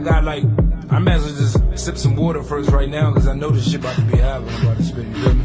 I might as well just sip some water first right now, cause I know this shit about to be happening. I'm about to spit, you feel me?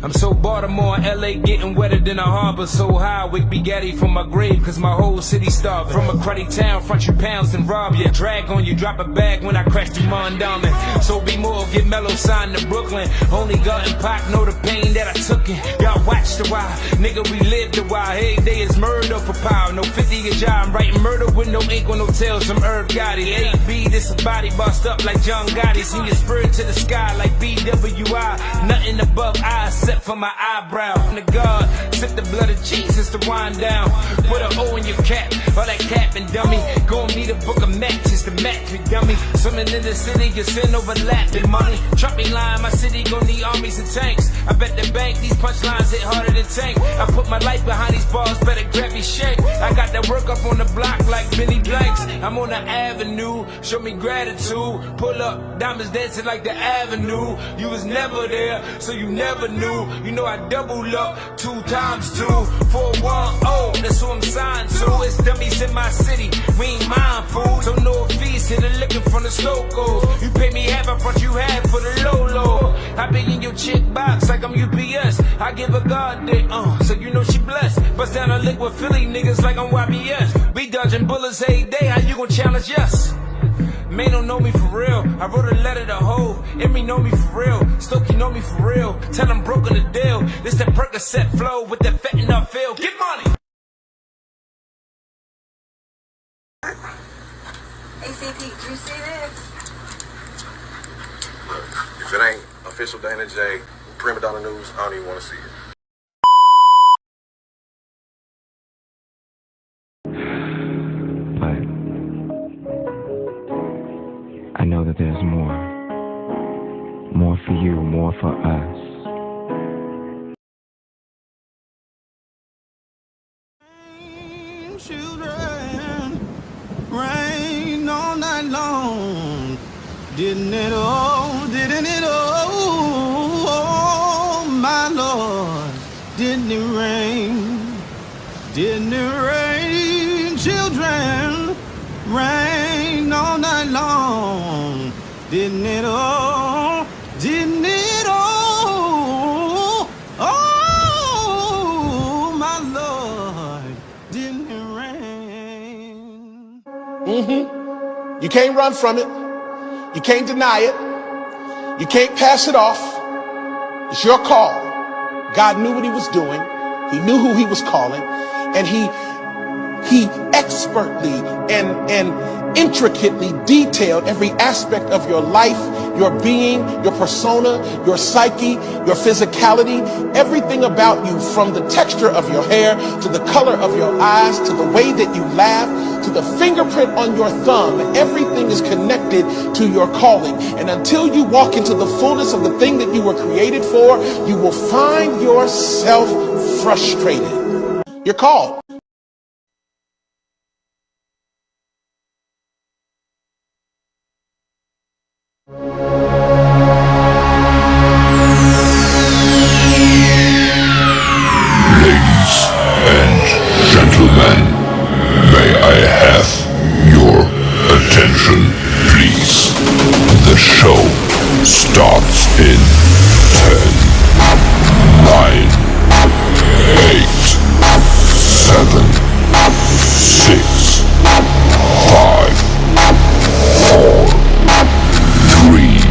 I'm so Baltimore, LA getting wetter than a harbor. So high, wake me Gaddy from my grave, cause my whole city starving. From a cruddy town, front you pounds and rob you. Drag on you, drop a bag when I crash through Mondawmin. So be more, get mellow, sign to Brooklyn. Only God and Pac know the pain that I took in. Y'all watched a while, nigga, we lived a while. Every day is murder for power, no 50 a job. I'm writing murder with no ink on no tails, some Irv Gotti. AB, this a body bossed up like John Gotti. Sing your spirit to the sky like BWI. Nothing above eyes for my eyebrow. The God, sip the blood of Jesus to wind down. Put an O in your cap, all that cap and dummy. Gon' need a book of matches to match me, dummy. Swimming in the city, your sin overlapping money. Trumping line, my city gon' need armies and tanks. I bet the bank, these punchlines hit harder than tank. I put my life behind these bars, better grab your shake. I got that work up on the block like Benny Blanks. I'm on the avenue, show me gratitude. Pull up, diamonds dancing like the avenue. You was never there, so you never knew. You know I double up 2 times 2 410. That's who I'm signed to. It's dummies in my city. We ain't mindful. So no fees to the looking from the locals. You pay me half up front, you half for the low. I be in your chick box like I'm UPS. I give a God dick, so you know she blessed. Bust down a lick with Philly niggas like I'm YBS. We dodging bullets every day. How you gon' challenge us? Man don't know me for real. I wrote a letter to Hove. Emery know me for real. Stokey know me for real. Tell him broken the deal. This that Percocet flow with that fentanyl feel. Get money. ACP, you see this? Look, if it ain't official Dana J, Prima Donna News, I don't even want to see it. I know that there's more. More for you, more for us. Children, rain all night long. Didn't it all, oh, my Lord. Didn't it rain? Didn't it rain? Children, rain all night long. Didn't it all? Didn't it all? Oh, my Lord. Didn't it rain? You can't run from it. You can't deny it. You can't pass it off. It's your call. God knew what he was doing. He knew who he was calling. And he expertly and intricately detailed every aspect of your life, your being, your persona, your psyche, your physicality, everything about you, from the texture of your hair to the color of your eyes to the way that you laugh to the fingerprint on your thumb. Everything is connected to your calling. And until you walk into the fullness of the thing that you were created for, you will find yourself frustrated. You're called. Gentlemen, may I have your attention, please? The show starts in 10, 9, 8, 7, 6, 5, 4, 3,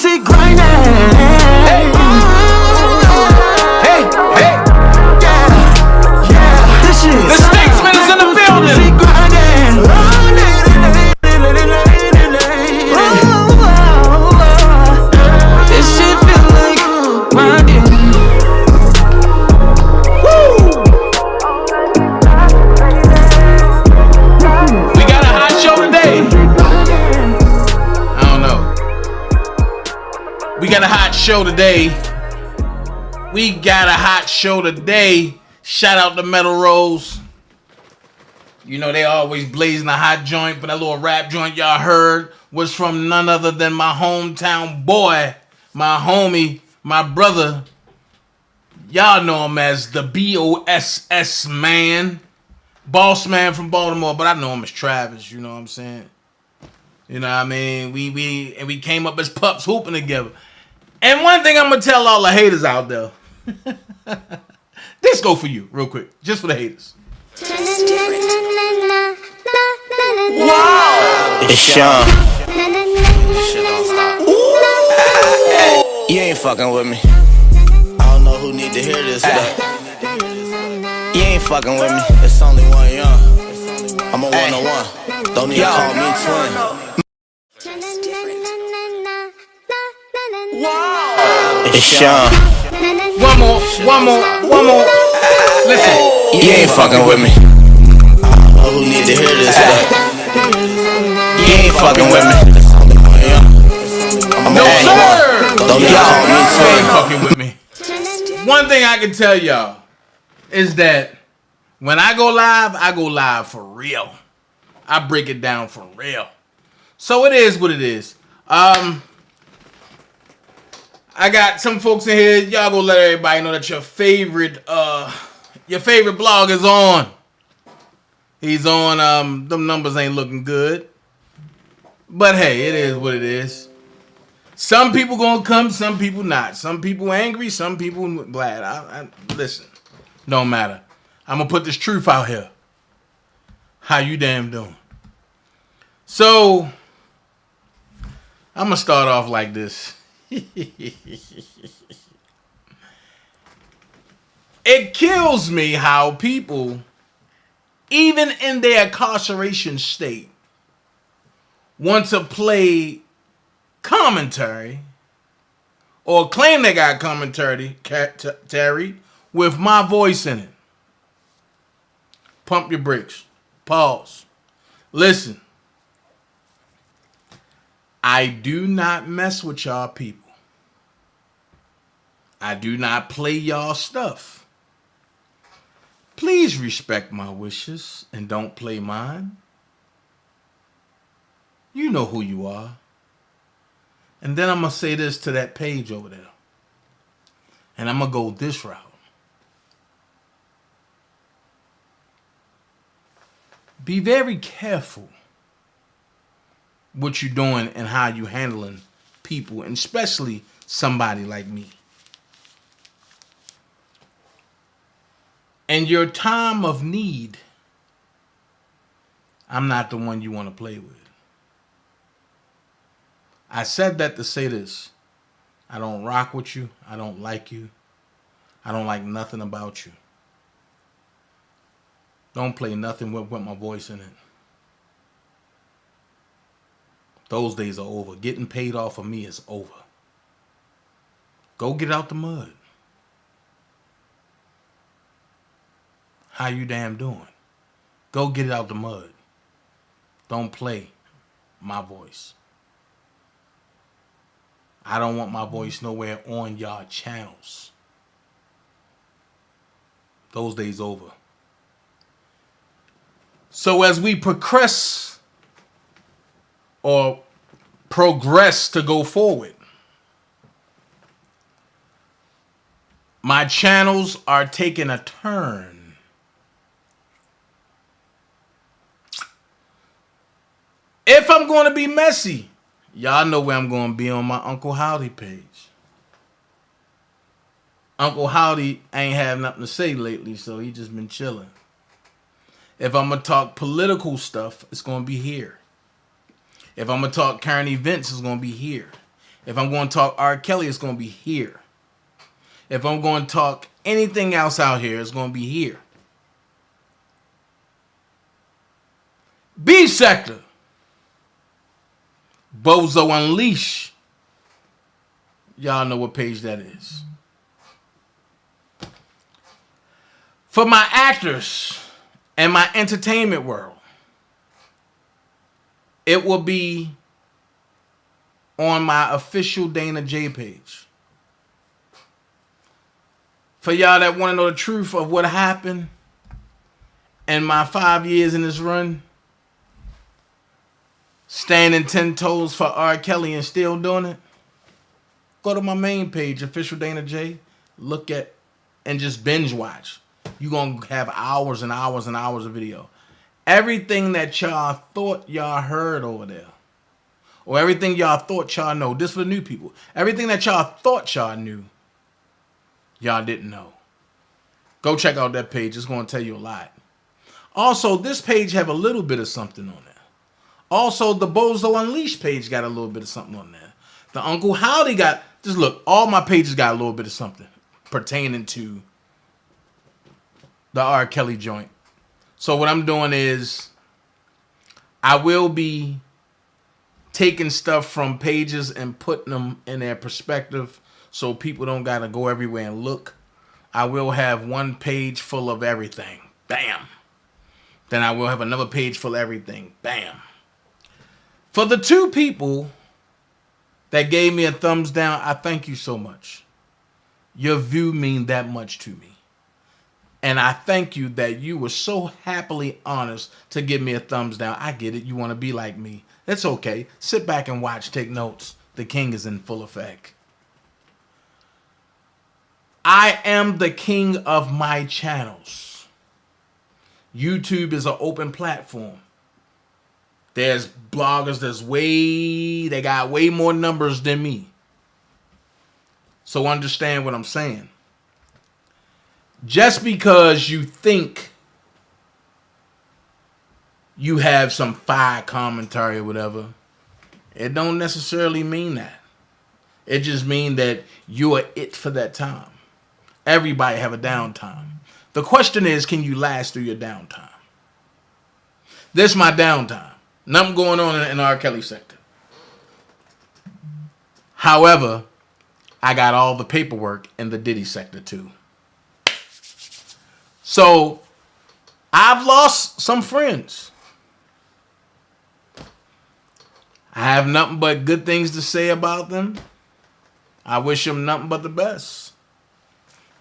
pussy grinding. Hey, hey, hey. Yeah, this shit. The Statesman is in the building. Pussy grinding. This shit feel like grinding. We got a hot show today. I don't know. We got a hot show today. We got a hot show today. Shout out to Metal Rose. You know they always blazing a hot joint, but that little rap joint y'all heard was from none other than my hometown boy, my homie, my brother. Y'all know him as the BOSS man. Boss man from Baltimore, but I know him as Travis, you know what I'm saying? You know what I mean? We came up as pups hooping together. And one thing I'm gonna tell all the haters out there. This go for you, real quick. Just for the haters. It's Sean. You ain't fucking with me. I don't know who need to hear this, but you ain't fucking with me. It's only one young. I'm a one-on-one. Don't need to call me twin. It's Sean. One more. Listen. You ain't fucking with me. I don't know who need to hear this, but you ain't fucking with me. It's only one young. I'm a one-on-one. Don't need to call me twin. Ain't fucking with me. One thing I can tell y'all is that when I go live for real. I break it down for real. So it is what it is. I got some folks in here. Y'all go let everybody know that your favorite blog is on. He's on. Them numbers ain't looking good. But hey, it is what it is. Some people gonna come, some people not. Some people angry, some people glad. I listen, don't matter. I'm gonna put this truth out here. How you damn doing? So, I'm gonna start off like this. It kills me how people, even in their incarceration state, want to play commentary or claim they got commentary with my voice in it. Pump your brakes. Pause. Listen. I do not mess with y'all people. I do not play y'all stuff. Please respect my wishes and don't play mine. You know who you are. And then I'm going to say this to that page over there. And I'm going to go this route. Be very careful what you're doing and how you handling people, and especially somebody like me. In your time of need, I'm not the one you want to play with. I said that to say this. I don't rock with you. I don't like you. I don't like nothing about you. Don't play nothing with my voice in it. Those days are over. Getting paid off of me is over. Go get out the mud. How you damn doing? Go get it out the mud. Don't play my voice. I don't want my voice nowhere on y'all channels. Those days over. So as we progress to go forward, my channels are taking a turn. If I'm going to be messy, y'all know where I'm going to be on my Uncle Howdy page. Uncle Howdy ain't have nothing to say lately, so he just been chilling. If I'm going to talk political stuff, it's going to be here. If I'm going to talk current events, it's going to be here. If I'm going to talk R. Kelly, it's going to be here. If I'm going to talk anything else out here, it's going to be here. B sector. Bozo Unleash. Y'all know what page that is. For my actors and my entertainment world, it will be on my official DanaJay page. For y'all that want to know the truth of what happened in my 5 years in this run, standing 10 toes for R. Kelly and still doing it, go to my main page, Official DanaJay, look at and just binge watch. You're going to have hours and hours and hours of video. Everything that y'all thought y'all heard over there, or everything y'all thought y'all know, this for the new people, everything that y'all thought y'all knew, y'all didn't know. Go check out that page. It's going to tell you a lot. Also, this page have a little bit of something on there. Also, the Bozo Unleashed page got a little bit of something on there. The Uncle Howdy got, just look, all my pages got a little bit of something pertaining to the R. Kelly joint. So what I'm doing is I will be taking stuff from pages and putting them in their perspective so people don't got to go everywhere and look. I will have one page full of everything. Bam. Then I will have another page full of everything. Bam. For the 2 people that gave me a thumbs down, I thank you so much. Your view means that much to me. And I thank you that you were so happily honest to give me a thumbs down. I get it. You want to be like me. It's okay. Sit back and watch. Take notes. The king is in full effect. I am the king of my channels. YouTube is an open platform. There's bloggers they got way more numbers than me. So understand what I'm saying. Just because you think you have some fire commentary or whatever, it don't necessarily mean that. It just means that you are it for that time. Everybody have a downtime. The question is, can you last through your downtime? This is my downtime. Nothing going on in the R. Kelly sector. However, I got all the paperwork in the Diddy sector too. So, I've lost some friends. I have nothing but good things to say about them. I wish them nothing but the best.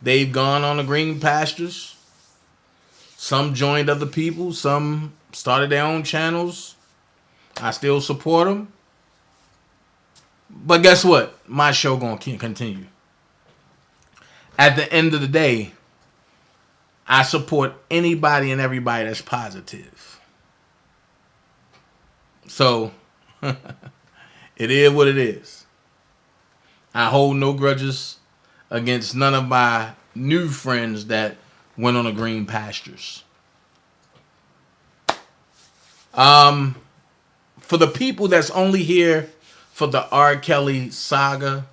They've gone on the green pastures. Some joined other people. Some started their own channels. I still support them. But guess what? My show gonna continue. At the end of the day, I support anybody and everybody that's positive. So, it is what it is. I hold no grudges against none of my new friends that went on the green pastures. For the people that's only here for the R. Kelly saga,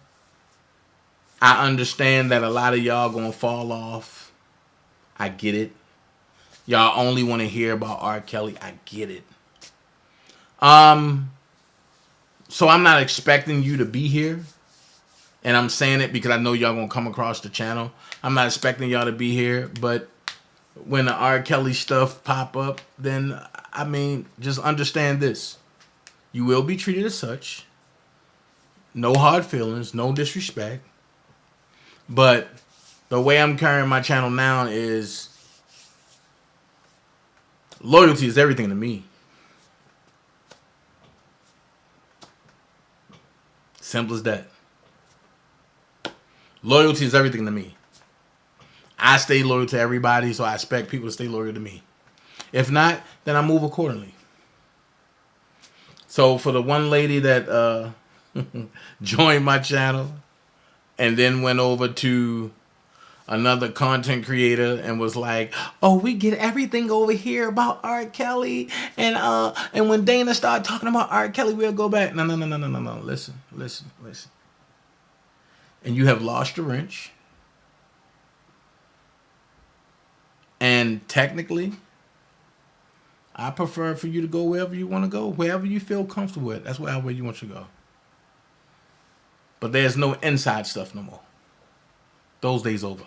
I understand that a lot of y'all gonna fall off. I get it. Y'all only want to hear about R. Kelly. I get it. So I'm not expecting you to be here. And I'm saying it because I know y'all gonna come across the channel. I'm not expecting y'all to be here, but when the R. Kelly stuff pop up, then, I mean, just understand this. You will be treated as such. No hard feelings, no disrespect. But the way I'm carrying my channel now is loyalty is everything to me. Simple as that. Loyalty is everything to me. I stay loyal to everybody, so I expect people to stay loyal to me. If not, then I move accordingly. So for the one lady that joined my channel and then went over to another content creator and was like, "Oh, we get everything over here about R. Kelly, and when Dana started talking about R. Kelly, we'll go back." No. Listen. and you have lost your wrench, and technically, I prefer for you to go wherever you want to go, wherever you feel comfortable with. That's where you want you to go. But there's no inside stuff no more. Those days over.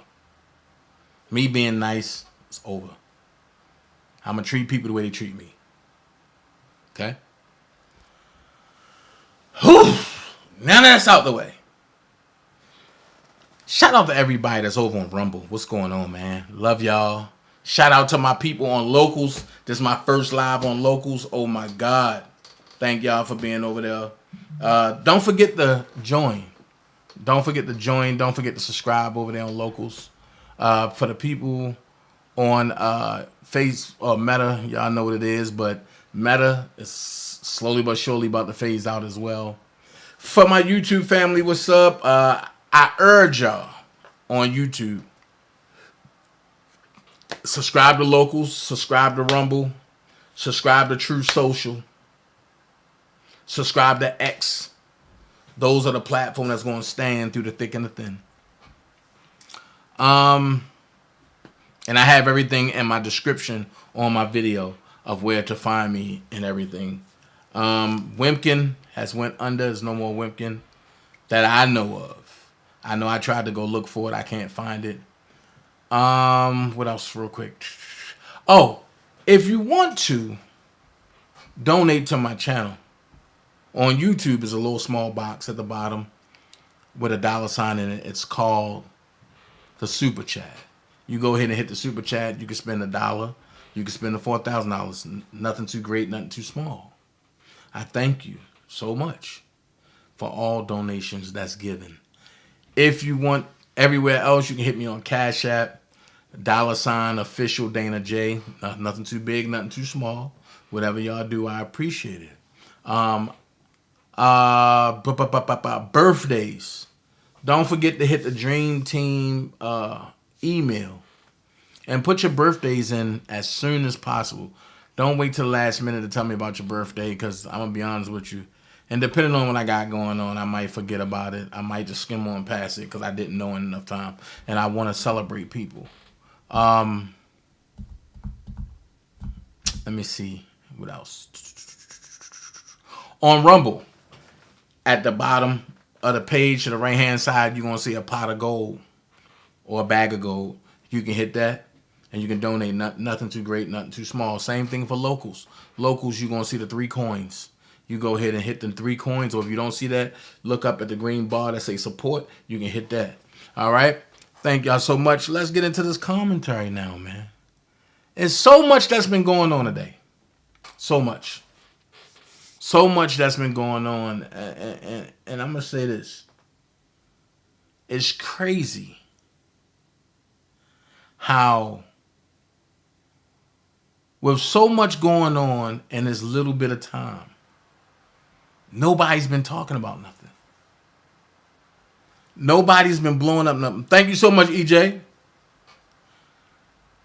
Me being nice is over. I'm going to treat people the way they treat me. Okay? Whew. Now that's out the way. Shout out to everybody that's over on Rumble. What's going on, man? Love y'all. Shout out to my people on Locals. This is my first live on Locals. Oh my God. Thank y'all for being over there. Don't forget to join. Don't forget to join. Don't forget to subscribe over there on Locals. For the people on Face or Meta, y'all know what it is, but Meta is slowly but surely about to phase out as well. For my YouTube family, what's up? I urge y'all on YouTube, subscribe to Locals, subscribe to Rumble, subscribe to True Social, subscribe to X. Those are the platforms that's going to stand through the thick and the thin. And I have everything in my description on my video of where to find me and everything. Wimpkin has went under. There's no more Wimpkin that I know of. I know I tried to go look for it. I can't find it. What else real quick? Oh, if you want to donate to my channel, on YouTube is a little small box at the bottom with a $sign in it. It's called the Super Chat. You go ahead and hit the Super Chat. You can spend $1. You can spend the $4,000. Nothing too great, nothing too small. I thank you so much for all donations that's given. If you want everywhere else, you can hit me on Cash App, $OfficialDanaJay. Nothing too big, nothing too small. Whatever y'all do, I appreciate it. Birthdays. Don't forget to hit the Dream Team email and put your birthdays in as soon as possible. Don't wait till the last minute to tell me about your birthday, because I'm going to be honest with you. And depending on what I got going on, I might forget about it. I might just skim on past it because I didn't know in enough time. And I want to celebrate people. Let me see. What else? On Rumble, at the bottom of the page to the right-hand side, you're going to see a pot of gold or a bag of gold. You can hit that, and you can donate. Nothing too great, nothing too small. Same thing for Locals. Locals, you're going to see the 3 coins. You go ahead and hit the 3 coins, or if you don't see that, look up at the green bar that say support. You can hit that. All right? Thank y'all so much. Let's get into this commentary now, man. There's so much that's been going on today. So much. So much that's been going on. And I'm going to say this. It's crazy how with so much going on in this little bit of time, nobody's been talking about nothing. Nobody's been blowing up nothing. Thank you so much, EJ.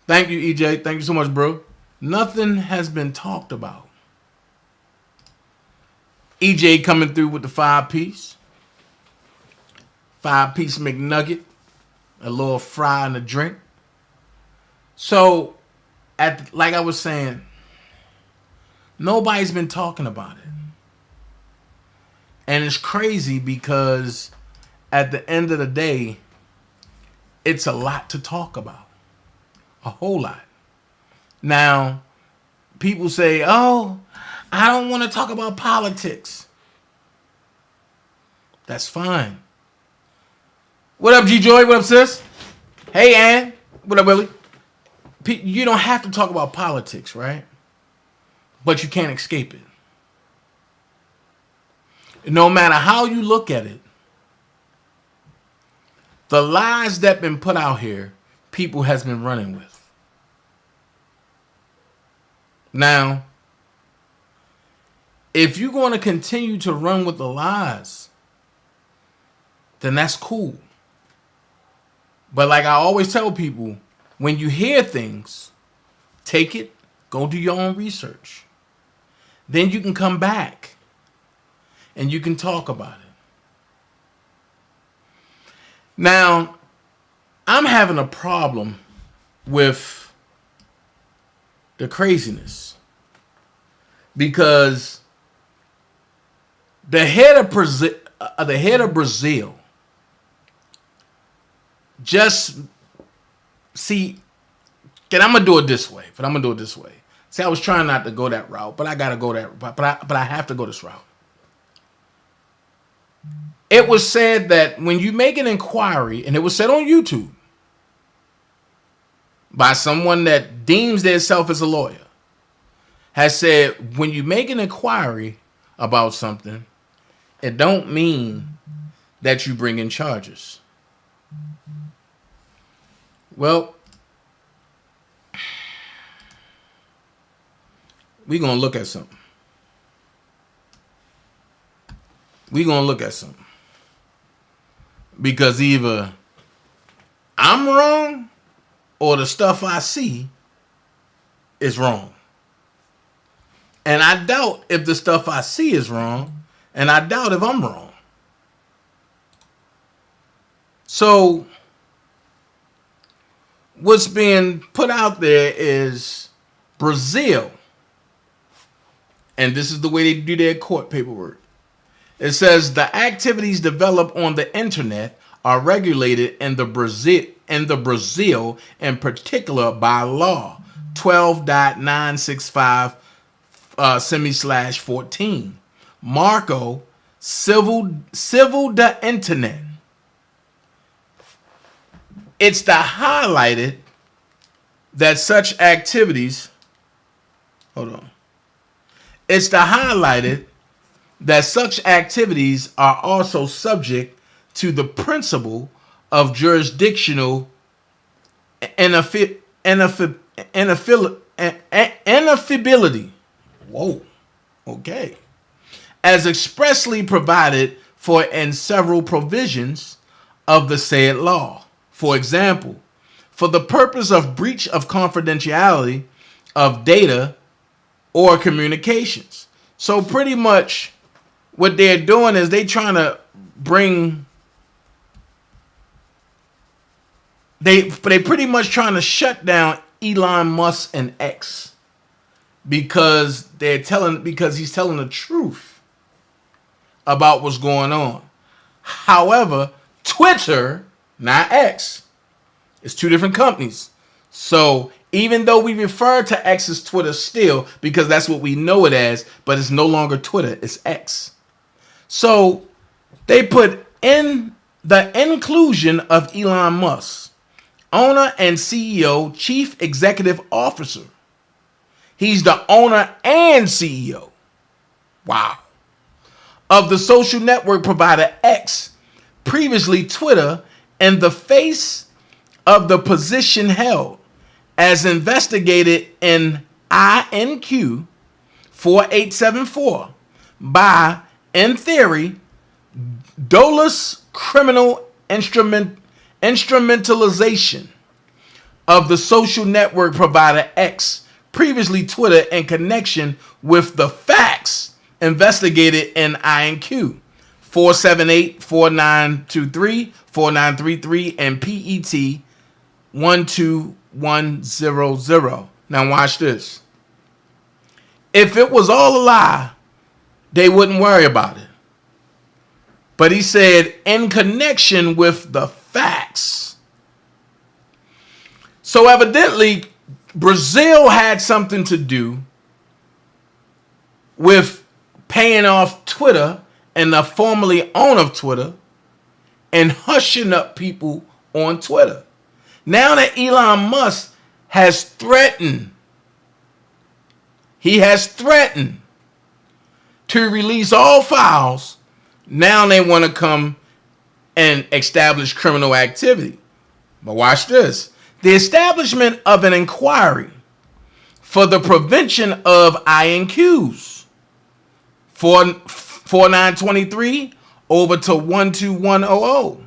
Thank you, EJ. Thank you so much, bro. Nothing has been talked about. EJ coming through with the 5-piece. 5-piece McNugget. A little fry and a drink. So, like I was saying, nobody's been talking about it. And it's crazy because at the end of the day, it's a lot to talk about. A whole lot. Now, people say, oh, I don't want to talk about politics. That's fine. What up, G-Joy? What up, sis? Hey, Ann. What up, Willie? You don't have to talk about politics, right? But you can't escape it. No matter how you look at it, the lies that been put out here, people has been running with. Now, if you're going to continue to run with the lies, then that's cool. But like I always tell people, when you hear things, take it, go do your own research. Then you can come back and you can talk about it. Now, I'm having a problem with the craziness because the head of Brazil just see. And I'm gonna do it this way. See, I was trying not to go that route, but I gotta go that. But I have to go this route. It was said that when you make an inquiry, and it was said on YouTube by someone that deems themselves as a lawyer, has said when you make an inquiry about something, it don't mean that you bring in charges. Well, we're going to look at something. Because either I'm wrong or the stuff I see is wrong. And I doubt if the stuff I see is wrong, and I doubt if I'm wrong. So what's being put out there is Brazil, and this is the way they do their court paperwork. It says the activities developed on the internet are regulated in the Brazil in particular by law 12.965/14 Marco Civil da Internet. It's the highlighted that such activities. Hold on. It's the highlighted that such activities are also subject to the principle of jurisdictional ineffability. Whoa. Okay. As expressly provided for in several provisions of the said law. For example, for the purpose of breach of confidentiality of data or communications. So pretty much what they're doing is they trying to bring, they pretty much trying to shut down Elon Musk and X because he's telling the truth about what's going on. However, Twitter, not X, it's two different companies. So even though we refer to X as Twitter still, because that's what we know it as, but it's no longer Twitter, it's X. So they put in the inclusion of Elon Musk, owner and CEO, chief executive officer. He's the owner and CEO. Wow. Of the social network provider X, previously Twitter, in the face of the position held as investigated in INQ 4874 by, in theory, dolus criminal instrumentalization of the social network provider X, previously Twitter, in connection with the facts investigated in INQ 478, 4923, 4933, and PET 12100. Now watch this. If it was all a lie, they wouldn't worry about it. But he said, in connection with the facts. So evidently, Brazil had something to do with paying off Twitter and the formerly owner of Twitter and hushing up people on Twitter. Now that Elon Musk has threatened, to release all files, now they want to come and establish criminal activity. But watch this. The establishment of an inquiry for the prevention of INQs 4923 over to 12100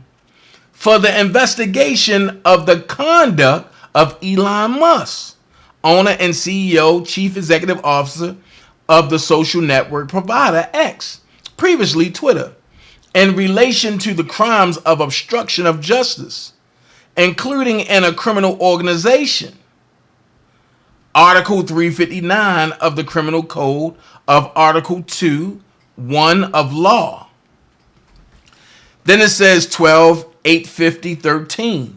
for the investigation of the conduct of Elon Musk, owner and CEO, chief executive officer of the social network provider X, previously Twitter, in relation to the crimes of obstruction of justice, including in a criminal organization. Article 359 of the Criminal Code of Article 2(1) of law. Then it says 12(850)(13),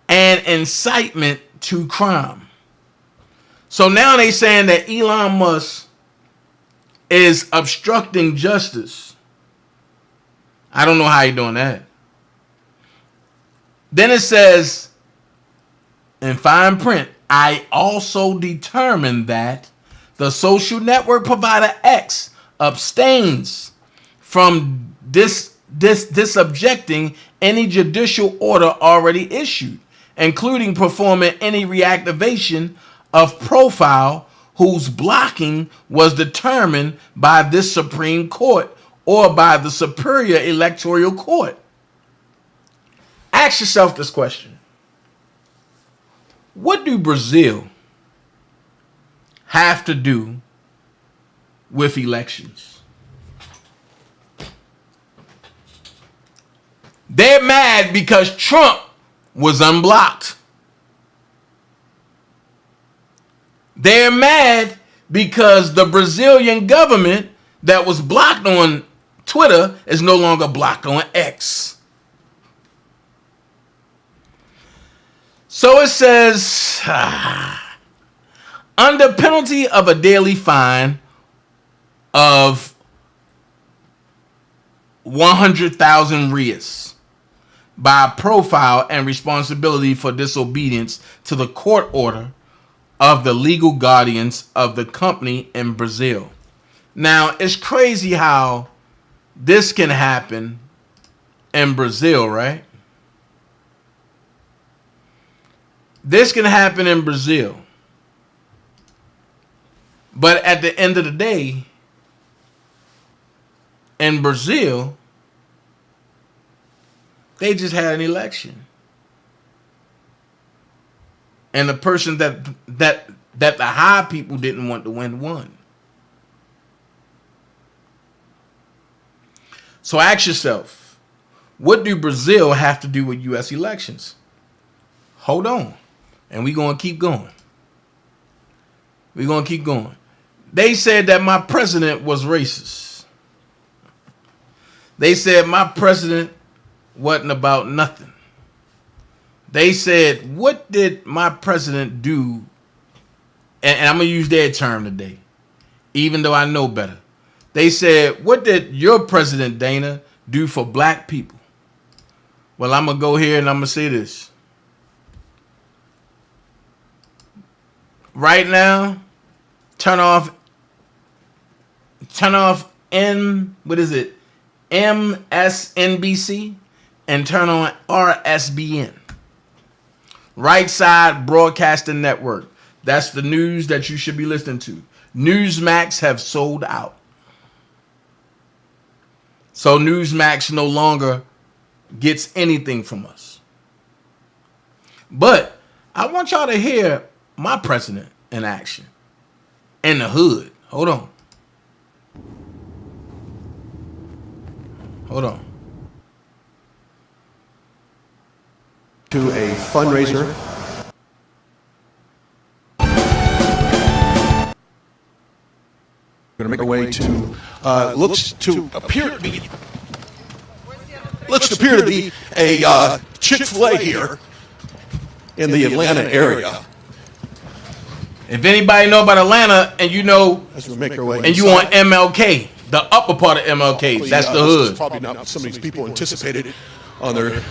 an incitement to crime. So now they saying that Elon Musk is obstructing justice. I don't know how you're doing that. Then it says in fine print, I also determined that the social network provider X abstains from disobjecting any judicial order already issued, including performing any reactivation of profile whose blocking was determined by this Supreme Court or by the Superior Electoral Court. Ask yourself this question. What do Brazil have to do with elections? They're mad because Trump was unblocked. They're mad because the Brazilian government that was blocked on Twitter is no longer blocked on X. So it says, under penalty of a daily fine of 100,000 reais by profile and responsibility for disobedience to the court order of the legal guardians of the company in Brazil. Now, it's crazy how this can happen in Brazil, right? This can happen in Brazil. But at the end of the day, in Brazil, they just had an election. And the person that the high people didn't want to win won. So ask yourself, what do Brazil have to do with U.S. elections? Hold on. And we're going to keep going. We're going to keep going. They said that my president was racist. They said my president wasn't about nothing. They said, what did my president do? And I'm going to use their term today, even though I know better. They said, what did your president, Dana, do for black people? Well, I'm going to go here and I'm going to say this. Right now, turn off MSNBC and turn on RSBN. Right Side Broadcasting Network. That's the news that you should be listening to. Newsmax have sold out. So Newsmax no longer gets anything from us. But I want y'all to hear my president in action. In the hood. Hold on. Hold on. To a fundraiser. We're going to make our way to looks to appear to be a Chick-fil-A here in the Atlanta area. If anybody know about Atlanta and you know, As we make our way and you on MLK, the upper part of MLK, that's the hood. Probably not what some of these people anticipated on their.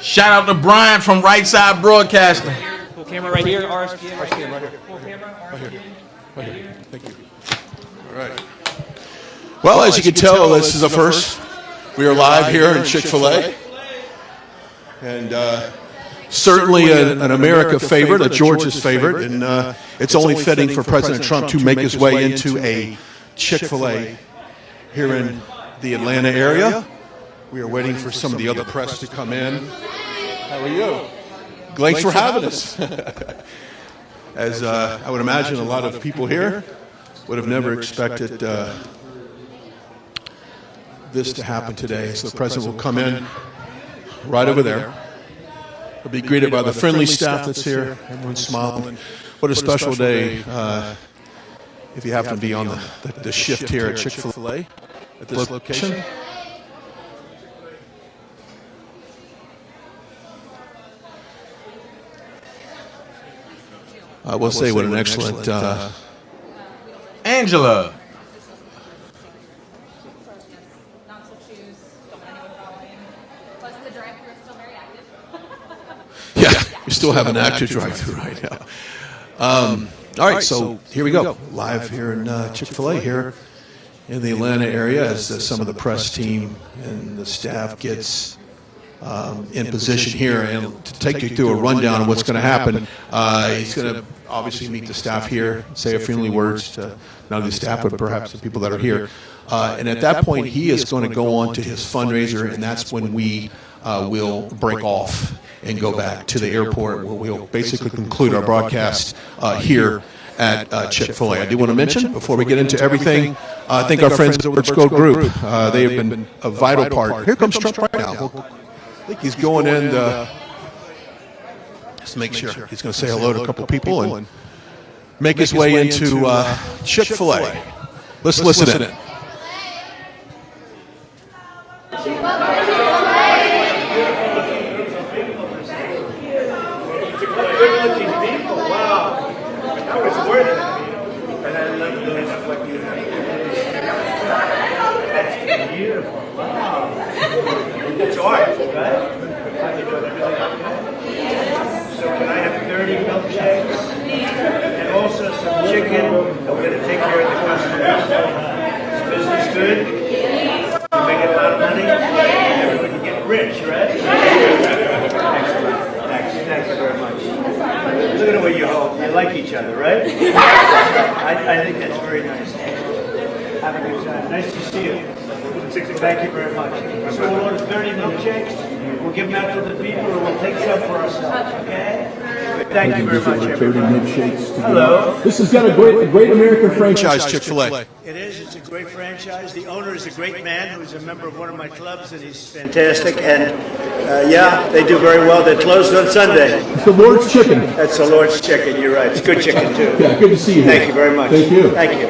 Shout out to Brian from Right Side Broadcasting. Full camera right here, RSPN right here. Full camera, right here. Thank you. All right. Well, as you can tell, this is a first. We are live here in Chick-fil-A. And certainly an America favorite, a Georgia's favorite, and it's only fitting for President Trump to make his way into a Chick-fil-A here in the Atlanta area. We are waiting for some of the other press to come in. How are you? Thanks for having us. As I would imagine a lot of people here would have never expected this to happen today. So the president will come in right over there. He'll be greeted by the friendly staff that's here. Everyone's smiling. What a special day if you happen to be on the shift here at Chick-fil-A at this location. I will say what an excellent... Angela. Yeah, we still have an active drive-through right now. All right, so here we go. Live here in Chick-fil-A here in the Atlanta area as some of the press team and the staff gets in position here. And to take you through a rundown of what's going to happen, he's going to obviously meet the staff here, say a friendly words to not only the staff, but perhaps the people that are here. And at that point, he is going to go on to his fundraiser, and that's when we will break off and go back to the airport where we'll basically conclude our broadcast here at Chick-fil-A. I do want to mention, before we get into everything, I think our friends at the Rich Go Group, they have been a vital part. Here comes Trump right now. I think he's going in just to make sure. He's going to say hello to a couple people and make his way into Chick-fil-A. Let's listen in. It's art, right? So can I have 30 milkshakes? And also some chicken. I'm going to take care of the customers. Is business good? You make a lot of money? Everyone can get rich, right? Excellent. Thank you very much. Look at the way you hold. You like each other, right? I think that's very nice. Have a good time. Nice to see you. Thank you very much. So we'll order 30 milkshakes. We'll give them out to the people, and we'll take some for ourselves. Okay? Thank you very much, everybody. Hello. This has got a great American franchise, Chick-fil-A. It is. It's a great franchise. The owner is a great man who's a member of one of my clubs, and he's fantastic. And yeah, they do very well. They're closed on Sunday. It's the Lord's Chicken. That's the Lord's Chicken. You're right. It's good chicken too. Yeah, good to see you. Thank you very much. Thank you. Thank you.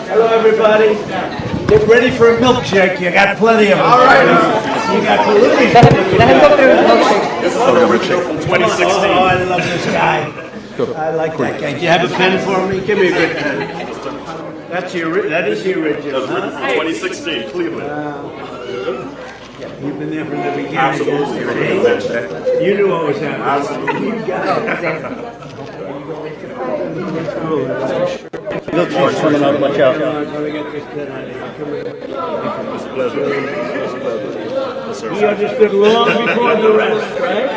Hello, everybody. Get ready for a milkshake. You got plenty of them. All right. You got plenty. This is the original from 2016. Oh, I love this guy. I like that guy. Do you have a pen for me? Give me a good pen. That is the original. Huh? 2016, Cleveland. Yeah, you've been there from the beginning. Absolutely. You knew what was happening. You got it. Milkshake's coming out. Watch out. He understood long before the rest, right? I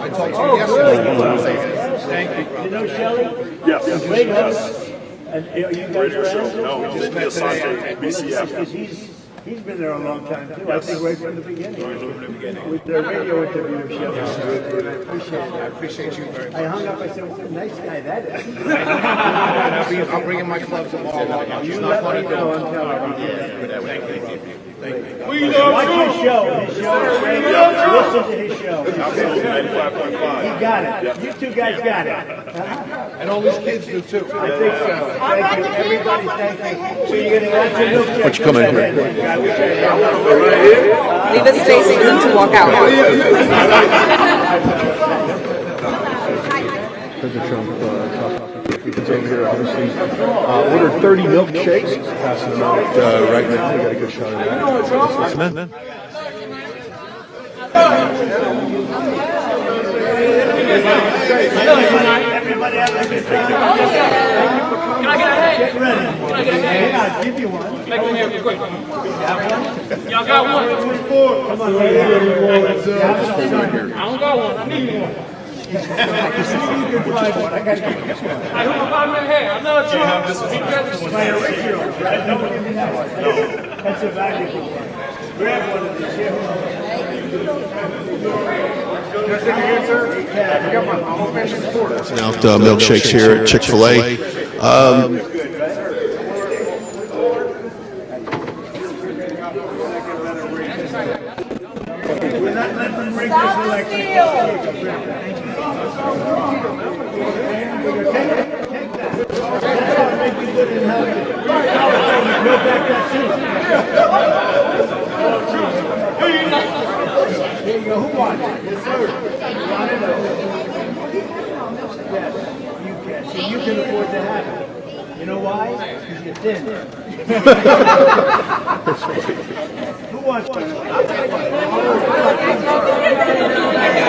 talked to you yesterday. Thank you. You know Shelley? Yes. Great host. And are you guys friends? No, we just met today. BCF. He's been there a long time too. I think right from the beginning. With the radio interview of Shelley. I appreciate it. I appreciate you very much. I hung up. I said, "What a nice guy that is." I'll bring in my club tomorrow. You let me know on television. Thank you. Watch his show. Listen to his show. Absolutely, 95.5. You got it. You two guys got it. And all these kids do too. I think so. Thank you. Everybody, thank you. So you're going to watch a milkshake. What you coming here? Leave a space for them to walk out. President Trump is over here, obviously. Ordered 30 milkshakes. Passing them out right now. We got a good shot of that. Amen. Everybody have a good time. Can I get a hand? Get ready. Can I get a hand? Yeah, I'll give you one. Make me here quick. Y'all got one? Come on, lady. I don't got one. I need one. I don't buy my hair. I know it's wrong. My original. That's a valuable one. Grab one of these here. Now milkshakes here at Chick-fil-A. We're not letting them rig this There you go. Who wants it? Yes, sir. You want it? Yes, you can. So you can afford to have it. You know why? Because you're thin. Who wants it?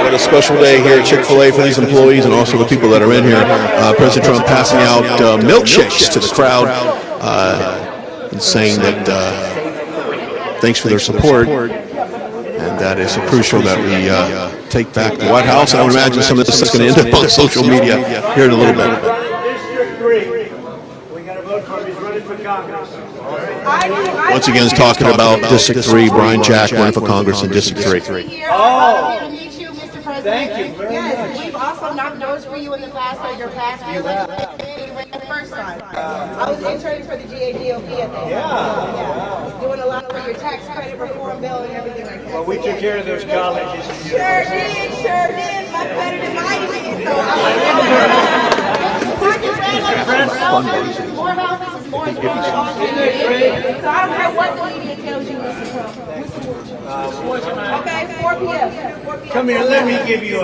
What a special day here at Chick-fil-A for these employees and also the people that are in here. President Trump passing out milkshakes to the crowd and saying that thanks for their support. And that is crucial that we take back the White House. And I would imagine some of this is going to end up on social media here in a little bit. District 3. We got to vote for him. He's running for Congress. Once again, is talking about District 3, Brian Jack running for Congress in District 3. Oh. Thank you. Yes, we've also knocked doors for you in the past, so your past year when you ran the first time. I was interning for the GADOP at the yeah. Doing a lot of your tax credit reform bill and everything like that. Well, we took care of those colleges. Sure did. Much better than mine did. So more houses, more so I don't care what the media tells you, Mr. Trump. Okay, 4 p.m. Come here, let me give you a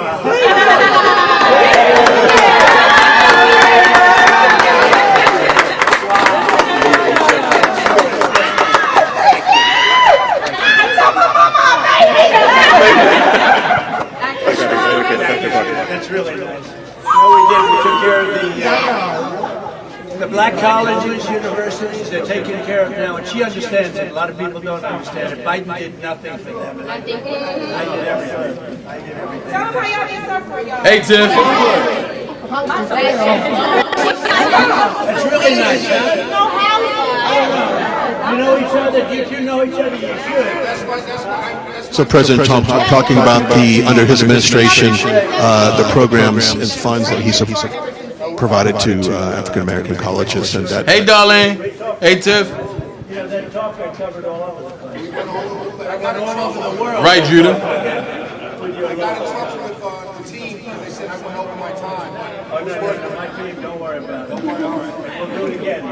That's really nice. No, we did. We took care of the black colleges, universities. They're taken care of now, and she understands it. A lot of people don't understand it. Biden did nothing for them. I did everything. Tell them how y'all did stuff for y'all. Hey, Tiff. That's really nice, huh? You know each other. You two know each other. You should. So President Trump talking about under his administration, the programs and funds that he's provided to African American colleges, and that. Hey, darling. Hey, Tiff. You know that talk I covered all over the place. I got all over the world. Right, Judah. I got in touch with the team and they said I would help in my time. Oh, no, my team, don't worry about it. Don't worry, all right. We'll do it again.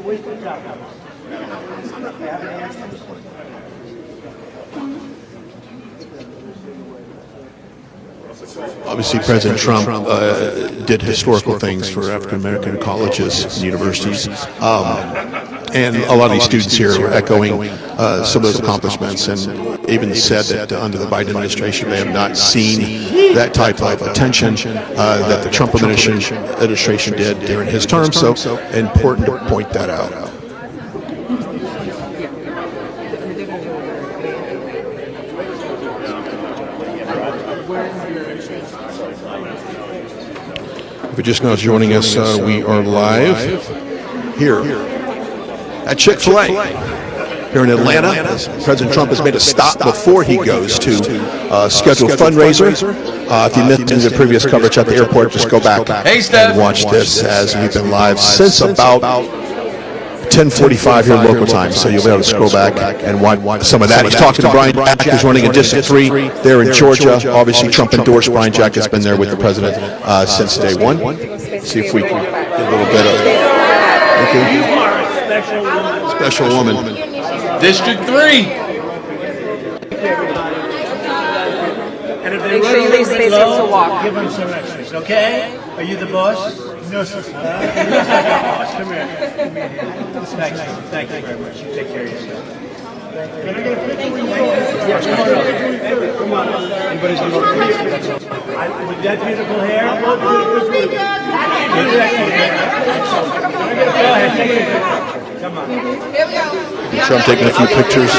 Where's the top? Obviously, President Trump did historical things for African American colleges and universities, and a lot of these students here are echoing some of those accomplishments, and even said that under the Biden administration they have not seen that type of attention that the Trump administration did during his term. So important to point that out. If you're just now joining us, we are live here at Chick-fil-A here in Atlanta. President Trump has made a stop before he goes to schedule a fundraiser. If you missed the previous coverage at the airport, just go back and watch this, as we've been live since about 10:45 here local time, so you'll be able to scroll back and watch some of that. He's talking to Brian Jack, who's running in District 3 there in Georgia. Obviously, Trump endorsed Brian Jack. Has been there with the president since day one. See if we can get a little bit of. You are a special woman. Special woman. District 3. And if they run a little bit low, give them some extras, okay? Are you the boss? No, sir. You're not the boss. Come here. Thank you very much. You take care of yourself. Can I get a picture with you? Yes, come on. Anybody's going to with that beautiful hair? Go ahead, take it. Come on. Trump taking a few pictures.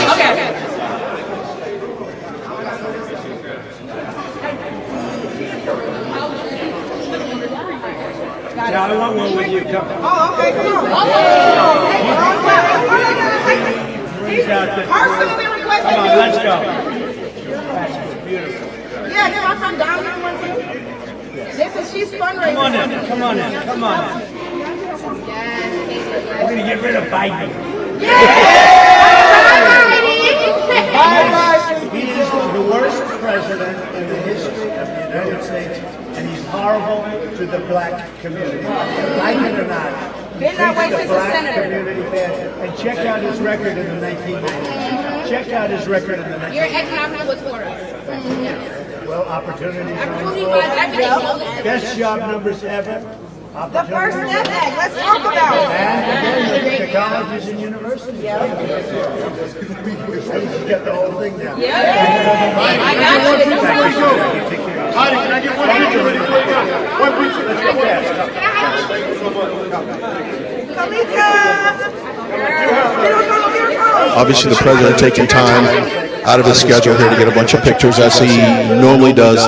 Yeah, I want one with you. Come on. Oh, okay, come on. He's out there. Personally requested. Come on, let's go. Yeah, they're my friend down here one too. This is, she's fundraising. Come on in, come on in, come on in. We're gonna get rid of Biden. He is the worst president in the history of the United States, and he's horrible to the black community. Like it or not, he treats the black community bad. And check out his record in the 1990s. Check out his record in the 1990s. Your economic was for us. Well, opportunity. Best job numbers ever. The first step act, let's talk about it. And again, the colleges and universities. Yeah. You got the whole thing down. Yeah. I got you. Heidi, can I get one picture ready before you go? One picture. Let's go fast. Obviously, the president taking time out of his schedule here to get a bunch of pictures as he normally does.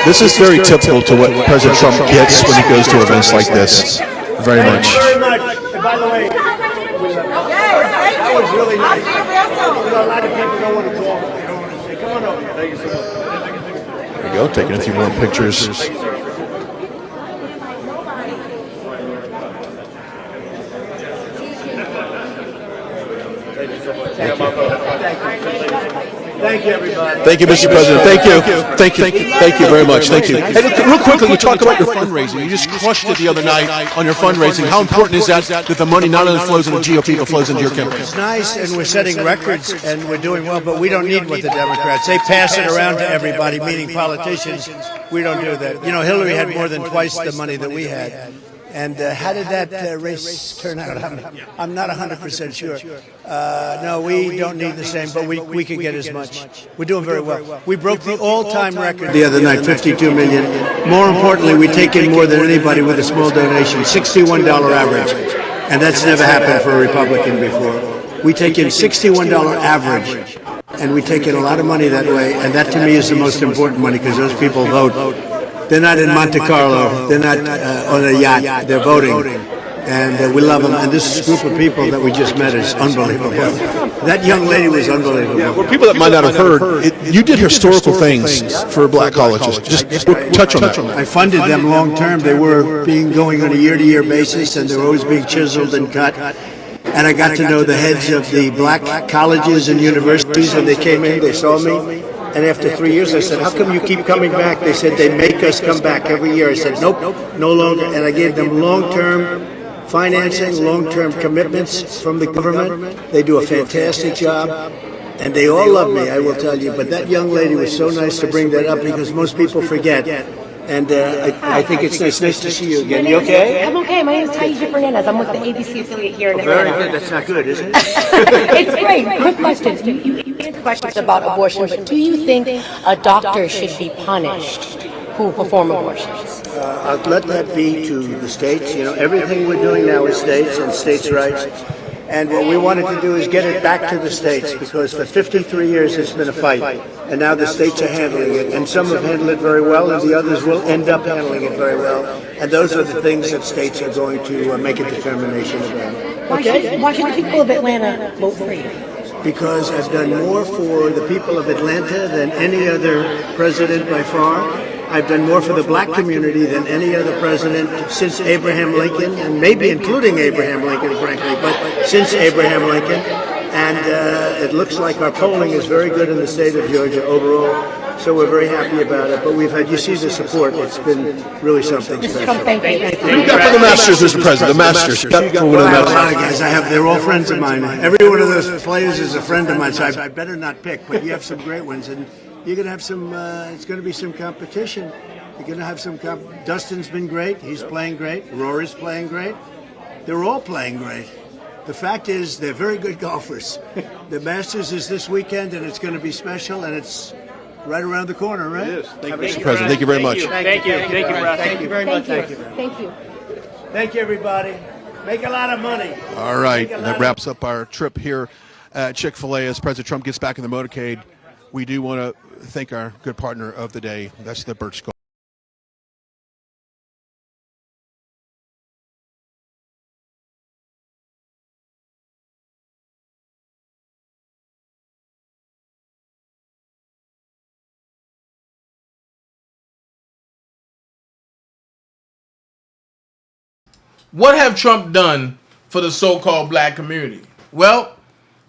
This is very typical to what President Trump gets when he goes to events like this. Very much. Thank you very much. And by the way, that was really nice. You know, a lot of people don't want to talk. They don't want to say, come on over here. Thank you so much. There you go, taking a few more pictures. Thank you, everybody. Thank you, Mr. President. Thank you. Thank you. Thank you very much. Thank you. And real quickly, we talked about your fundraising. You just crushed it the other night on your fundraising. How important is that the money not only flows into GOP, but flows into your campaign? It's nice, and we're setting records, and we're doing well, but we don't need what the Democrats. They pass it around to everybody, meaning politicians. We don't do that. You know, Hillary had more than twice the money that we had. And how did that race turn out? I'm not 100% sure. No, we don't need the same, but we can get as much. We're doing very well. We broke the all-time record the other night, 52 million. More importantly, we take in more than anybody with a small donation, $61 average. And that's never happened for a Republican before. We take in $61 average, and we take in a lot of money that way. And that, to me, is the most important money because those people vote. They're not in Monte Carlo. They're not on a yacht. They're voting. And we love them. And this group of people that we just met is unbelievable. That young lady was unbelievable. For people that might not have heard, you did historical things for black colleges. Just touch on that. I funded them long term. They were going on a year-to-year basis, and they were always being chiseled and cut. And I got to know the heads of the black colleges and universities, and they came in, they saw me. And after 3 years, I said, how come you keep coming back? They said, they make us come back every year. I said, nope, no longer. And I gave them long-term financing, long-term commitments from the government. They do a fantastic job. And they all love me, I will tell you. But that young lady was so nice to bring that up because most people forget. And I think it's nice to see you again. You okay? I'm okay. My name is Taisha Fernandez. I'm with the ABC affiliate here in Atlanta. Very good. That's not good, is it? It's great. Quick question. You answered questions about abortion, but do you think a doctor should be punished who perform abortions? I'll let that be to the states. You know, everything we're doing now is states and states' rights. And what we wanted to do is get it back to the states because for 53 years it's been a fight. And now the states are handling it. And some have handled it very well and the others will end up handling it very well. And those are the things that states are going to make a determination about. Okay? Why should the people of Atlanta vote for you? Because I've done more for the people of Atlanta than any other president by far. I've done more for the black community than any other president since Abraham Lincoln, and maybe including Abraham Lincoln, frankly, but since Abraham Lincoln. And it looks like our polling is very good in the state of Georgia overall, so we're very happy about it. But we've had, you see the support, it's been really something special. Thank you. You got for the Masters, Mr. President, the Masters. You got for one of the Masters. A lot of guys I have, they're all friends of mine. Every one of those players is a friend of mine, so I better not pick, but you have some great ones. And you're going to have some, it's going to be some competition. You're going to have some Dustin's been great. He's playing great. Rory's playing great. They're all playing great. The fact is, they're very good golfers. The Masters is this weekend, and it's going to be special, and it's right around the corner, right? It is. Thank you, Mr. President. Thank you very much. Thank you. Thank you, Brad. Thank you very much. Thank you. Thank you. Thank you, everybody. Make a lot of money. All right. That wraps up our trip here at Chick-fil-A as President Trump gets back in the motorcade. We do want to thank our good partner of the day. That's the Birch Gold. What have Trump done for the so-called black community? Well,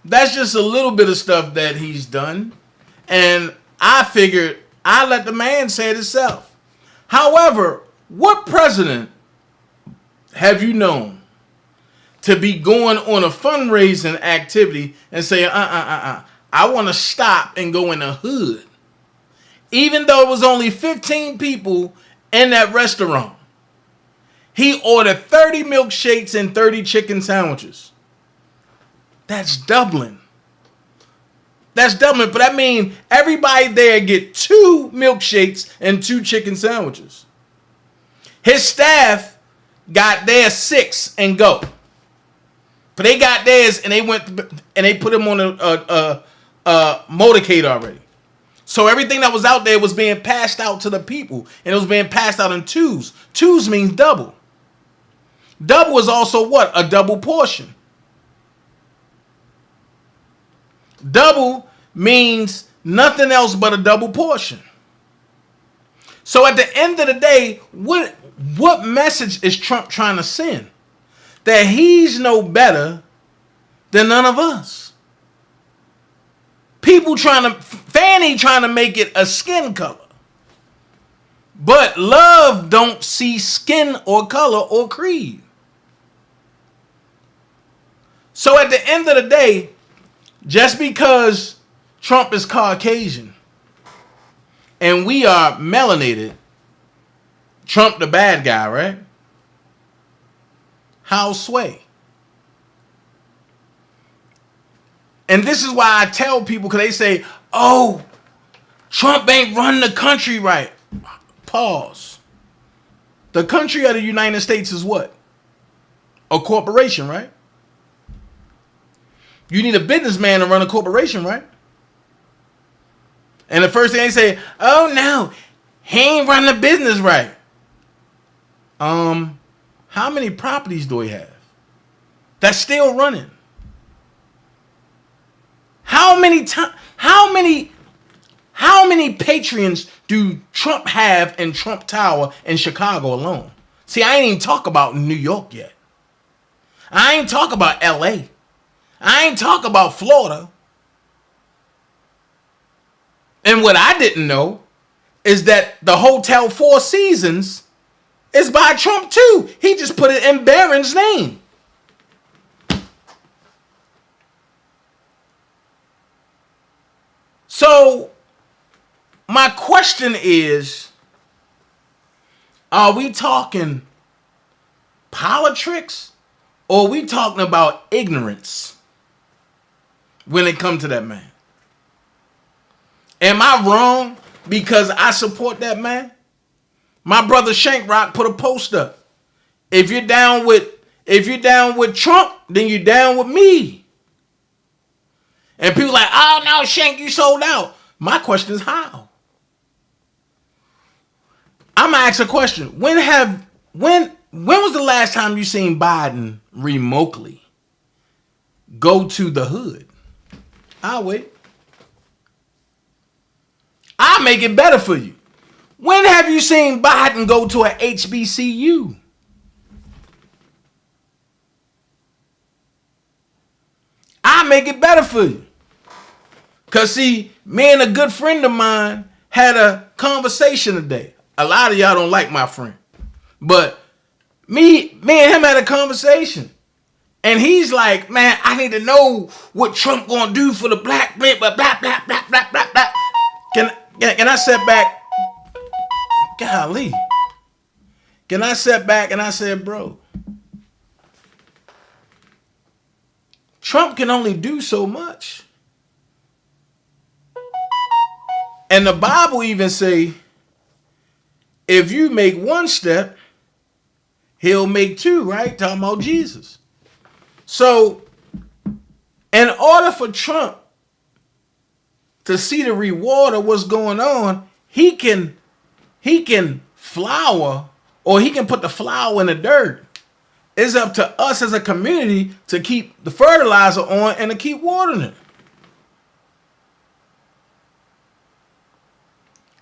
that's just a little bit of stuff that he's done. And I figured I let the man say it himself. However, what president have you known to be going on a fundraising activity and say, I want to stop and go in the hood, even though it was only 15 people in that restaurant? He ordered 30 milkshakes and 30 chicken sandwiches. That's doubling. That's doubling, but that means everybody there get 2 milkshakes and 2 chicken sandwiches. His staff got theirs 6 and go. But they got theirs and they went and they put them on a motorcade already. So everything that was out there was being passed out to the people, and it was being passed out in 2s. 2s means double. Double is also what? A double portion. Double means nothing else but a double portion. So at the end of the day, what message is Trump trying to send? That he's no better than none of us. Fani trying to make it a skin color. But love don't see skin or color or creed. So at the end of the day, just because Trump is Caucasian and we are melanated, Trump the bad guy, right? How sway? And this is why I tell people, because they say, oh, Trump ain't run the country right. Pause. The country of the United States is what? A corporation, right? You need a businessman to run a corporation, right? And the first thing they say, oh no, he ain't running the business right. How many properties do he have that's still running? How many patrons do Trump have in Trump Tower in Chicago alone? See, I ain't even talk about New York yet. I ain't talk about LA. I ain't talk about Florida. And what I didn't know is that the Hotel Four Seasons is by Trump too. He just put it in Barron's name. So my question is, are we talking politics or are we talking about ignorance when it comes to that man? Am I wrong because I support that man? My brother Shankrock put a post up. If you're down with Trump, then you're down with me. And people like, oh no, Shank, you sold out. My question is how? I'm gonna ask a question. When was the last time you seen Biden remotely go to the hood? I'll wait. I'll make it better for you. When have you seen Biden go to a HBCU? I'll make it better for you. Because see, me and a good friend of mine had a conversation today. A lot of y'all don't like my friend. But me and him had a conversation. And he's like, man, I need to know what Trump gonna do for the black, blah, blah, blah, blah, blah, blah, blah, blah. Can I sit back? Golly. Can I sit back and I said, bro, Trump can only do so much. And the Bible even say, if you make one step, he'll make 2, right? Talking about Jesus. So, in order for Trump to see the reward of what's going on, he can flower, or he can put the flower in the dirt. It's up to us as a community to keep the fertilizer on and to keep watering it.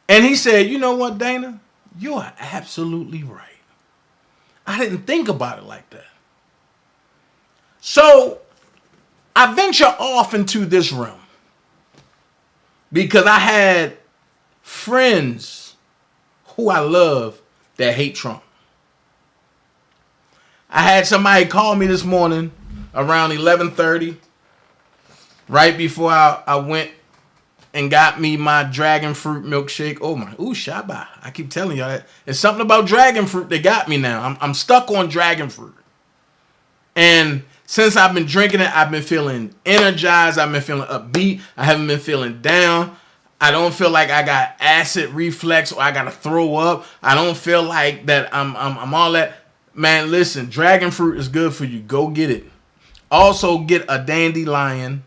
And he said, you know what, Dana? You are absolutely right. I didn't think about it like that. So I venture off into this realm because I had friends who I love that hate Trump. I had somebody call me this morning around 11:30, right before I went and got me my dragon fruit milkshake. Shabba. I keep telling y'all that. There's something about dragon fruit that got me now. I'm stuck on dragon fruit. And since I've been drinking it, I've been feeling energized. I've been feeling upbeat. I haven't been feeling down. I don't feel like I got acid reflux or I got to throw up. I don't feel like that I'm all that. Man, listen, dragon fruit is good for you. Go get it. Also get a dandelion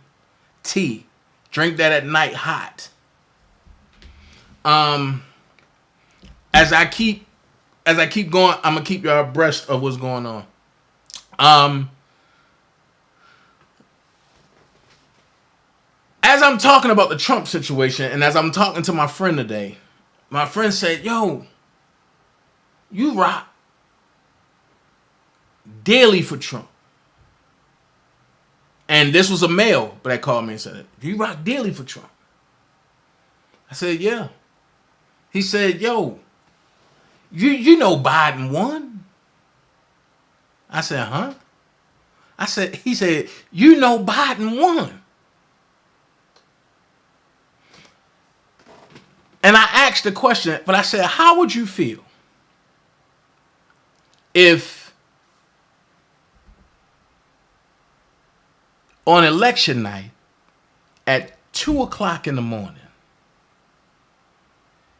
tea. Drink that at night hot. As I keep going, I'm gonna keep y'all abreast of what's going on. As I'm talking about the Trump situation, and as I'm talking to my friend today, my friend said, "Yo, you rock daily for Trump." And this was a male that called me and said, "You rock daily for Trump." I said, "Yeah." He said, "Yo, you know Biden won?" I said, "Huh?" He said, "You know Biden won." And I asked the question, but I said, how would you feel if on election night at 2 o'clock in the morning,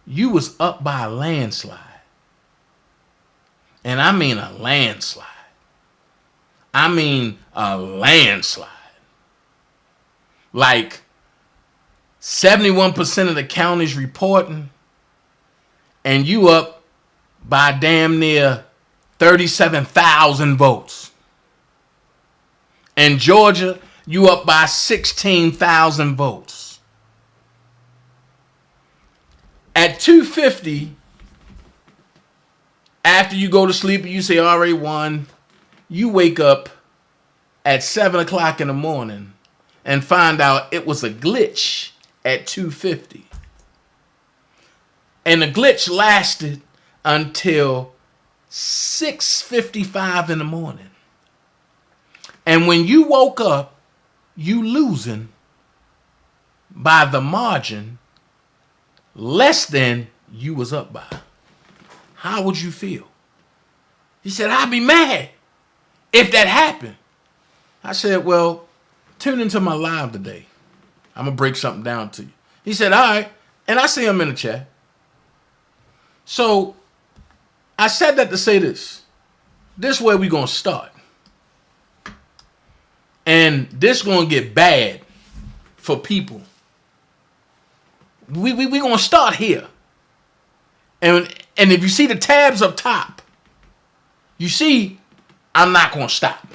you was up by a landslide? And I mean a landslide. I mean a landslide. Like 71% of the counties reporting, and you up by damn near 37,000 votes. In Georgia, you up by 16,000 votes. At 2:50, after you go to sleep and you say already won, you wake up at 7 o'clock in the morning and find out it was a glitch at 2:50. And the glitch lasted until 6:55 in the morning. And when you woke up, you losing by the margin less than you was up by. How would you feel? He said, "I'd be mad if that happened." I said, "Well, tune into my live today. I'm going to break something down to you." He said, "All right." And I see him in the chat. So I said that to say this. This is where we're going to start. And this going to get bad for people. We're going to start here. And if you see the tabs up top, you see I'm not going to stop.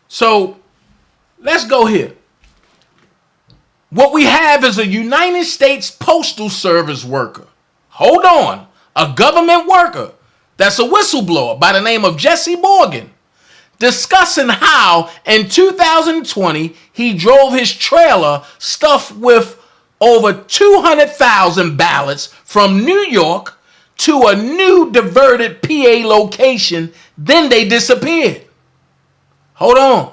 So let's go here. What we have is a United States Postal Service worker. Hold on. A government worker that's a whistleblower by the name of Jesse Morgan, discussing how in 2020 he drove his trailer stuffed with over 200,000 ballots from New York to a new diverted PA location. Then they disappeared. Hold on.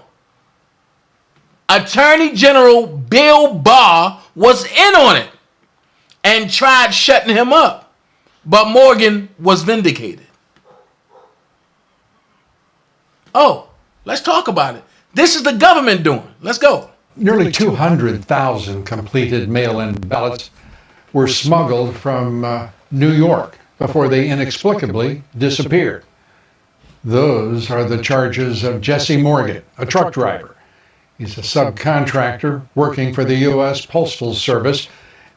Attorney General Bill Barr was in on it and tried shutting him up, but Morgan was vindicated. Oh, let's talk about it. This is the government doing. Let's go. Nearly 200,000 completed mail-in ballots were smuggled from New York before they inexplicably disappeared. Those are the charges of Jesse Morgan, a truck driver. He's a subcontractor working for the U.S. Postal Service,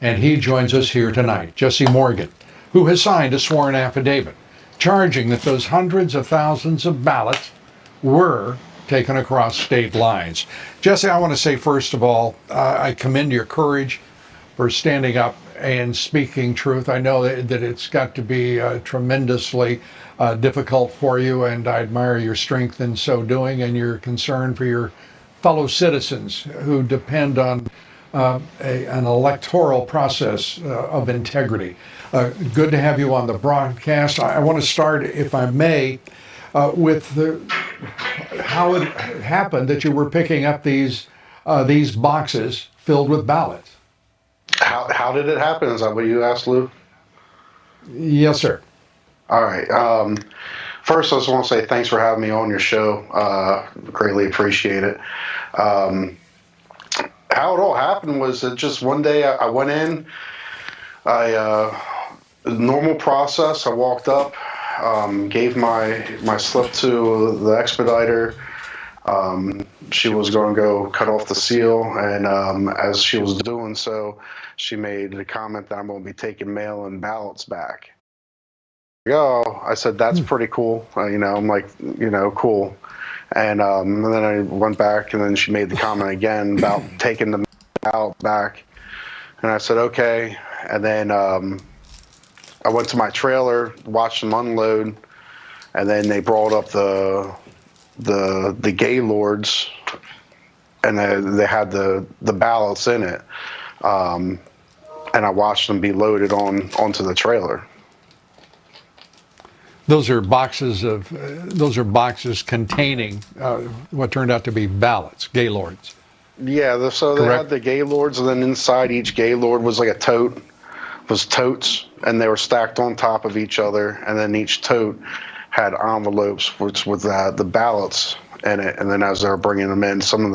and he joins us here tonight. Jesse Morgan, who has signed a sworn affidavit charging that those hundreds of thousands of ballots were taken across state lines. Jesse, I want to say, first of all, I commend your courage for standing up and speaking truth. I know that it's got to be tremendously difficult for you, and I admire your strength in so doing and your concern for your fellow citizens who depend on an electoral process of integrity. Good to have you on the broadcast. I want to start, if I may, with how it happened that you were picking up these boxes filled with ballots. How did it happen? Is that what you asked, Lou? Yes, sir. All right. First, I just want to say thanks for having me on your show. Greatly appreciate it. How it all happened was that just one day I went in, normal process. I walked up, gave my slip to the expediter. She was going to go cut off the seal, and as she was doing so, she made the comment that I'm going to be taking mail-in ballots back. I said, that's pretty cool. I'm like, cool. And then I went back, and then she made the comment again about taking the ballot back. And I said, okay. And then I went to my trailer, watched them unload, and then they brought up the gaylords, and they had the ballots in it. And I watched them be loaded onto the trailer. Those are boxes containing what turned out to be ballots, gaylords. Yeah, so they had the gaylords, and then inside each gaylord was like totes, and they were stacked on top of each other, and then each tote had envelopes with the ballots in it. And then as they were bringing them in, some of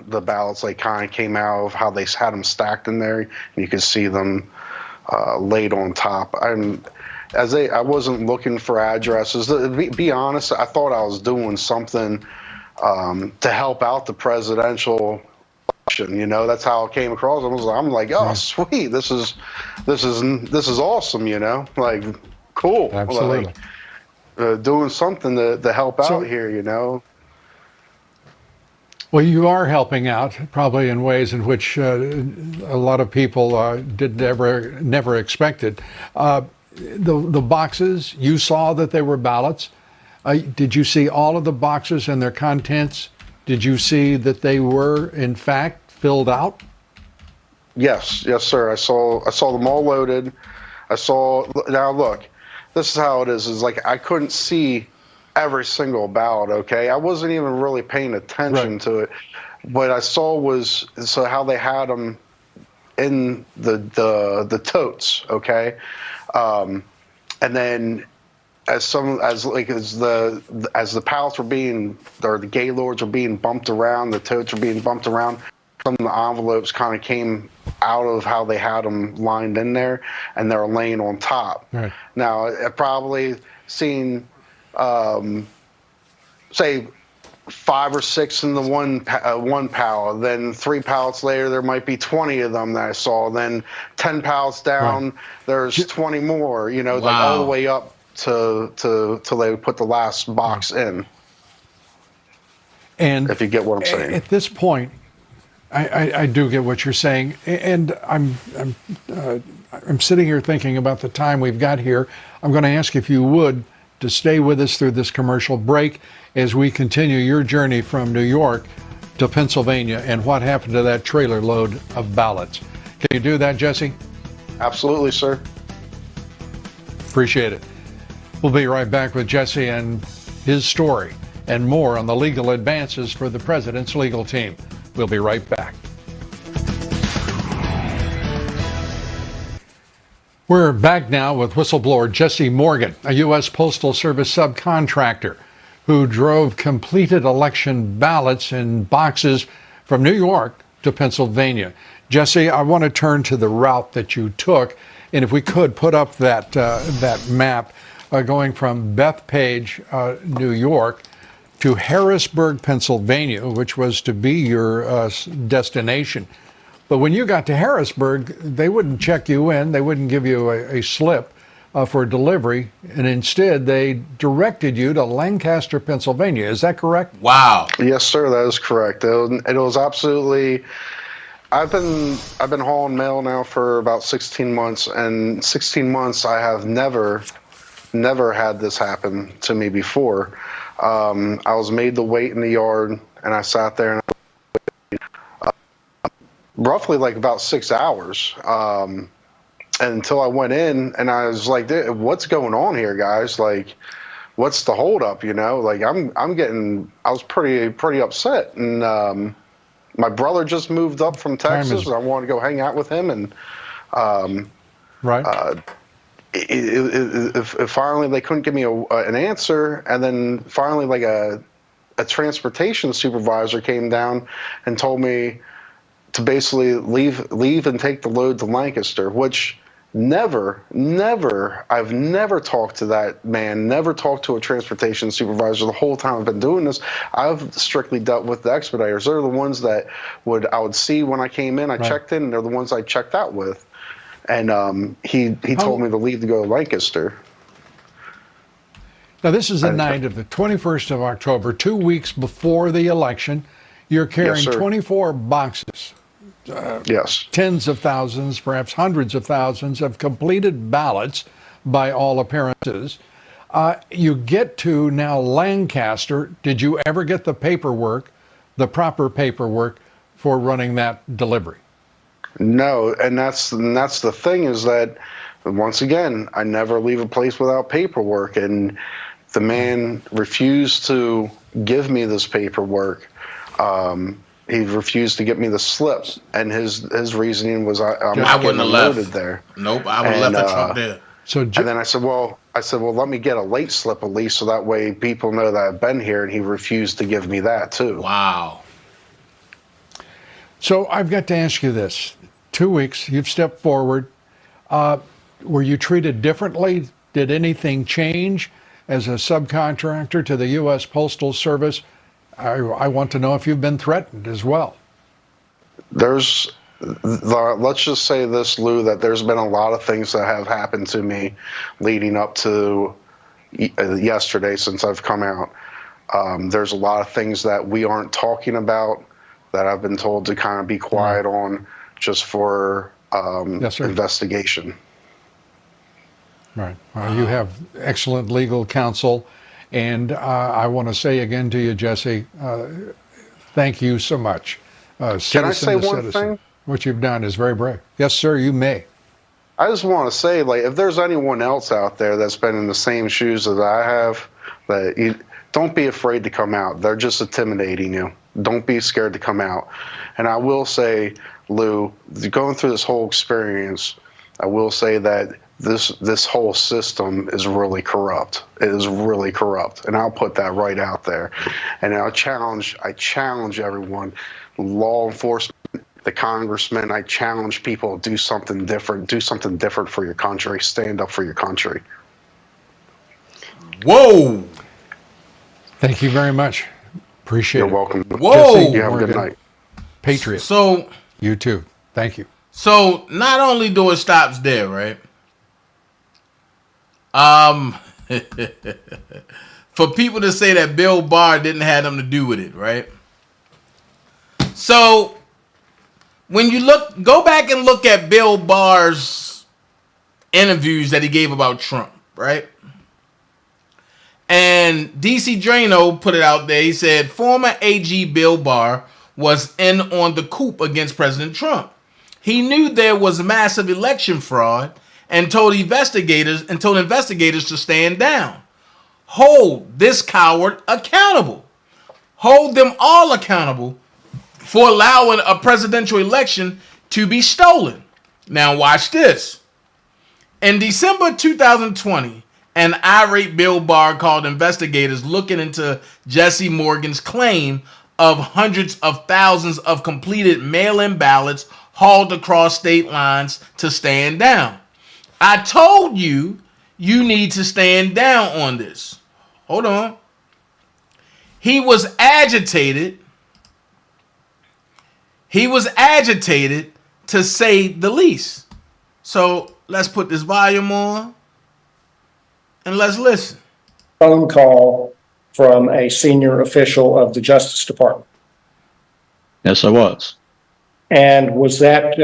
the ballots kind of came out of how they had them stacked in there, and you could see them laid on top. I wasn't looking for addresses. To be honest, I thought I was doing something to help out the presidential election. That's how it came across. I'm like, oh, sweet, this is awesome. Like, cool. Absolutely. Like, doing something to help out here. Well, you are helping out, probably in ways in which a lot of people never expected. The boxes, you saw that they were ballots. Did you see all of the boxes and their contents? Did you see that they were, in fact, filled out? Yes, sir. I saw them all loaded. Now look, this is how it is like I couldn't see every single ballot, okay? I wasn't even really paying attention to it. What I saw was how they had them in the totes, okay? And then as the pallets were or the gaylords were being bumped around, the totes were being bumped around, some of the envelopes kind of came out of how they had them lined in there, and they were laying on top. Right. Now, I've probably seen, say, 5 or 6 in the one pallet. Then 3 pallets later, there might be 20 of them that I saw. Then 10 pallets down, there's 20 more. Like all the way up till they put the last box in. And if you get what I'm saying. At this point, I do get what you're saying, and I'm sitting here thinking about the time we've got here. I'm going to ask if you would to stay with us through this commercial break as we continue your journey from New York to Pennsylvania and what happened to that trailer load of ballots. Can you do that, Jesse? Absolutely, sir. Appreciate it. We'll be right back with Jesse and his story and more on the legal advances for the president's legal team. We'll be right back. We're back now with whistleblower Jesse Morgan, a U.S. Postal Service subcontractor who drove completed election ballots in boxes from New York to Pennsylvania. Jesse, I want to turn to the route that you took, and if we could put up that map going from Bethpage, New York, to Harrisburg, Pennsylvania, which was to be your destination. But when you got to Harrisburg, they wouldn't check you in. They wouldn't give you a slip for delivery. And instead, they directed you to Lancaster, Pennsylvania. Is that correct? Wow. Yes, sir. That is correct. It was absolutely I've been hauling mail now for about 16 months, and 16 months I have never had this happen to me before. I was made to wait in the yard, and I sat there and roughly like about 6 hours. Until I went in, and I was like, "What's going on here, guys? Like, what's the holdup?" You know, like I was pretty upset, and my brother just moved up from Texas, and I wanted to go hang out with him, and finally they couldn't give me an answer, and then finally like a transportation supervisor came down and told me to basically leave and take the load to Lancaster, which I've never talked to that man, never talked to a transportation supervisor the whole time I've been doing this. I've strictly dealt with the expediters. They're the ones that I would see when I came in, I checked in, and they're the ones I checked out with. And he told me to leave to go to Lancaster. Now, this is the night of the 21st of October, 2 weeks before the election. You're carrying 24 boxes. Yes. Tens of thousands, perhaps hundreds of thousands of completed ballots by all appearances. You get to now Lancaster. Did you ever get the paperwork, the proper paperwork for running that delivery? No, and that's the thing is that, once again, I never leave a place without paperwork, and the man refused to give me this paperwork. He refused to get me the slips, and his reasoning was I'm not getting loaded there. Nope, I would have left the truck there. And then I said, well, let me get a late slip at least, so that way people know that I've been here. And he refused to give me that too. Wow. So I've got to ask you this: 2 weeks, you've stepped forward. Were you treated differently? Did anything change as a subcontractor to the U.S. Postal Service? I want to know if you've been threatened as well. Let's just say this, Lou, that there's been a lot of things that have happened to me leading up to yesterday since I've come out. There's a lot of things that we aren't talking about that I've been told to kind of be quiet on just for investigation. Right. Well, you have excellent legal counsel. And I want to say again to you, Jesse, thank you so much. Can I say one thing? What you've done is very brave. Yes, sir, you may. I just want to say, like, if there's anyone else out there that's been in the same shoes that I have, don't be afraid to come out. They're just intimidating you. Don't be scared to come out. And I will say, Lou, going through this whole experience, I will say that this whole system is really corrupt. It is really corrupt, and I'll put that right out there. And I challenge everyone, law enforcement, the congressmen. I challenge people to do something different. Do something different for your country. Stand up for your country. Whoa! Thank you very much. Appreciate it. You're welcome. Whoa! Jesse, you have a good night. Patriot. So you too. Thank you. So not only do it stops there, right? For people to say that Bill Barr didn't have nothing to do with it, right? So when you go back and look at Bill Barr's interviews that he gave about Trump, right? And DC Drano put it out there. He said former AG Bill Barr was in on the coup against President Trump. He knew there was massive election fraud and told investigators to stand down. Hold this coward accountable. Hold them all accountable for allowing a presidential election to be stolen. Now watch this. In December 2020, an irate Bill Barr called investigators looking into Jesse Morgan's claim of hundreds of thousands of completed mail-in ballots hauled across state lines to stand down. I told you need to stand down on this. Hold on. He was agitated. He was agitated, to say the least. So let's put this volume on and let's listen. Phone call from a senior official of the Justice Department. Yes, I was. And was that,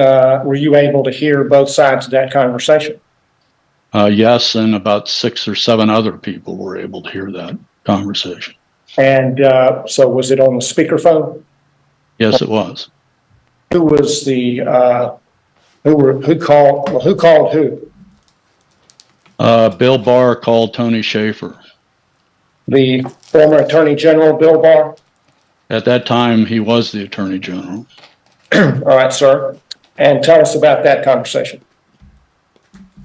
were you able to hear both sides of that conversation? Yes, and about 6 or 7 other people were able to hear that conversation. And so was it on the speakerphone? Yes, it was. Who was the, who called who? Bill Barr called Tony Schaefer. The former Attorney General, Bill Barr? At that time, he was the Attorney General. All right, sir. And tell us about that conversation.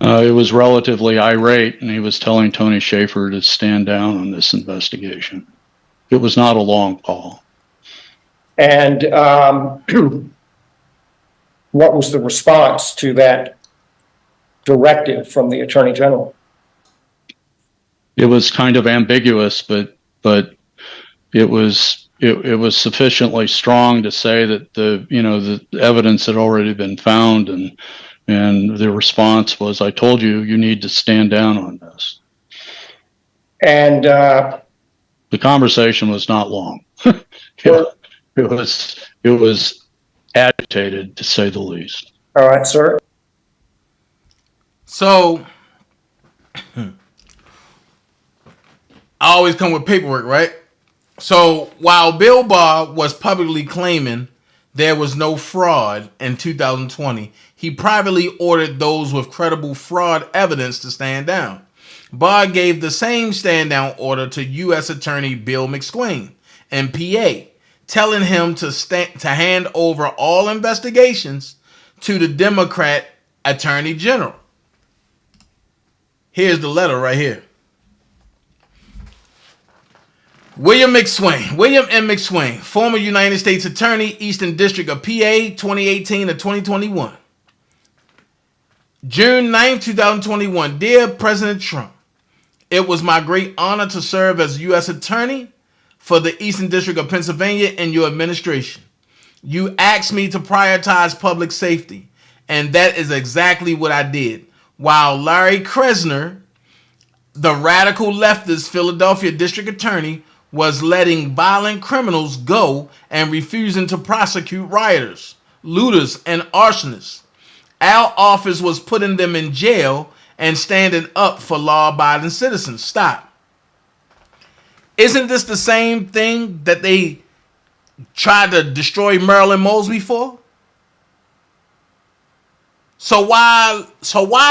It was relatively irate, and he was telling Tony Schaefer to stand down on this investigation. It was not a long call. And what was the response to that directive from the Attorney General? It was kind of ambiguous, but it was sufficiently strong to say that the evidence had already been found, and the response was, "I told you, you need to stand down on this." And the conversation was not long. It was agitated, to say the least. All right, sir. So I always come with paperwork, right? So while Bill Barr was publicly claiming there was no fraud in 2020, he privately ordered those with credible fraud evidence to stand down. Barr gave the same stand down order to U.S. Attorney Bill McSwain in PA, telling him to hand over all investigations to the Democrat Attorney General. Here's the letter right here. William M. McSwain, former United States Attorney, Eastern District of PA, 2018 to 2021. June 9, 2021. Dear President Trump, it was my great honor to serve as U.S. Attorney for the Eastern District of Pennsylvania in your administration. You asked me to prioritize public safety, and that is exactly what I did. While Larry Krasner, the radical leftist Philadelphia District Attorney, was letting violent criminals go and refusing to prosecute rioters, looters, and arsonists. Our office was putting them in jail and standing up for law-abiding citizens. Stop. Isn't this the same thing that they tried to destroy Marilyn Mosby for? So why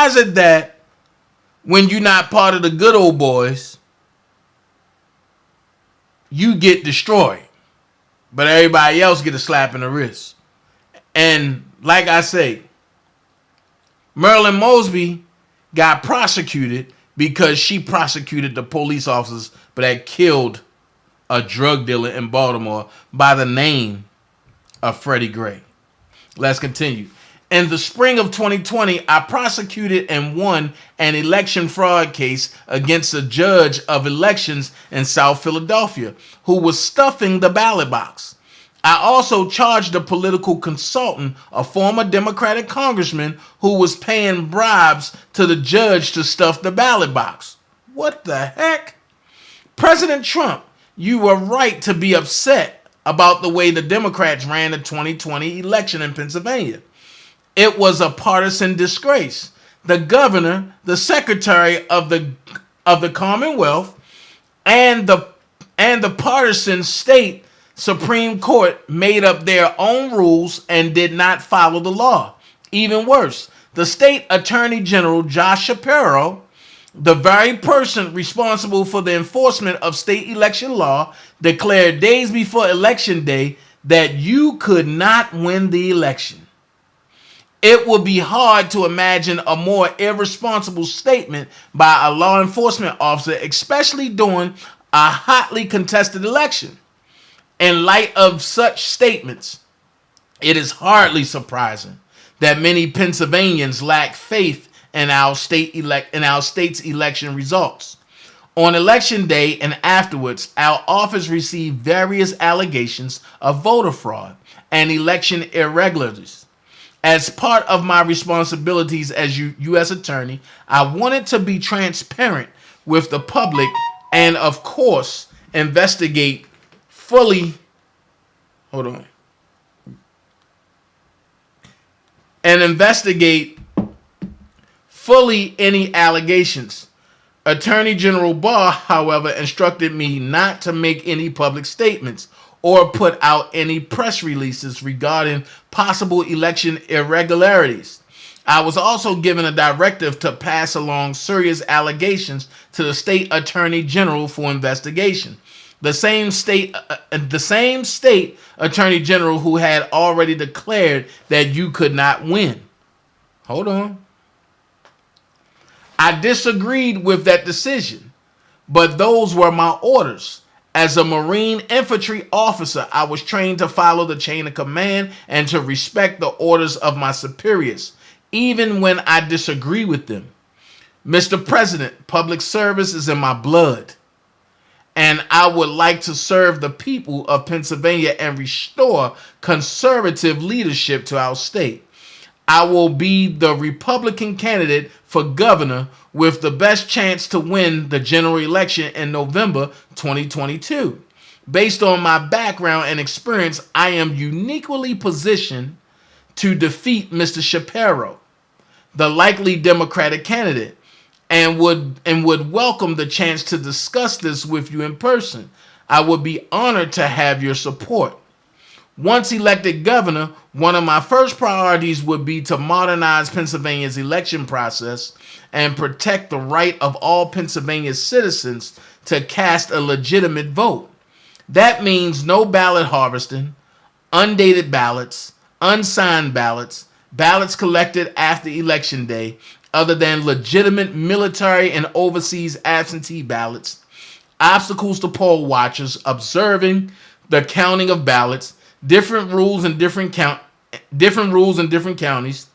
is it that when you're not part of the good old boys, you get destroyed, but everybody else get a slap in the wrist? And like I say, Marilyn Mosby got prosecuted because she prosecuted the police officers that killed a drug dealer in Baltimore by the name of Freddie Gray. Let's continue. In the spring of 2020, I prosecuted and won an election fraud case against a judge of elections in South Philadelphia who was stuffing the ballot box. I also charged a political consultant, a former Democratic congressman, who was paying bribes to the judge to stuff the ballot box. What the heck? President Trump, you were right to be upset about the way the Democrats ran the 2020 election in Pennsylvania. It was a partisan disgrace. The governor, the secretary of the Commonwealth, and the partisan state Supreme Court made up their own rules and did not follow the law. Even worse, the state attorney general, Josh Shapiro, the very person responsible for the enforcement of state election law, declared days before election day that you could not win the election. It would be hard to imagine a more irresponsible statement by a law enforcement officer, especially during a hotly contested election. In light of such statements, it is hardly surprising that many Pennsylvanians lack faith in our state's election results. On election day and afterwards, our office received various allegations of voter fraud and election irregularities. As part of my responsibilities as U.S. Attorney, I wanted to be transparent with the public and, of course, investigate fully. Hold on. and investigate fully any allegations. Attorney General Barr, however, instructed me not to make any public statements or put out any press releases regarding possible election irregularities. I was also given a directive to pass along serious allegations to the state attorney general for investigation. The same state attorney general who had already declared that you could not win. Hold on. I disagreed with that decision, but those were my orders. As a Marine infantry officer, I was trained to follow the chain of command and to respect the orders of my superiors, even when I disagree with them. Mr. President, public service is in my blood, and I would like to serve the people of Pennsylvania and restore conservative leadership to our state. I will be the Republican candidate for governor with the best chance to win the general election in November 2022. Based on my background and experience, I am uniquely positioned to defeat Mr. Shapiro, the likely Democratic candidate, and would welcome the chance to discuss this with you in person. I would be honored to have your support. Once elected governor, one of my first priorities would be to modernize Pennsylvania's election process and protect the right of all Pennsylvania citizens to cast a legitimate vote. That means no ballot harvesting, undated ballots, unsigned ballots, ballots collected after Election Day, other than legitimate military and overseas absentee ballots, obstacles to poll watchers observing the counting of ballots, different rules in different counties,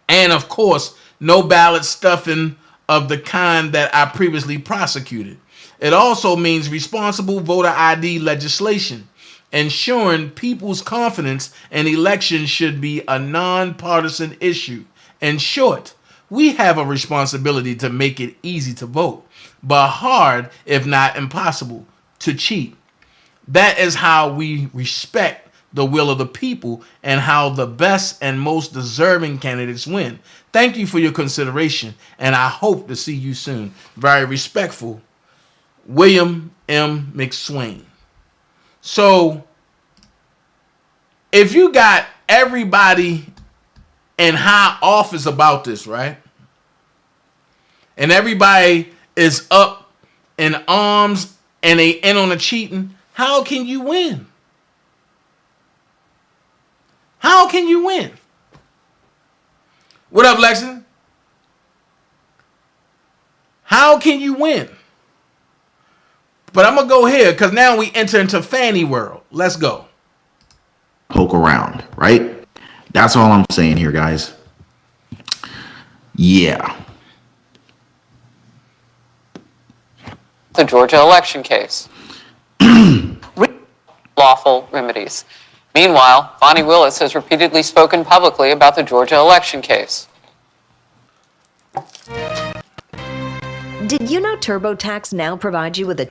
and of course, no ballot stuffing of the kind that I previously prosecuted. It also means responsible voter ID legislation, ensuring people's confidence in elections should be a nonpartisan issue. In short, we have a responsibility to make it easy to vote, but hard, if not impossible, to cheat. That is how we respect the will of the people and how the best and most deserving candidates win. Thank you for your consideration, and I hope to see you soon. Very respectful, William M. McSwain. So, if you got everybody in high office about this, right? And everybody is up in arms and they in on the cheating, how can you win? How can you win? What up, Lexington? How can you win? But I'm going to go here because now we enter into Fani world. Let's go. Poke around, right? That's all I'm saying here, guys. Yeah. The Georgia election case. Lawful remedies. Meanwhile, Fani Willis has repeatedly spoken publicly about the Georgia election case. Did you know TurboTax now provides you with a...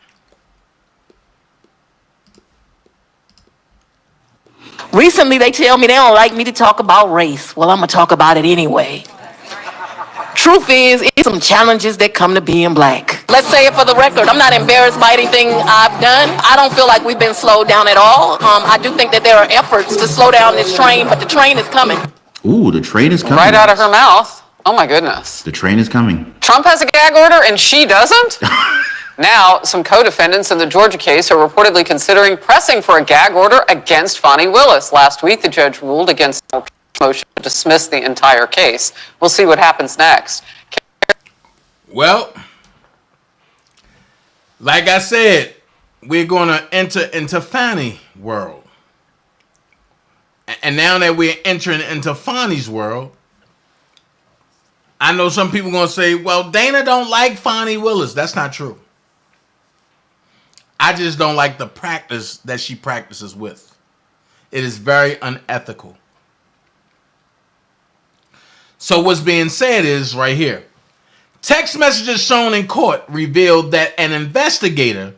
Recently, they tell me they don't like me to talk about race. Well, I'm going to talk about it anyway. Truth is, it's some challenges that come to being black. Let's say it for the record. I'm not embarrassed by anything I've done. I don't feel like we've been slowed down at all. I do think that there are efforts to slow down this train, but the train is coming. Ooh, the train is coming. Right out of her mouth. Oh my goodness. The train is coming. Trump has a gag order and she doesn't? Now, some co-defendants in the Georgia case are reportedly considering pressing for a gag order against Fani Willis. Last week, the judge ruled against the motion to dismiss the entire case. We'll see what happens next. Well, like I said, we're going to enter into Fani world. And now that we're entering into Fani's world, I know some people are going to say, well, Dana don't like Fani Willis. That's not true. I just don't like the practice that she practices with. It is very unethical. So what's being said is right here. Text messages shown in court revealed that an investigator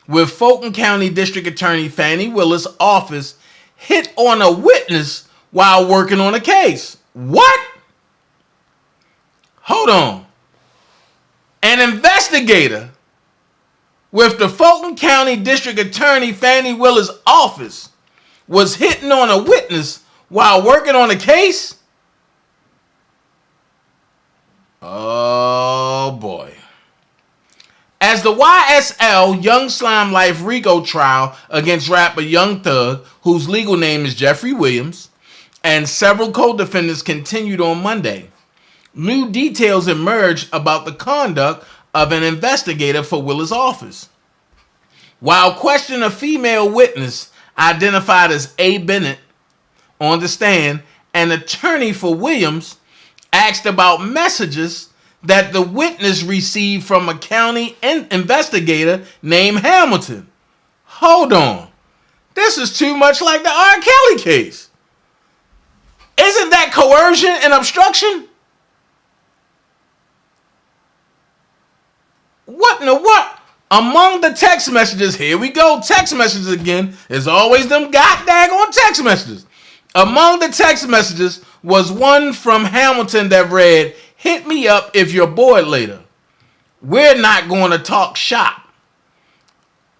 with Fulton County District Attorney Fani Willis' office hit on a witness while working on a case. What? Hold on. An investigator with the Fulton County District Attorney Fani Willis' office was hitting on a witness while working on a case? Oh boy. As the YSL Young Slime Life RICO trial against rapper Young Thug, whose legal name is Jeffrey Williams, and several co-defendants continued on Monday, new details emerged about the conduct of an investigator for Willis' office. While questioning a female witness identified as A. Bennett on the stand, an attorney for Williams asked about messages that the witness received from a county investigator named Hamilton. Hold on. This is too much like the R. Kelly case. Isn't that coercion and obstruction? What in the what? Among the text messages, here we go, text messages again. There's always them goddamn text messages. Among the text messages was one from Hamilton that read, "Hit me up if you're bored later. We're not going to talk shop."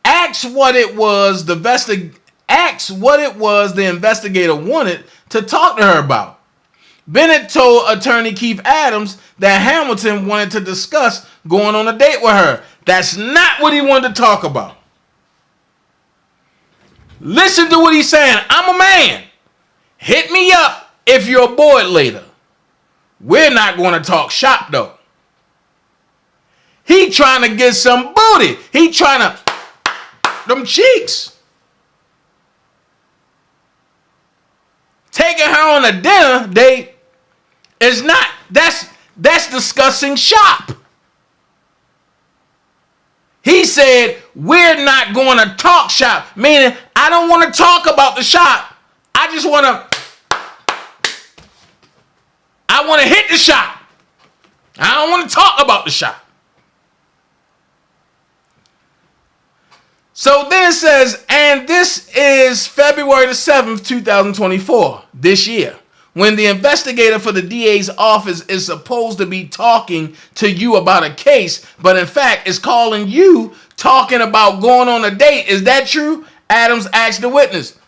Ask what it was the investigator wanted to talk to her about. Bennett told attorney Keith Adams that Hamilton wanted to discuss going on a date with her. That's not what he wanted to talk about. Listen to what he's saying. I'm a man. Hit me up if you're bored later. We're not going to talk shop though. He trying to get some booty. He trying to them cheeks. Taking her on a dinner date is not, that's discussing shop. He said, we're not going to talk shop, meaning I don't want to talk about the shop. I just want to hit the shop. I don't want to talk about the shop. So then it says, and this is February the 7th, 2024, this year, when the investigator for the DA's office is supposed to be talking to you about a case, but in fact is calling you talking about going on a date. Is that true? Adams asked the witness.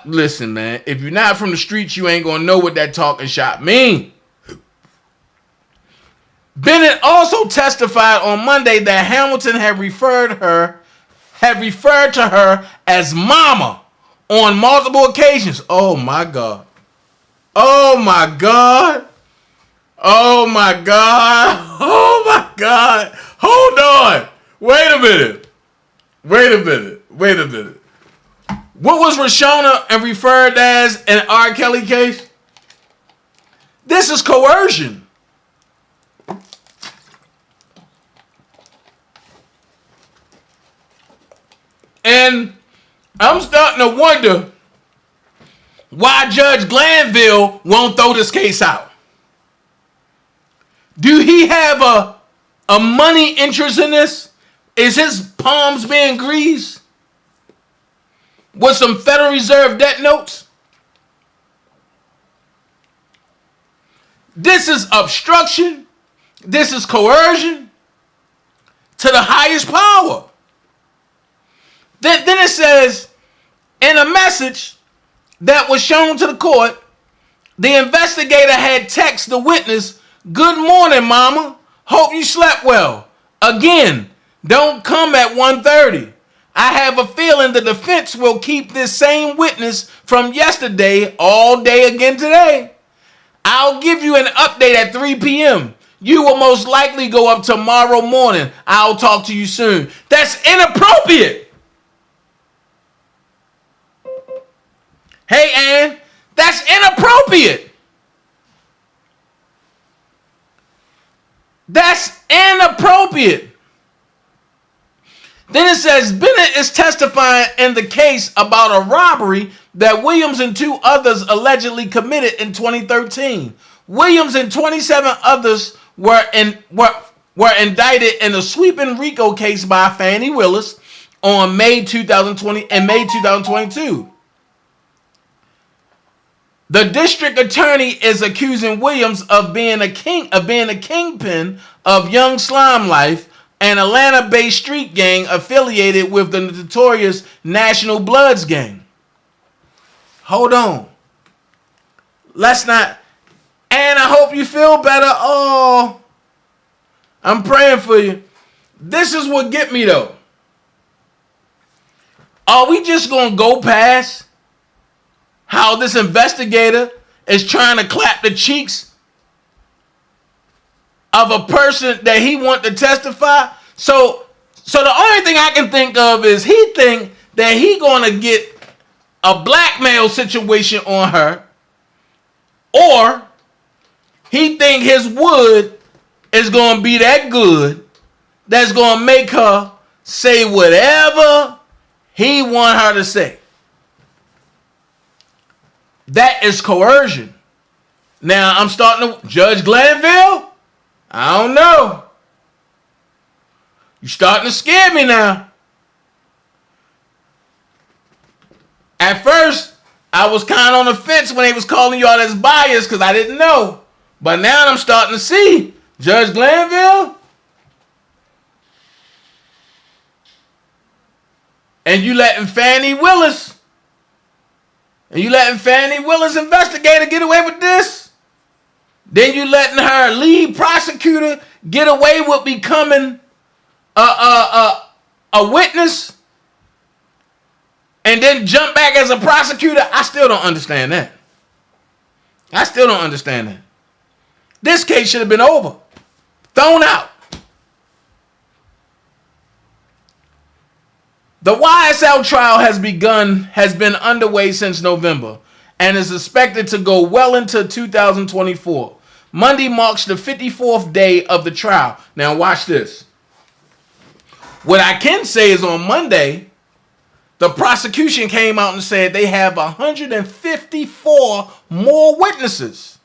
Listen, man, if you're not from the streets, you ain't gonna know what that talking shop mean. Bennett also testified on Monday that Hamilton had referred to her as mama on multiple occasions. Oh my God. Oh my God. Oh my God. Oh my God. Hold on. Wait a minute. What was Rashona and referred as an R. Kelly case? This is coercion. And I'm starting to wonder why Judge Glanville won't throw this case out. Do he have a money interest in this? Is his palms being greased with some Federal Reserve debt notes? This is obstruction. This is coercion to the highest power. Then it says, in a message that was shown to the court, the investigator had texted the witness, "Good morning, mama. Hope you slept well. Again, don't come at 1:30. I have a feeling the defense will keep this same witness from yesterday all day again today. I'll give you an update at 3 p.m. You will most likely go up tomorrow morning. I'll talk to you soon." That's inappropriate. Hey, Ann, that's inappropriate. That's inappropriate. Then it says Bennett is testifying in the case about a robbery that Williams and 2 others allegedly committed in 2013. Williams and 27 others were indicted in a sweeping RICO case by Fani Willis on May 2022. The district attorney is accusing Williams of being a kingpin of Young Slime Life, an Atlanta-based street gang affiliated with the notorious National Bloods gang. Hold on. Let's not. And I hope you feel better. Oh, I'm praying for you. This is what get me though. Are we just going to go past how this investigator is trying to clap the cheeks of a person that he want to testify? So the only thing I can think of is he think that he going to get a blackmail situation on her, or he think his wood is going to be that good that's going to make her say whatever he want her to say. That is coercion. Now I'm starting to Judge Glanville. I don't know. You starting to scare me now. At first, I was kind of on the fence when they was calling y'all as biased because I didn't know. But now I'm starting to see Judge Glanville. And you letting Fani Willis investigator get away with this? Then you letting her lead prosecutor get away with becoming a witness and then jump back as a prosecutor? I still don't understand that. This case should have been over. Thrown out. The YSL trial has been underway since November and is expected to go well into 2024. Monday marks the 54th day of the trial. Now watch this. What I can say is on Monday, the prosecution came out and said they have 154 more witnesses.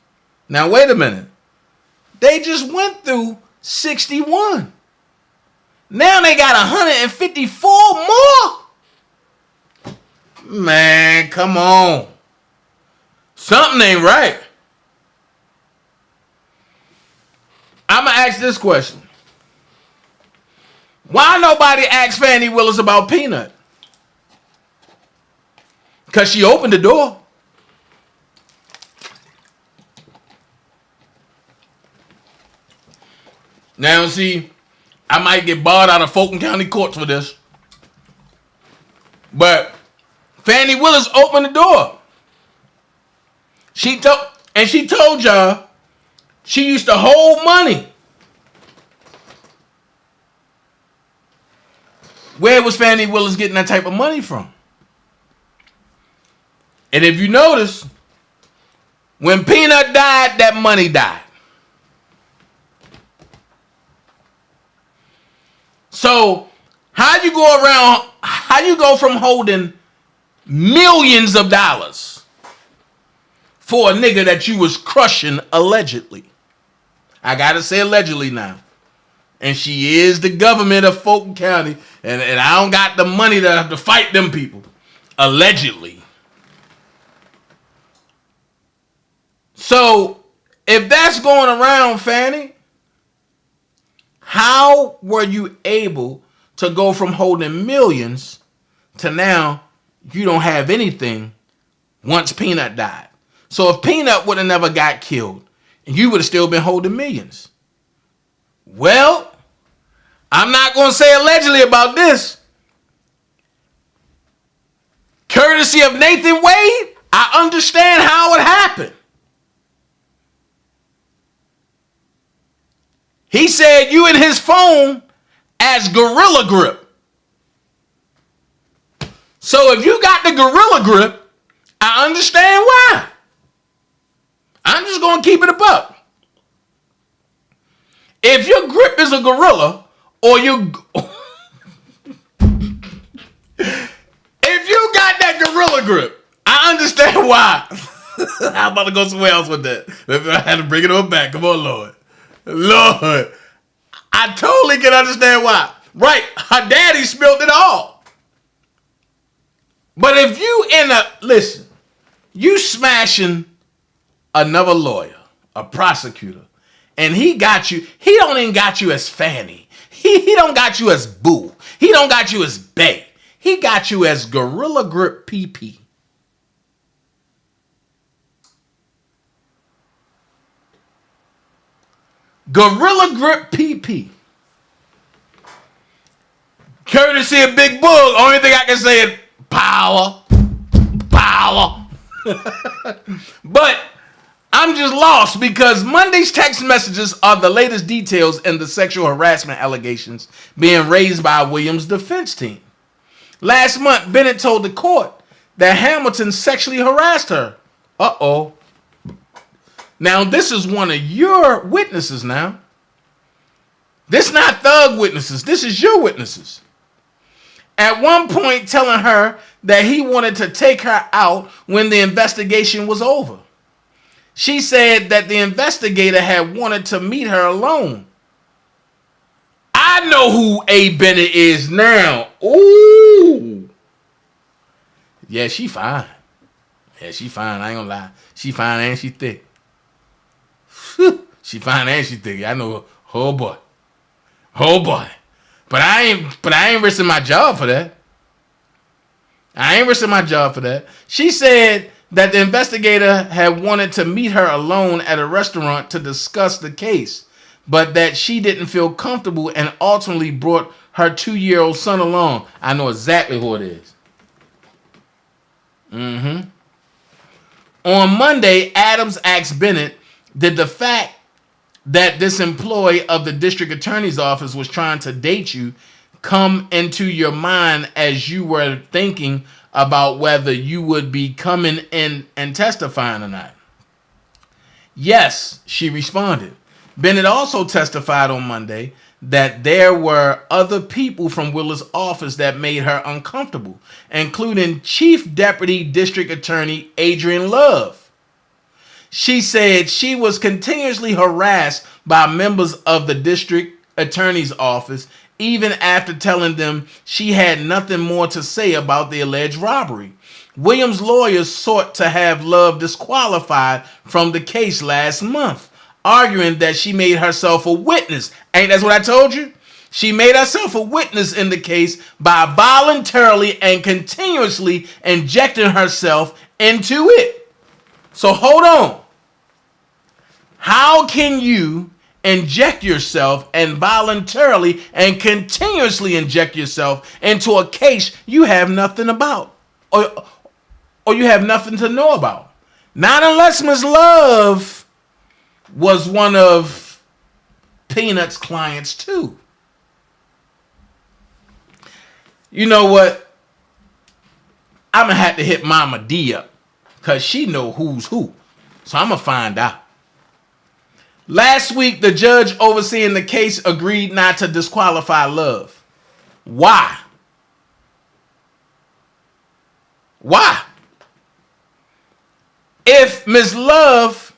Now wait a minute. They just went through 61. Now they got 154 more? Man, come on. Something ain't right. I'm going to ask this question. Why nobody asked Fani Willis about Peanut? Because she opened the door. Now, see, I might get barred out of Fulton County courts for this. But Fani Willis opened the door. She told y'all she used to hold money. Where was Fani Willis getting that type of money from? And if you notice, when Peanut died, that money died. So how you go from holding millions of dollars for a nigga that you was crushing allegedly? I gotta say allegedly now. And she is the government of Fulton County, and I don't got the money to have to fight them people. Allegedly. So if that's going around, Fani, how were you able to go from holding millions to now you don't have anything once Peanut died? So if Peanut would have never got killed, you would have still been holding millions. Well, I'm not going to say allegedly about this. Courtesy of Nathan Wade, I understand how it happened. He said you in his phone as Gorilla Grip. So if you got the Gorilla Grip, I understand why. I'm just going to keep it a buck. If your grip is a gorilla, or you... if you got that Gorilla Grip, I understand why. I'm about to go somewhere else with that. I had to bring it on back. Come on, Lord. Lord, I totally can understand why. Right, her daddy spilled it all. But if you listen, you smashing another lawyer, a prosecutor, and he got you. He don't even got you as Fani. He don't got you as Boo. He don't got you as Bay. He got you as Gorilla Grip PP. Gorilla Grip PP. Courtesy of Big Bull. Only thing I can say is power. Power. But I'm just lost because Monday's text messages are the latest details in the sexual harassment allegations being raised by Williams' defense team. Last month, Bennett told the court that Hamilton sexually harassed her. Uh-oh. Now, this is one of your witnesses now. This not thug witnesses. This is your witnesses. At one point telling her that he wanted to take her out when the investigation was over. She said that the investigator had wanted to meet her alone. I know who A. Bennett is now. Ooh. Yeah, she fine. Yeah, she fine. I ain't gonna lie. She fine and she thick. She fine and she thick. I know her. Oh boy. Oh boy. But I ain't risking my job for that. I ain't risking my job for that. She said that the investigator had wanted to meet her alone at a restaurant to discuss the case, but that she didn't feel comfortable and ultimately brought her 2-year-old son along. I know exactly who it is. On Monday, Adams asked Bennett, did the fact that this employee of the district attorney's office was trying to date you come into your mind as you were thinking about whether you would be coming in and testifying or not? Yes, she responded. Bennett also testified on Monday that there were other people from Willis' office that made her uncomfortable, including Chief Deputy District Attorney Adrian Love. She said she was continuously harassed by members of the district attorney's office, even after telling them she had nothing more to say about the alleged robbery. Williams' lawyers sought to have Love disqualified from the case last month, arguing that she made herself a witness. Ain't that what I told you? She made herself a witness in the case by voluntarily and continuously injecting herself into it. So hold on. How can you inject yourself and voluntarily and continuously inject yourself into a case you have nothing about or you have nothing to know about? Not unless Ms. Love was one of Peanut's clients too. You know what? I'm going to have to hit Mama D up because she know who's who. So I'm going to find out. Last week, the judge overseeing the case agreed not to disqualify Love. Why? Why? If Ms. Love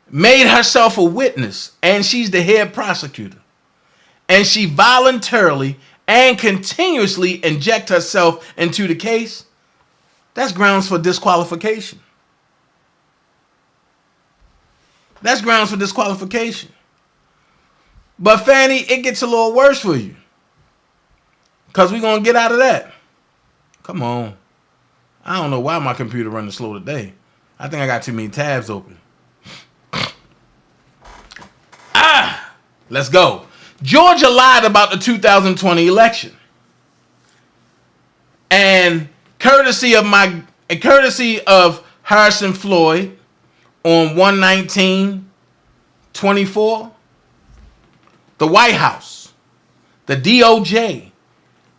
made herself a witness and she's the head prosecutor and she voluntarily and continuously inject herself into the case, that's grounds for disqualification. That's grounds for disqualification. But Fani, it gets a little worse for you. Because we're going to get out of that. Come on. I don't know why my computer running slow today. I think I got too many tabs open. Let's go. Georgia lied about the 2020 election. And courtesy of Harrison Floyd, on 1/19/24, the White House, the DOJ,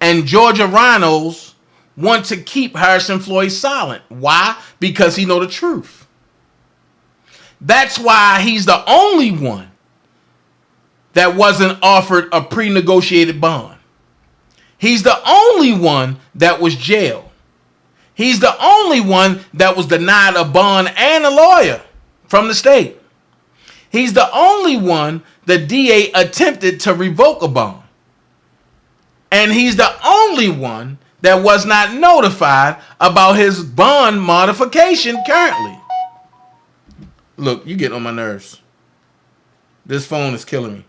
and Georgia rhinos want to keep Harrison Floyd silent. Why? Because he know the truth. That's why he's the only one that wasn't offered a pre-negotiated bond. He's the only one that was jailed. He's the only one that was denied a bond and a lawyer from the state. He's the only one the DA attempted to revoke a bond. And he's the only one that was not notified about his bond modification currently. Look, you get on my nerves. This phone is killing me.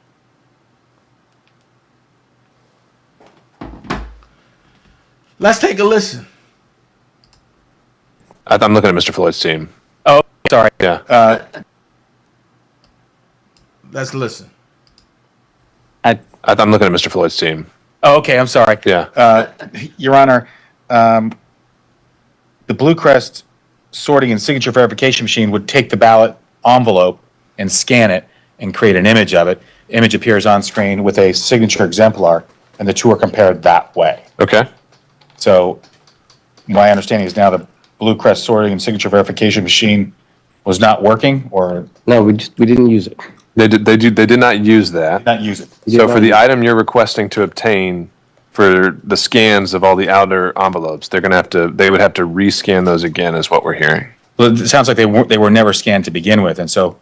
Let's take a listen. I'm looking at Mr. Floyd's team. Oh, sorry. Yeah. Let's listen. I'm looking at Mr. Floyd's team. Oh, okay. I'm sorry. Yeah. Your Honor, the Blue Crest sorting and signature verification machine would take the ballot envelope and scan it and create an image of it. Image appears on screen with a signature exemplar, and the two are compared that way. Okay. So my understanding is now the Blue Crest sorting and signature verification machine was not working, or no, we didn't use it. They did not use that. Not use it. So for the item you're requesting to obtain for the scans of all the outer envelopes, they would have to rescan those again, is what we're hearing. Well, it sounds like they were never scanned to begin with, and so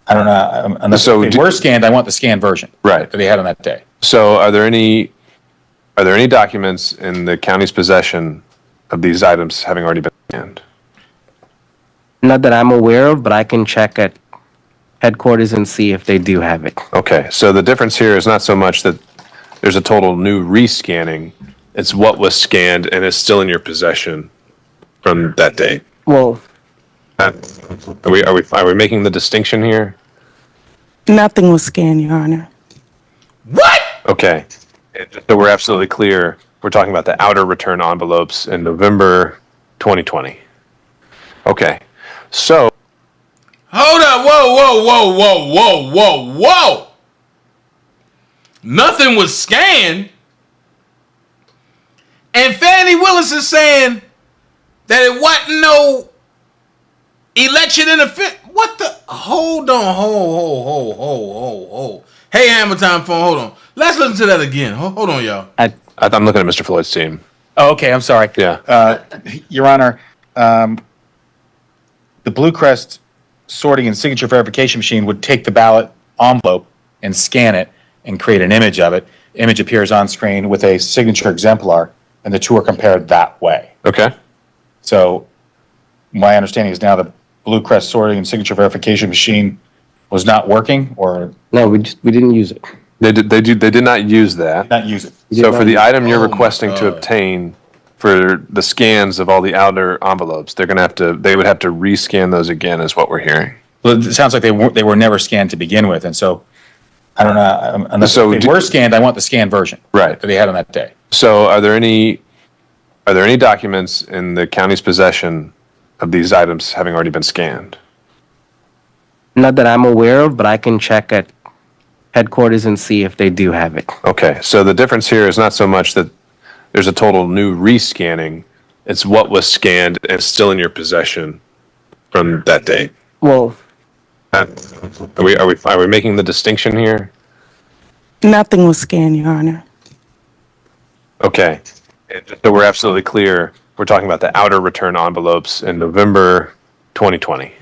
I don't know. Unless they were scanned, I want the scanned version. Right. That they had on that day. So are there any documents in the county's possession of these items having already been scanned? Not that I'm aware of, but I can check at headquarters and see if they do have it. Okay, so the difference here is not so much that there's a total new rescanning, it's what was scanned and is still in your possession from that date. Well, Are we making the distinction here? Nothing was scanned, Your Honor. What? Okay, so we're absolutely clear. We're talking about the outer return envelopes in November 2020. Okay, so. Hold up, whoa. Nothing was scanned. And Fani Willis is saying that it wasn't no election interference. What the? Hold on, hold. Hey, Hammer Time phone, hold on. Let's listen to that again. Hold on, y'all. I'm looking at Mr. Floyd's team. Oh, okay. I'm sorry. Yeah. Your Honor, the Blue Crest sorting and signature verification machine would take the ballot envelope and scan it and create an image of it. Image appears on screen with a signature exemplar, and the two are compared that way. Okay. So my understanding is now the Blue Crest sorting and signature verification machine was not working, or no, we didn't use it. They did not use that. Not use it. So for the item you're requesting to obtain for the scans of all the outer envelopes, they would have to rescan those again, is what we're hearing. Well, it sounds like they were never scanned to begin with, and so I don't know. Unless they were scanned, I want the scanned version. Right. That they had on that day. So are there any documents in the county's possession of these items having already been scanned? Not that I'm aware of, but I can check at headquarters and see if they do have it. Okay, so the difference here is not so much that there's a total new rescanning, it's what was scanned and is still in your possession from that date. Well, are we making the distinction here? Nothing was scanned, Your Honor. Okay, so we're absolutely clear. We're talking about the outer return envelopes in November 2020.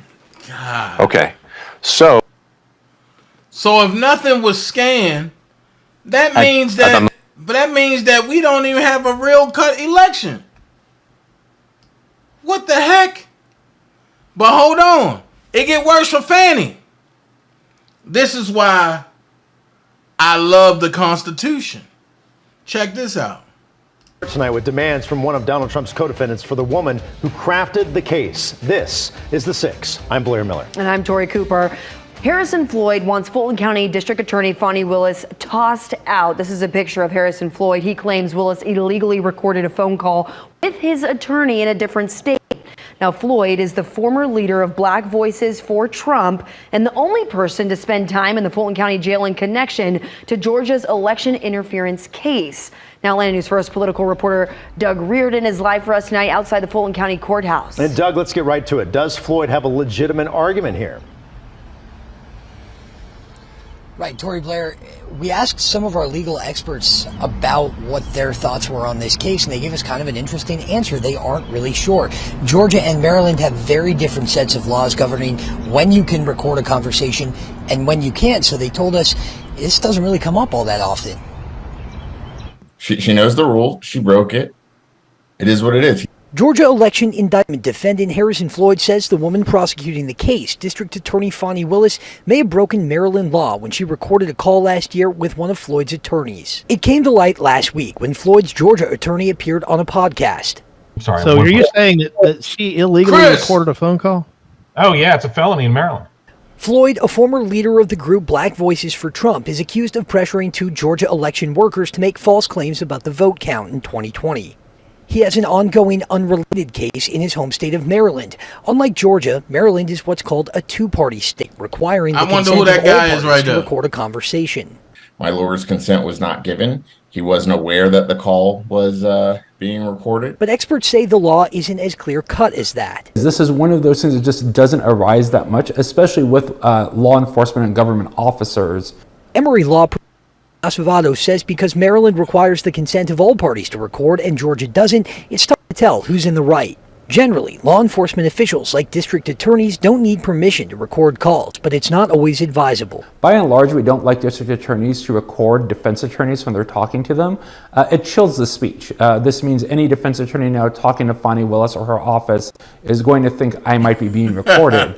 God. Okay, so if nothing was scanned, that means that we don't even have a real cut election. What the heck? But hold on. It get worse for Fani. This is why I love the Constitution. Check this out. Tonight with demands from one of Donald Trump's co-defendants for the woman who crafted the case. This is The Six. I'm Blair Miller. And I'm Tori Cooper. Harrison Floyd wants Fulton County District Attorney Fani Willis tossed out. This is a picture of Harrison Floyd. He claims Willis illegally recorded a phone call with his attorney in a different state. Now, Floyd is the former leader of Black Voices for Trump and the only person to spend time in the Fulton County Jail in connection to Georgia's election interference case. Now, Atlanta News First political reporter Doug Reardon is live for us tonight outside the Fulton County Courthouse. And Doug, let's get right to it. Does Floyd have a legitimate argument here? Right, Tori Blair, we asked some of our legal experts about what their thoughts were on this case, and they gave us kind of an interesting answer. They aren't really sure. Georgia and Maryland have very different sets of laws governing when you can record a conversation and when you can't. So they told us this doesn't really come up all that often. She knows the rule. She broke it. It is what it is. Georgia election indictment defendant Harrison Floyd says the woman prosecuting the case, District Attorney Fani Willis, may have broken Maryland law when she recorded a call last year with one of Floyd's attorneys. It came to light last week when Floyd's Georgia attorney appeared on a podcast. Sorry. So are you saying that she illegally recorded a phone call? Oh, yeah, it's a felony in Maryland. Floyd, a former leader of the group Black Voices for Trump, is accused of pressuring two Georgia election workers to make false claims about the vote count in 2020. He has an ongoing unrelated case in his home state of Maryland. Unlike Georgia, Maryland is what's called a two-party state, requiring the consent of all parties to record a conversation. My lawyer's consent was not given. He wasn't aware that the call was being recorded. But experts say the law isn't as clear-cut as that. This is one of those things that just doesn't arise that much, especially with law enforcement and government officers. Emory law Acevedo says because Maryland requires the consent of all parties to record and Georgia doesn't, it's tough to tell who's in the right. Generally, law enforcement officials like district attorneys don't need permission to record calls, but it's not always advisable. By and large, we don't like district attorneys to record defense attorneys when they're talking to them. It chills the speech. This means any defense attorney now talking to Fani Willis or her office is going to think I might be being recorded.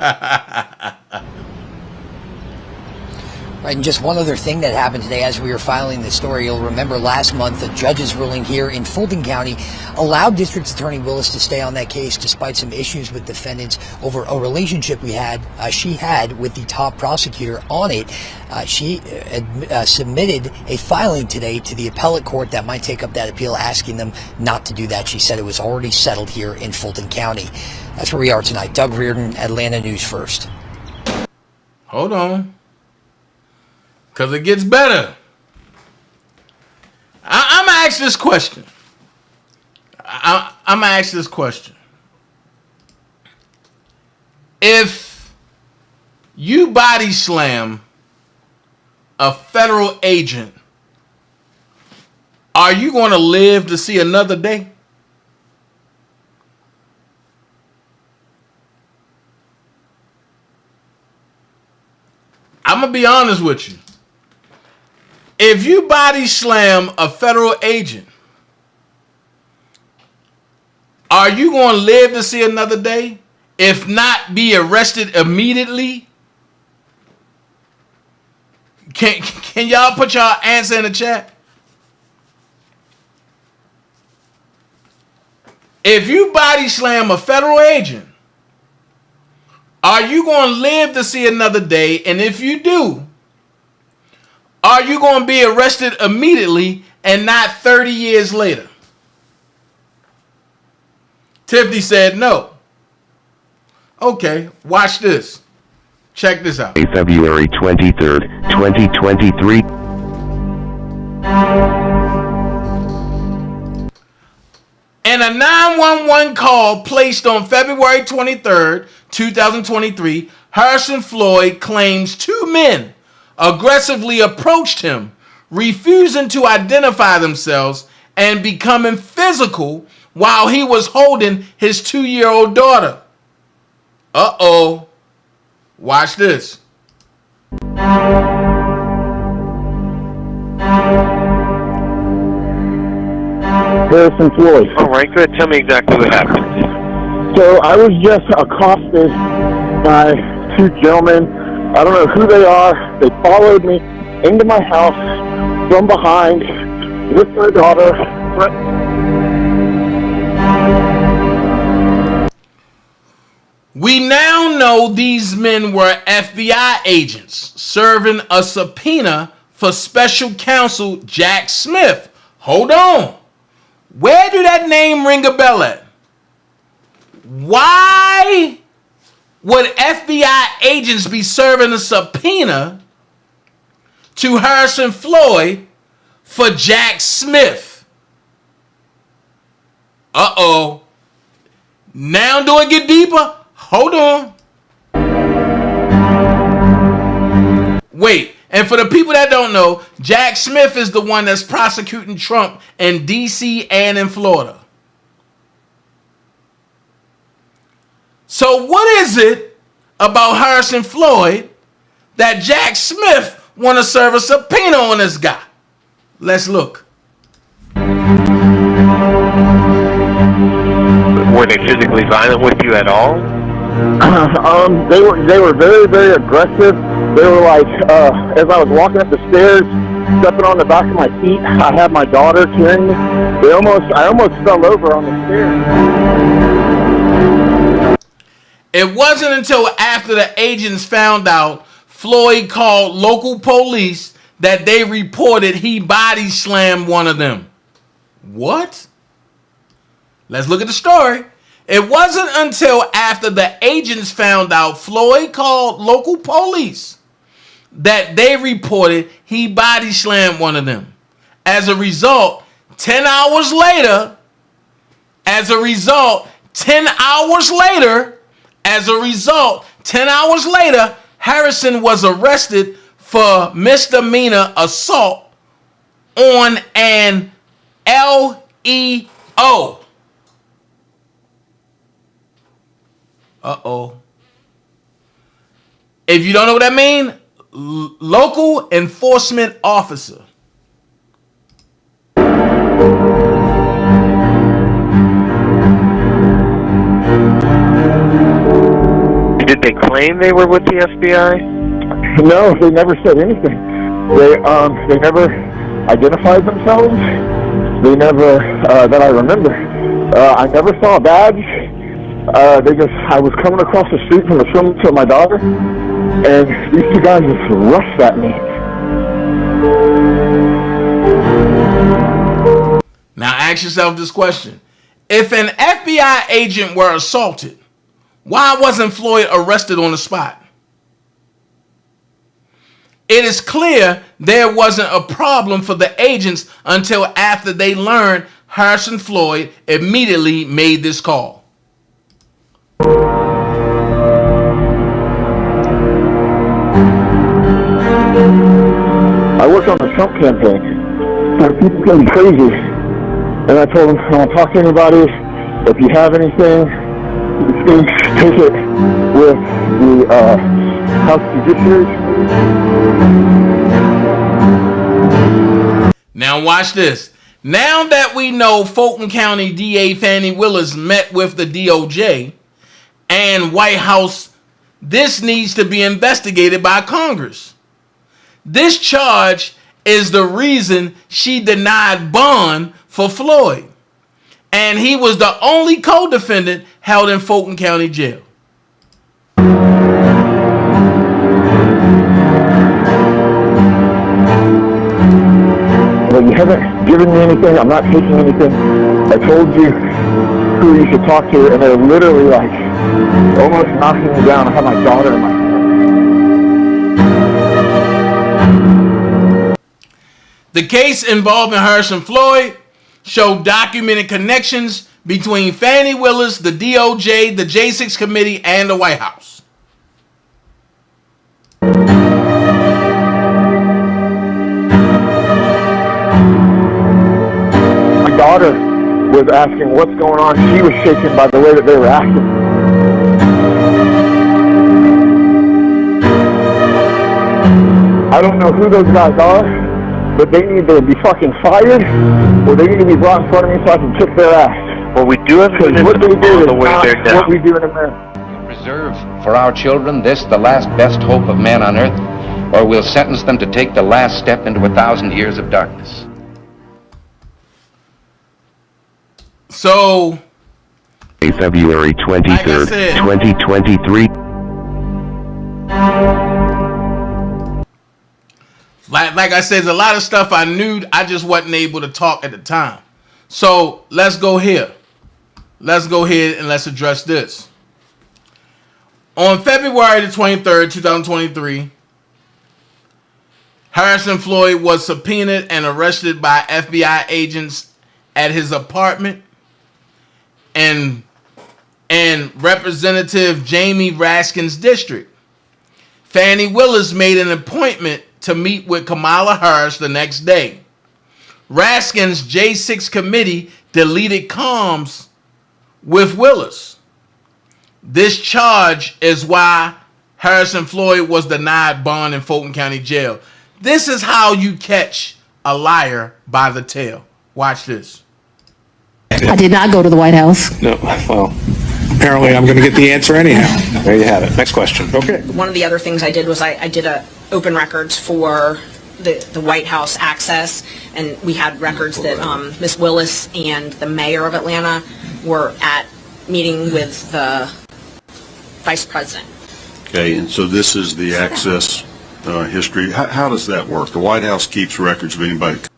Right, and just one other thing that happened today as we were filing this story, you'll remember last month the judge's ruling here in Fulton County allowed District Attorney Willis to stay on that case despite some issues with defendants over a relationship she had with the top prosecutor on it. She submitted a filing today to the appellate court that might take up that appeal, asking them not to do that. She said it was already settled here in Fulton County. That's where we are tonight. Doug Reardon, Atlanta News First. Hold on. Because it gets better. I'm going to ask this question. I'm going to ask this question. If you body slam a federal agent, are you going to live to see another day? I'm going to be honest with you. If you body slam a federal agent, are you going to live to see another day? If not, be arrested immediately? Can y'all put y'all answer in the chat? If you body slam a federal agent, are you going to live to see another day? And if you do, are you going to be arrested immediately and not 30 years later? Tiffany said no. Okay, watch this. Check this out. February 23rd, 2023. In a 911 call placed on February 23rd, 2023, Harrison Floyd claims two men aggressively approached him, refusing to identify themselves and becoming physical while he was holding his 2-year-old daughter. Uh-oh. Watch this. Harrison Floyd. All right, good. Tell me exactly what happened. So I was just accosted by two gentlemen. I don't know who they are. They followed me into my house from behind with their daughter. We now know these men were FBI agents serving a subpoena for special counsel Jack Smith. Hold on. Where do that name ring a bell at? Why would FBI agents be serving a subpoena to Harrison Floyd for Jack Smith? Uh-oh. Now do it get deeper? Hold on. Wait, and for the people that don't know, Jack Smith is the one that's prosecuting Trump in D.C. and in Florida. So what is it about Harrison Floyd that Jack Smith want to serve a subpoena on this guy? Let's look. Were they physically violent with you at all? They were very, very aggressive. They were like, as I was walking up the stairs, stepping on the back of my feet, I had my daughter carrying me. I almost fell over on the stairs. It wasn't until after the agents found out Floyd called local police that they reported he body slammed one of them. What? Let's look at the story. It wasn't until after the agents found out Floyd called local police that they reported he body slammed one of them. As a result, 10 hours later, Harrison was arrested for misdemeanor assault on an LEO. If you don't know what that means, local enforcement officer. Did they claim they were with the FBI? No, they never said anything. They never identified themselves. They never, that I remember. I never saw a badge. I was coming across the street from the film to my daughter, and these two guys just rushed at me. Now ask yourself this question. If an FBI agent were assaulted, why wasn't Floyd arrested on the spot? It is clear there wasn't a problem for the agents until after they learned Harrison Floyd immediately made this call. I worked on the Trump campaign, and people getting crazy. And I told them, I don't talk to anybody. If you have anything, take it with the House Judiciary. Now watch this. Now that we know Fulton County DA Fani Willis met with the DOJ and White House, this needs to be investigated by Congress. This charge is the reason she denied bond for Floyd. And he was the only co-defendant held in Fulton County Jail. Well, you haven't given me anything. I'm not taking anything. I told you who you should talk to, and they're literally like almost knocking me down. I have my daughter in my hand. The case involving Harrison Floyd showed documented connections between Fani Willis, the DOJ, the J6 committee, and the White House. My daughter was asking what's going on. She was shaken by the way that they were acting. I don't know who those guys are, but they need to be fucking fired, or they need to be brought in front of me so I can kick their ass. Well, we do have Because what they do is the way not they're down. what we do in America. Preserve for our children this, the last best hope of man on earth, or we'll sentence them to take the last step into 1,000 years of darkness. So, February 23rd, 2023. Like I said, there's a lot of stuff I knew, I just wasn't able to talk at the time. So let's go here. Let's go ahead and let's address this. On February the 23rd, 2023, Harrison Floyd was subpoenaed and arrested by FBI agents at his apartment, and Representative Jamie Raskin's district. Fani Willis made an appointment to meet with Kamala Harris the next day. Raskin's J6 committee deleted comms with Willis. This charge is why Harrison Floyd was denied bond in Fulton County Jail. This is how you catch a liar by the tail. Watch this. I did not go to the White House. No, well, apparently I'm going to get the answer anyhow. There you have it. Next question. Okay. One of the other things I did was I did a open records for the White House access, and we had records that Ms. Willis and the mayor of Atlanta were at meeting with the vice president. Okay, and so this is the access history. How does that work? The White House keeps records of anybody that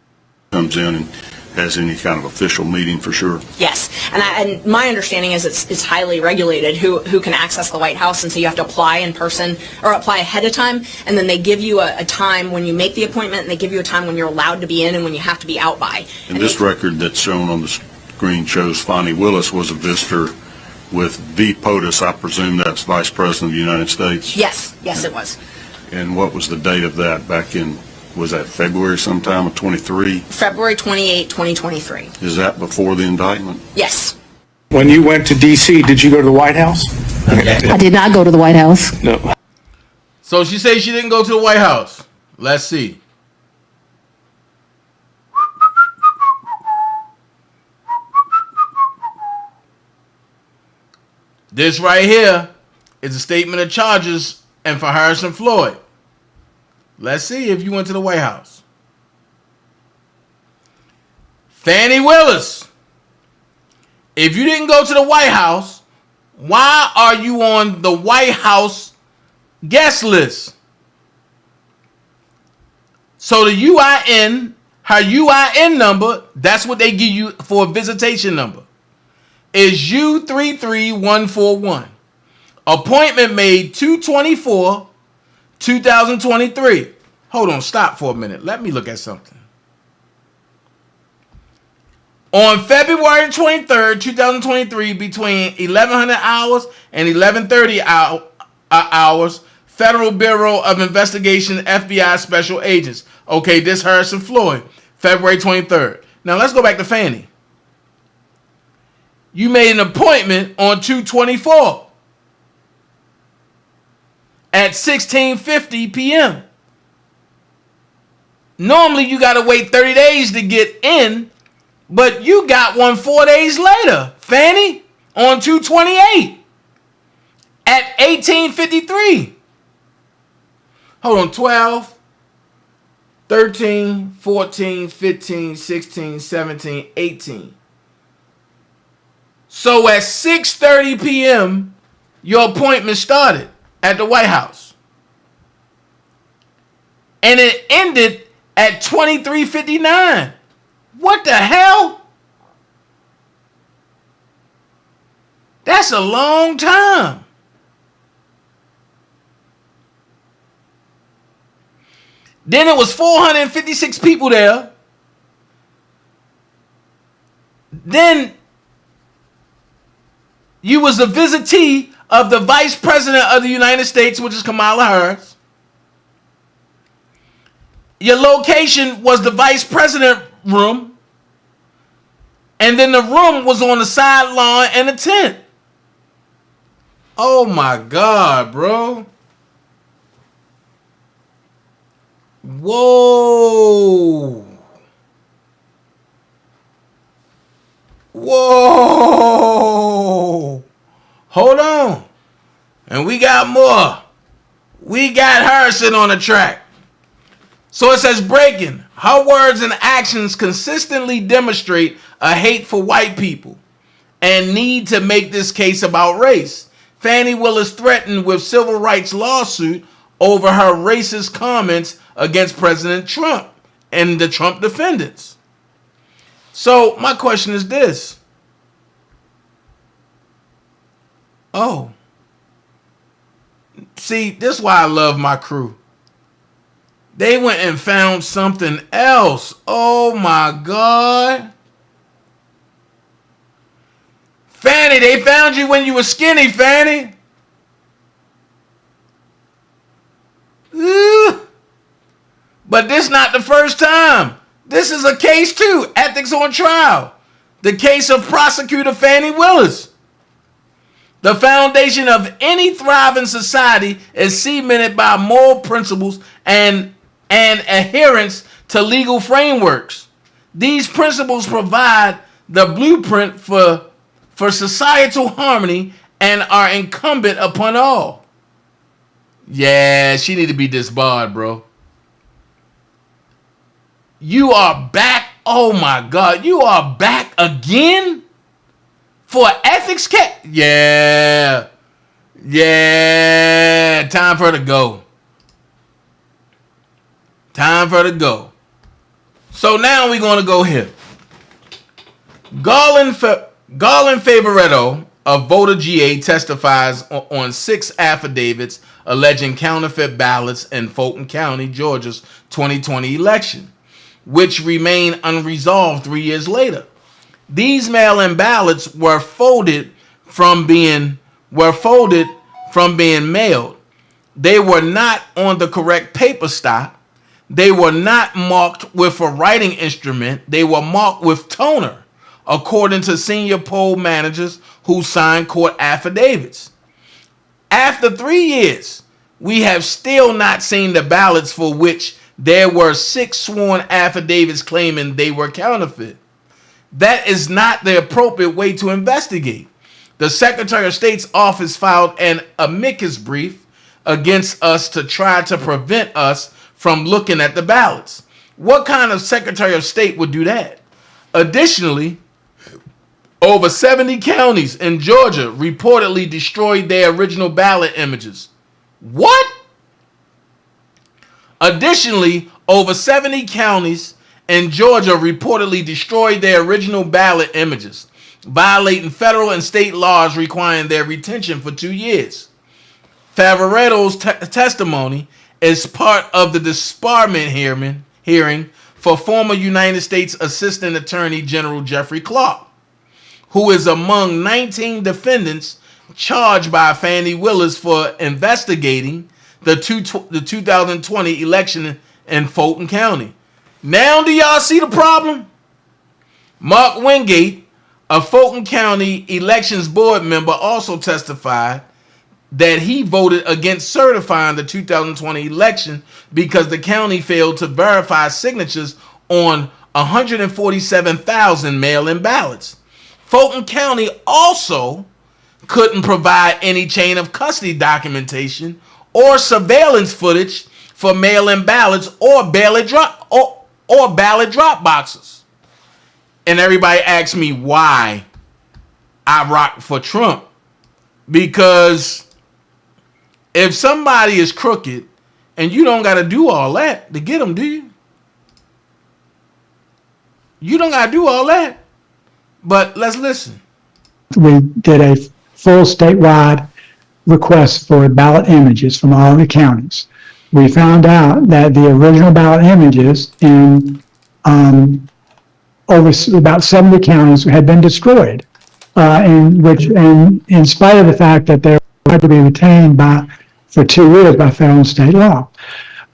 comes in and has any kind of official meeting, for sure? Yes, and my understanding is it's highly regulated who can access the White House, and so you have to apply in person or apply ahead of time, and then they give you a time when you make the appointment, and they give you a time when you're allowed to be in and when you have to be out by. And this record that's shown on the screen shows Fani Willis was a visitor with V. POTUS. I presume that's Vice President of the United States? Yes, it was. And what was the date of that back in, was that February sometime of 23? February 28, 2023. Is that before the indictment? Yes. When you went to D.C., did you go to the White House? I did not go to the White House. No. So she says she didn't go to the White House. Let's see. This right here is a statement of charges and for Harrison Floyd. Let's see if you went to the White House. Fani Willis, if you didn't go to the White House, why are you on the White House guest list? So the UIN, her UIN number, that's what they give you for a visitation number, is U33141. Appointment made 2/24/2023. Hold on, stop for a minute. Let me look at something. On February 23rd, 2023, between 1100 hours and 1130 hours, Federal Bureau of Investigation, FBI Special Agents. Okay, this Harrison Floyd, February 23rd. Now let's go back to Fani. You made an appointment on 2/24 at 16:50 p.m. Normally you got to wait 30 days to get in, but you got one 4 days later, Fani, on 2/28 at 18:53. Hold on, 12, 13, 14, 15, 16, 17, 18. So at 6:30 p.m., your appointment started at the White House. And it ended at 23:59. What the hell? That's a long time. Then it was 456 people there. Then you was a visitee of the Vice President of the United States, which is Kamala Harris. Your location was the Vice President room. And then the room was on the side lawn and a tent. Oh my God, bro. Whoa. Whoa. Hold on. And we got more. We got Harrison on the track. So it says breaking. Her words and actions consistently demonstrate a hate for white people and need to make this case about race. Fani Willis threatened with civil rights lawsuit over her racist comments against President Trump and the Trump defendants. So my question is this. Oh. See, this is why I love my crew. They went and found something else. Oh my God. Fani, they found you when you were skinny, Fani. But this not the first time. This is a case too. Ethics on trial. The case of prosecutor Fani Willis. The foundation of any thriving society is cemented by moral principles and adherence to legal frameworks. These principles provide the blueprint for societal harmony and are incumbent upon all. Yeah, she need to be disbarred, bro. You are back. Oh my God, you are back again for an ethics case. Yeah, time for her to go. Time for her to go. So now we're going to go here. Garland Favoretto of Voter GA testifies on 6 affidavits alleging counterfeit ballots in Fulton County, Georgia's 2020 election, which remain unresolved 3 years later. These mail-in ballots were folded from being mailed. They were not on the correct paper stock. They were not marked with a writing instrument. They were marked with toner, according to senior poll managers who signed court affidavits. After 3 years, we have still not seen the ballots for which there were 6 sworn affidavits claiming they were counterfeit. That is not the appropriate way to investigate. The Secretary of State's office filed an amicus brief against us to try to prevent us from looking at the ballots. What kind of Secretary of State would do that? Additionally, over 70 counties in Georgia reportedly destroyed their original ballot images. What? Additionally, over 70 counties in Georgia reportedly destroyed their original ballot images, violating federal and state laws requiring their retention for 2 years. Favoretto's testimony is part of the disbarment hearing for former United States Assistant Attorney General Jeffrey Clark, who is among 19 defendants charged by Fani Willis for investigating the 2020 election in Fulton County. Now do y'all see the problem? Mark Wingate, a Fulton County Elections Board member, also testified that he voted against certifying the 2020 election because the county failed to verify signatures on 147,000 mail-in ballots. Fulton County also couldn't provide any chain of custody documentation or surveillance footage for mail-in ballots or ballot drop boxes. And everybody asks me why I rock for Trump. Because if somebody is crooked and you don't got to do all that to get them, do you? You don't got to do all that. But let's listen. We did a full statewide request for ballot images from all the counties. We found out that the original ballot images in over about 70 counties had been destroyed, and in spite of the fact that they had to be retained for 2 years by federal and state law.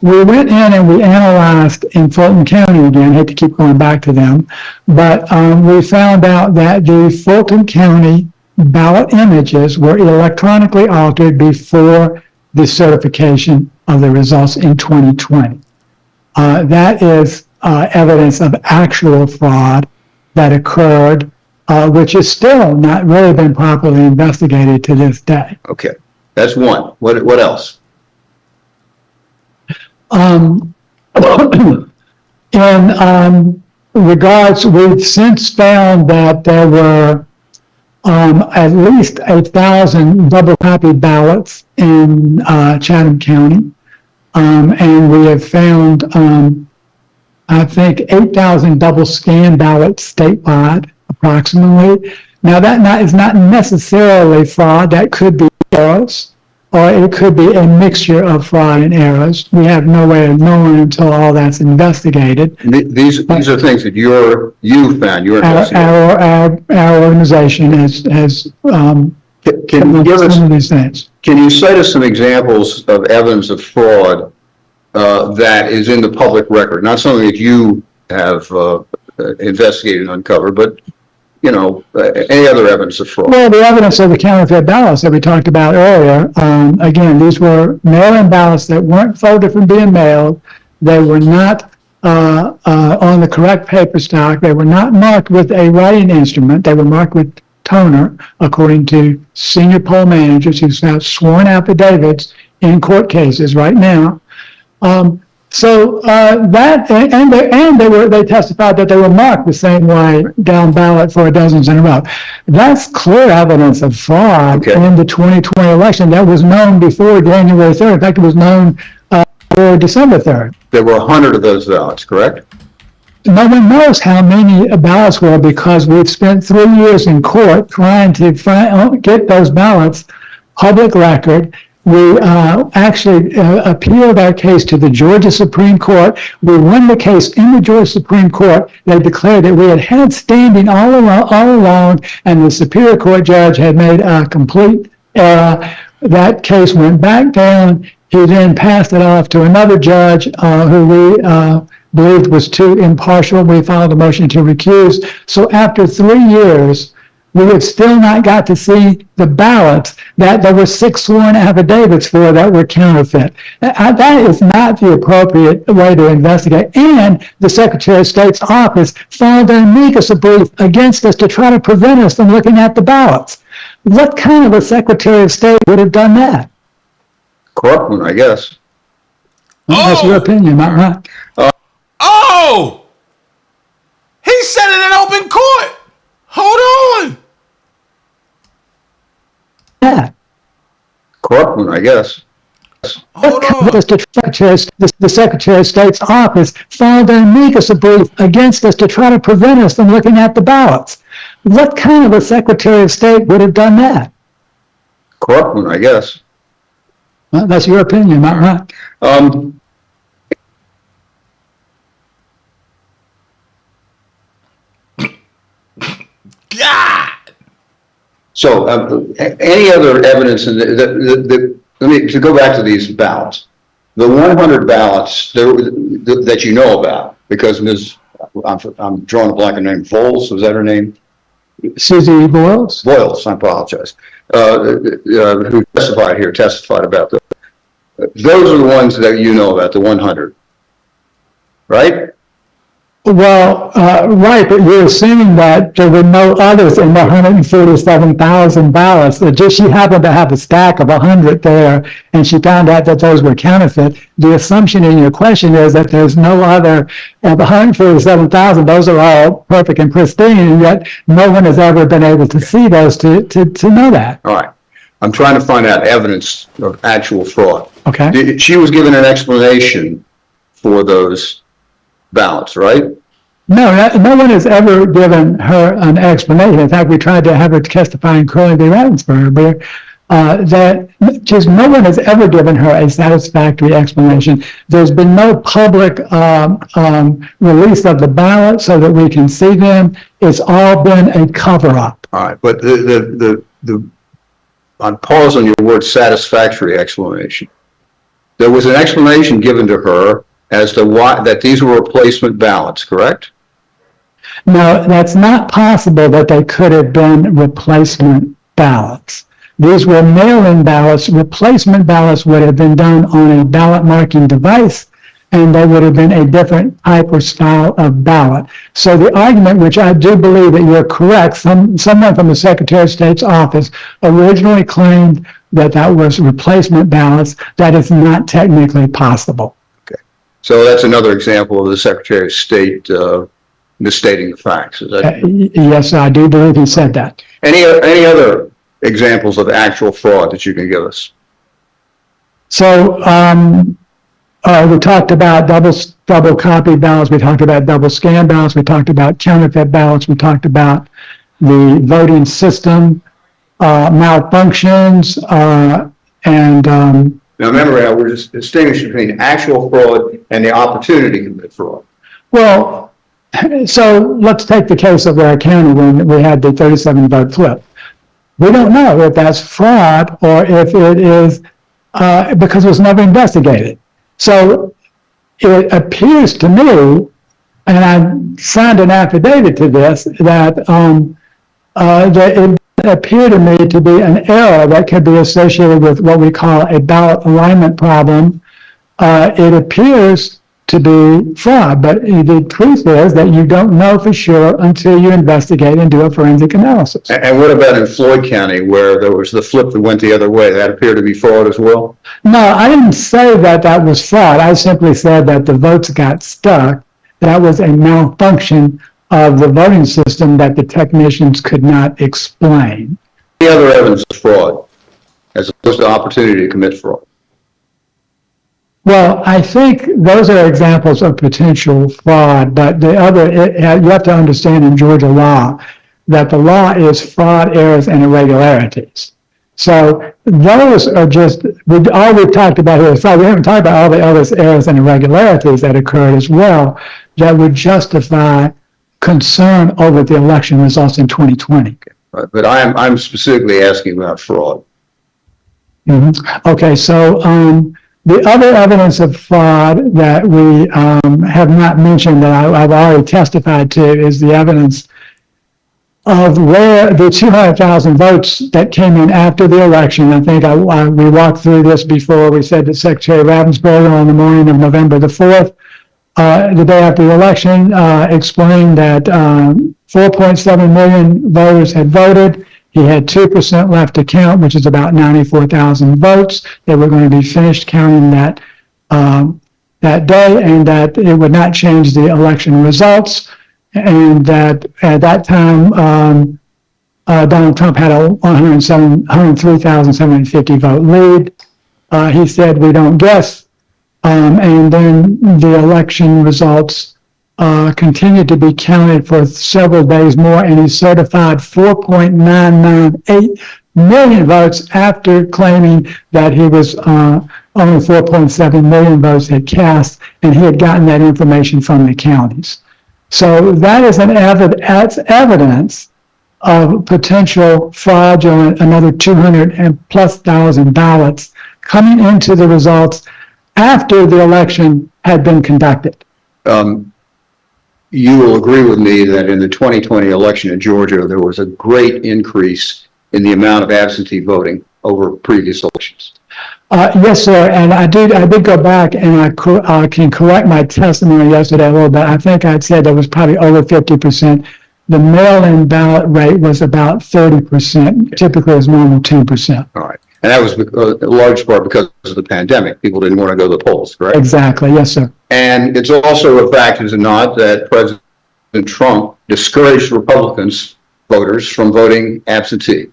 We went in and we analyzed in Fulton County again, I hate to keep going back to them, but we found out that the Fulton County ballot images were electronically altered before the certification of the results in 2020. That is evidence of actual fraud that occurred, which is still not really been properly investigated to this day. Okay, that's one. What else? In regards, we've since found that there were at least 1,000 double copy ballots in Chatham County, and we have found I think 8,000 double scan ballots statewide approximately. Now that is not necessarily fraud. That could be errors, or it could be a mixture of fraud and errors. We have no way of knowing until all that's investigated. These are things that you found. Your our organization has can you give us some of these things. Can you cite us some examples of evidence of fraud that is in the public record? Not something that you have investigated and uncovered, but any other evidence of fraud? Well, the evidence of the counterfeit ballots that we talked about earlier, again, these were mail-in ballots that weren't folded from being mailed. They were not on the correct paper stock. They were not marked with a writing instrument. They were marked with toner, according to senior poll managers who have sworn affidavits in court cases right now. They testified that they were marked the same way down ballot for dozens in a row. That's clear evidence of fraud in the 2020 election that was known before January 3rd. In fact, it was known for December 3rd. There were 100 of those ballots, correct? No one knows how many ballots were because we've spent 3 years in court trying to get those ballots public record. We actually appealed our case to the Georgia Supreme Court. We won the case in the Georgia Supreme Court. They declared that we had standing all along, and the Superior Court judge had made a complete error. That case went back down. He then passed it off to another judge who we believed was too impartial. We filed a motion to recuse. So after 3 years, we had still not got to see the ballots that there were 6 sworn affidavits for that were counterfeit. That is not the appropriate way to investigate. And the Secretary of State's office filed an amicus brief against us to try to prevent us from looking at the ballots. What kind of a Secretary of State would have done that? Corrupt one, I guess. Well, that's your opinion, not mine. Oh! He said it in open court. Hold on. Yeah. Corrupt one, I guess. Hold on. The Secretary of State's office filed an amicus brief against us to try to prevent us from looking at the ballots. What kind of a Secretary of State would have done that? Corrupt one, I guess. Well, that's your opinion, not mine. God. So, any other evidence in to go back to these ballots, the 100 ballots that you know about, because I'm drawing a blank on her name, Voles, was that her name? Susie Boyles? Boyles, I apologize. Who testified about those. Those are the ones that you know about, the 100, right? Well, right, but you're assuming that there were no others in the 147,000 ballots. That just she happened to have a stack of 100 there, and she found out that those were counterfeit. The assumption in your question is that there's no other of 147,000. Those are all perfect and pristine, and yet no one has ever been able to see those to know that. All right. I'm trying to find out evidence of actual fraud. Okay. She was given an explanation for those ballots, right? No, no one has ever given her an explanation. In fact, we tried to have her testify in Crowley v. Rattensburg, but no one has ever given her a satisfactory explanation. There's been no public release of the ballots so that we can see them. It's all been a cover-up. All right, but on pause on your word satisfactory explanation. There was an explanation given to her as to why that these were replacement ballots, correct? No, that's not possible that they could have been replacement ballots. These were mail-in ballots. Replacement ballots would have been done on a ballot marking device, and they would have been a different type or style of ballot. So the argument, which I do believe that you're correct, someone from the Secretary of State's office originally claimed that that was replacement ballots. That is not technically possible. Okay. So that's another example of the Secretary of State misstating the facts. Is that? Yes, I do believe he said that. Any other examples of actual fraud that you can give us? So we talked about double copy ballots. We talked about double scan ballots. We talked about counterfeit ballots. We talked about the voting system malfunctions and. Now remember, Al, we're just distinguishing between actual fraud and the opportunity to commit fraud. Well, so let's take the case of Ware County when we had the 37 vote flip. We don't know if that's fraud or if it is because it was never investigated. So it appears to me, and I signed an affidavit to this, that it appeared to me to be an error that could be associated with what we call a ballot alignment problem. It appears to be fraud. But the truth is that you don't know for sure until you investigate and do a forensic analysis. And what about in Floyd County, where there was the flip that went the other way? That appeared to be fraud as well? No, I didn't say that that was fraud. I simply said that the votes got stuck. That was a malfunction of the voting system that the technicians could not explain. The other evidence of fraud, as opposed to opportunity to commit fraud. Well, I think those are examples of potential fraud, but the other, you have to understand in Georgia law that the law is fraud, errors, and irregularities. So those are just, all we've talked about here is fraud. We haven't talked about all the other errors and irregularities that occurred as well that would justify concern over the election results in 2020. Right, but I'm specifically asking about fraud. Okay, so the other evidence of fraud that we have not mentioned that I've already testified to is the evidence of where the 200,000 votes that came in after the election. I think we walked through this before. We said that Secretary Ravensburger on the morning of November the 4th, the day after the election, explained that 4.7 million voters had voted. He had 2% left to count, which is about 94,000 votes. They were going to be finished counting that day, and that it would not change the election results. And that at that time, Donald Trump had a 103,750 vote lead. He said, "We don't guess." And then the election results continued to be counted for several days more, and he certified 4.998 million votes after claiming that he was only 4.7 million votes had cast, and he had gotten that information from the counties. So that is evidence of potential fraudulent, another 200,000+ ballots coming into the results after the election had been conducted. You will agree with me that in the 2020 election in Georgia, there was a great increase in the amount of absentee voting over previous elections. Yes, sir. And I did go back, and I can correct my testimony yesterday a little bit. I think I'd said there was probably over 50%. The mail-in ballot rate was about 30%. Typically, it's normal 10%. All right. And that was in large part because of the pandemic. People didn't want to go to the polls, correct? Exactly. Yes, sir. And it's also a fact, is it not, that President Trump discouraged Republicans voters from voting absentee?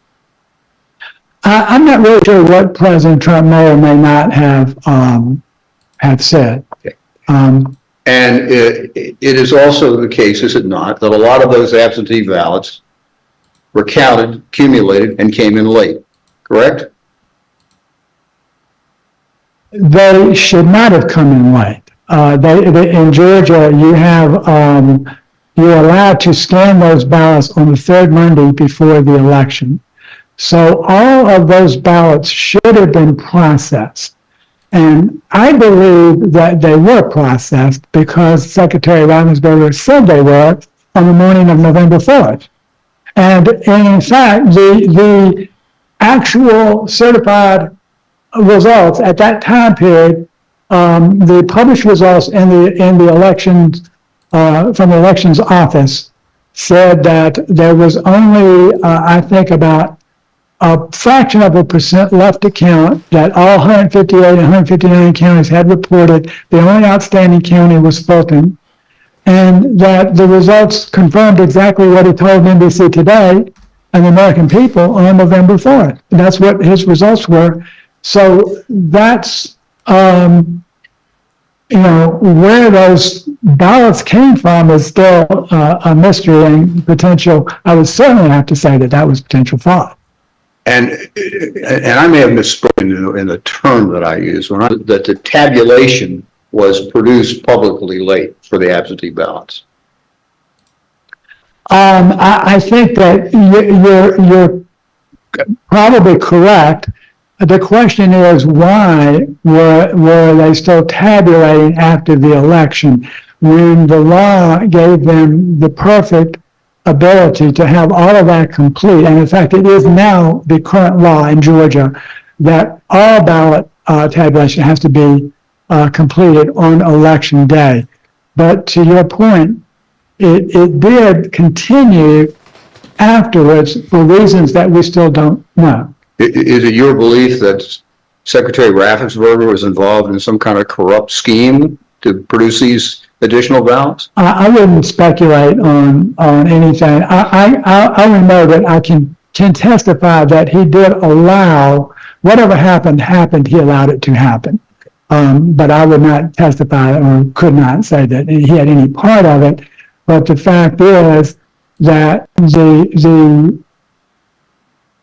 I'm not really sure what President Trump may or may not have said. Okay. And it is also the case, is it not, that a lot of those absentee ballots were counted, accumulated, and came in late, correct? They should not have come in late. In Georgia, you're allowed to scan those ballots on the third Monday before the election. So all of those ballots should have been processed. And I believe that they were processed because Secretary Ravensburger said they were on the morning of November 4th. And in fact, the actual certified results at that time period, the published results in the elections from the elections office said that there was only, I think, about a fraction of a percent left to count, that all 158 and 159 counties had reported. The only outstanding county was Fulton, and that the results confirmed exactly what he told NBC Today and the American people on November 4th. And that's what his results were. So that's, where those ballots came from is still a mystery and potential. I would certainly have to say that that was potential fraud. And I may have misspoken in the term that I used, that the tabulation was produced publicly late for the absentee ballots. I think that you're probably correct. The question is, why were they still tabulating after the election when the law gave them the perfect ability to have all of that complete? And in fact, it is now the current law in Georgia that all ballot tabulation has to be completed on election day. But to your point, it did continue afterwards for reasons that we still don't know. Is it your belief that Secretary Raffensperger was involved in some kind of corrupt scheme to produce these additional ballots? I wouldn't speculate on anything. I only know that I can testify that he did allow whatever happened. He allowed it to happen. But I would not testify or could not say that he had any part of it. But the fact is that the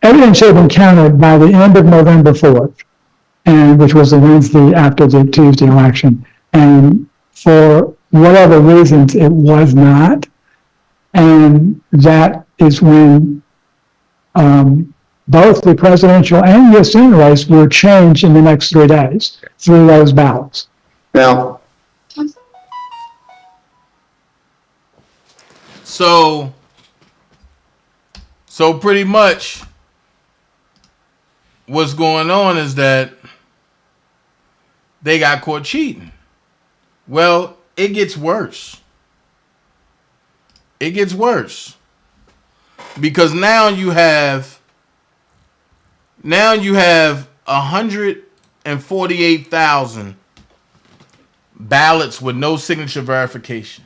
evidence should have been counted by the end of November 4th, and which was the Wednesday after the Tuesday election. And for whatever reasons, it was not. And that is when both the presidential and the Senate race were changed in the next 3 days through those ballots. Now, so pretty much what's going on is that they got caught cheating. Well, it gets worse. It gets worse. Because now you have 148,000 ballots with no signature verification.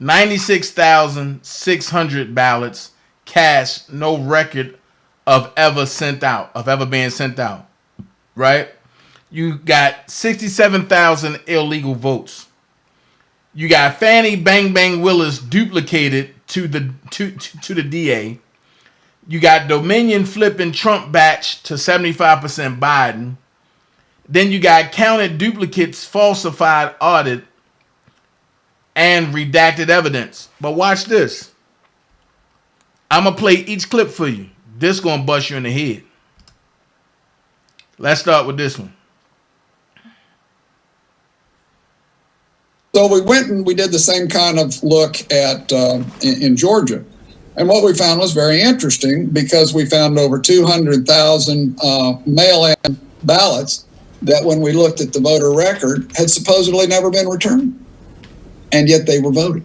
96,600 ballots cast, no record of ever being sent out. Right? You got 67,000 illegal votes. You got Fani Bang Bang Willis duplicated to the DA. You got Dominion flipping Trump batch to 75% Biden. Then you got counted duplicates, falsified audit, and redacted evidence. But watch this. I'm going to play each clip for you. This going to bust you in the head. Let's start with this one. So we went and we did the same kind of look at in Georgia. And what we found was very interesting because we found over 200,000 mail-in ballots that when we looked at the voter record had supposedly never been returned. And yet they were voted.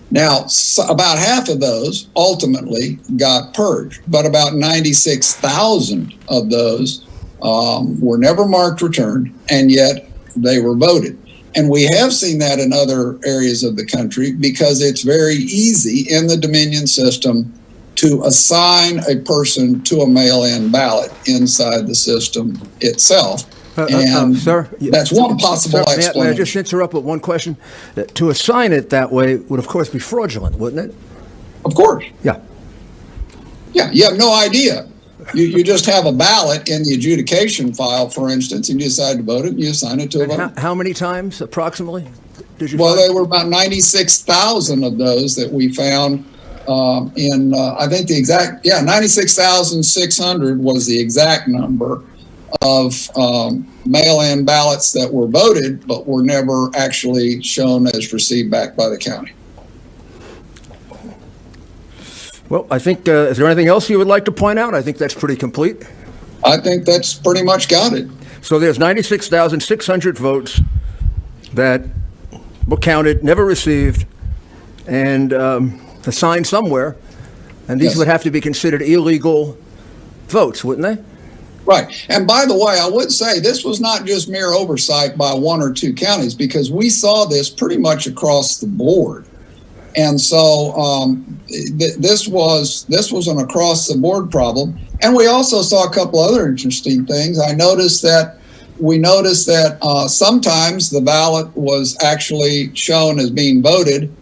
Now, about half of those ultimately got purged, but about 96,000 of those were never marked returned, and yet they were voted. And we have seen that in other areas of the country because it's very easy in the Dominion system to assign a person to a mail-in ballot inside the system itself. Sir, that's one possible explanation. May I just interrupt with one question? To assign it that way would, of course, be fraudulent, wouldn't it? Of course. Yeah. Yeah, you have no idea. You just have a ballot in the adjudication file, for instance, and you decide to vote it, and you assign it to a voter. How many times, approximately, did you find? There were about 96,000 of those that we found in, I think 96,600 was the exact number of mail-in ballots that were voted, but were never actually shown as received back by the county. Well, I think, is there anything else you would like to point out? I think that's pretty complete. I think that's pretty much got it. So there's 96,600 votes that were counted, never received, and assigned somewhere. And these would have to be considered illegal votes, wouldn't they? Right. And by the way, I would say this was not just mere oversight by one or two counties, because we saw this pretty much across the board. And so this was an across the board problem. And we also saw a couple other interesting things. We noticed that sometimes the ballot was actually shown as being voted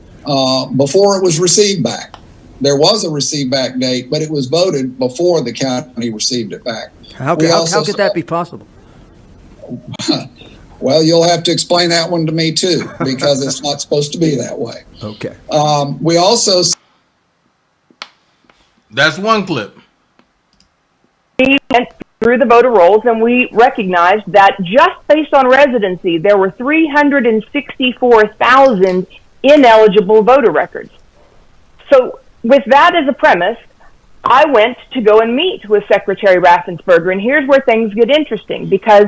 before it was received back. There was a receive back date, but it was voted before the county received it back. How could that be possible? Well, you'll have to explain that one to me too, because it's not supposed to be that way. Okay. We also. That's one clip. We went through the voter rolls and we recognized that just based on residency, there were 364,000 ineligible voter records. So with that as a premise, I went to go and meet with Secretary Raffensperger, and here's where things get interesting, because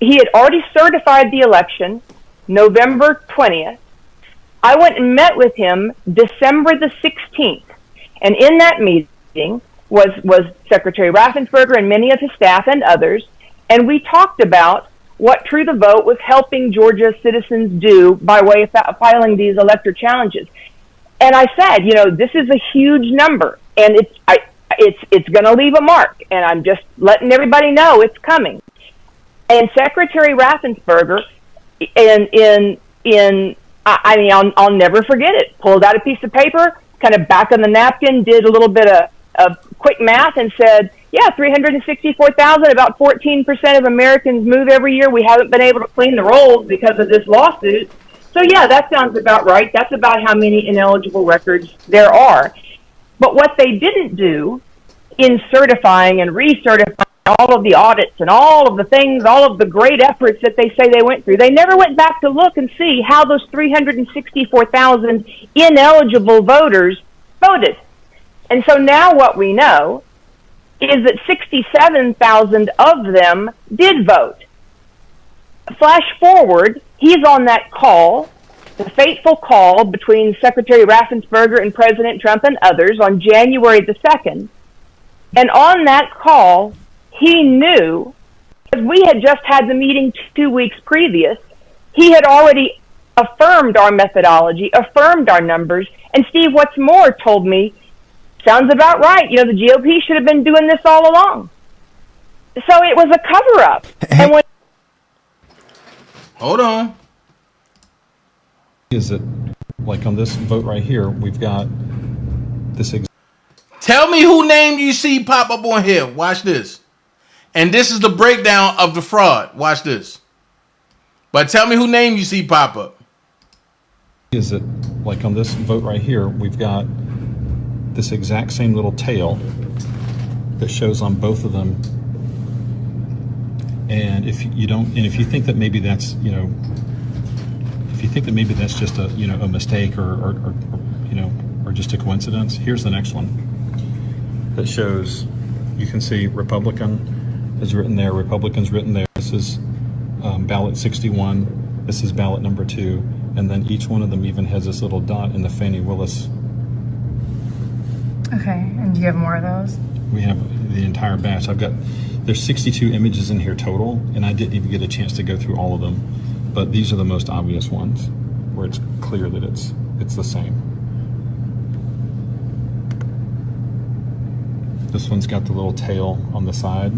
he had already certified the election November 20th. I went and met with him December the 16th. And in that meeting was Secretary Raffensperger and many of his staff and others. And we talked about what True the Vote was helping Georgia citizens do by way of filing these elector challenges. And I said, you know, this is a huge number, and it's going to leave a mark, and I'm just letting everybody know it's coming. And Secretary Raffensperger, I'll never forget it, pulled out a piece of paper, kind of back on the napkin, did a little bit of quick math, and said, yeah, 364,000, about 14% of Americans move every year. We haven't been able to clean the rolls because of this lawsuit. So yeah, that sounds about right. That's about how many ineligible records there are. But what they didn't do in certifying and recertifying all of the audits and all of the things, all of the great efforts that they say they went through, they never went back to look and see how those 364,000 ineligible voters voted. And so now what we know is that 67,000 of them did vote. Flash forward, he's on that call, the fateful call between Secretary Raffensperger and President Trump and others on January the 2nd. And on that call, he knew, because we had just had the meeting 2 weeks previous, he had already affirmed our methodology, affirmed our numbers, and Steve, what's more, told me, sounds about right. You know, the GOP should have been doing this all along. So it was a cover-up. And when hold on. Is it like on this vote right here? We've got this. Tell me who name you see pop up on here. Watch this. And this is the breakdown of the fraud. Watch this. But tell me who name you see pop up. Is it like on this vote right here? We've got this exact same little tail that shows on both of them. And if you think that maybe that's, you know, if you think that maybe that's just a, you know, a mistake or you know, or just a coincidence, here's the next one that shows, you can see Republican is written there, Republicans written there. This is ballot 61. This is ballot number 2. And then each one of them even has this little dot in the Fani Willis. Okay, and do you have more of those? We have the entire batch. There's 62 images in here total, and I didn't even get a chance to go through all of them. But these are the most obvious ones, where it's clear that it's the same. This one's got the little tail on the side.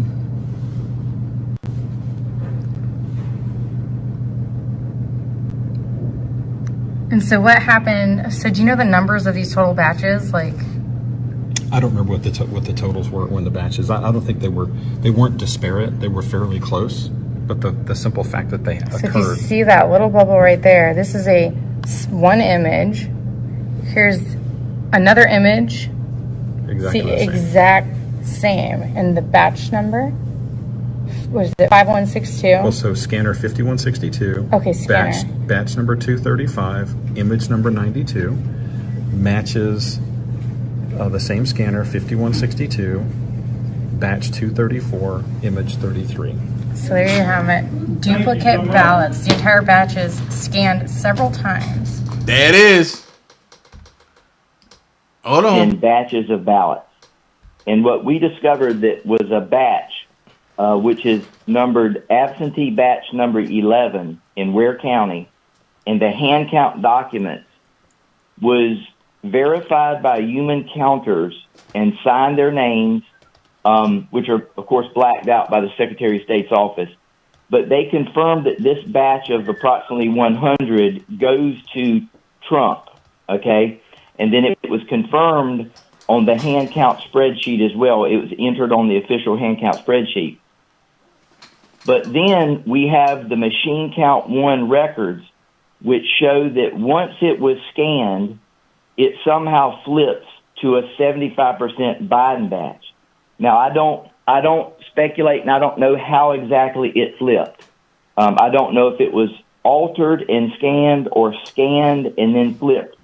And so what happened? So do you know the numbers of these total batches? Like, I don't remember what the totals were when the batches. I don't think they weren't disparate. They were fairly close. But the simple fact that they occurred. So if you see that little bubble right there, this is one image. Here's another image. Exactly the same. Exact same. And the batch number was it 5162? Well, so scanner 5162. Okay, scanner. Batch number 235. Image number 92 matches. The same scanner, 5162, batch 234, image 33. So there you have it. Duplicate ballots. The entire batch is scanned several times. There it is. Hold on. In batches of ballots. And what we discovered that was a batch, which is numbered absentee batch number 11 in Ware County, and the hand count documents was verified by human counters and signed their names, which are, of course, blacked out by the Secretary of State's office. But they confirmed that this batch of approximately 100 goes to Trump, okay? And then it was confirmed on the hand count spreadsheet as well. It was entered on the official hand count spreadsheet. But then we have the machine count 1 records, which show that once it was scanned, it somehow flips to a 75% Biden batch. Now, I don't speculate, and I don't know how exactly it flipped. I don't know if it was altered and scanned or scanned and then flipped.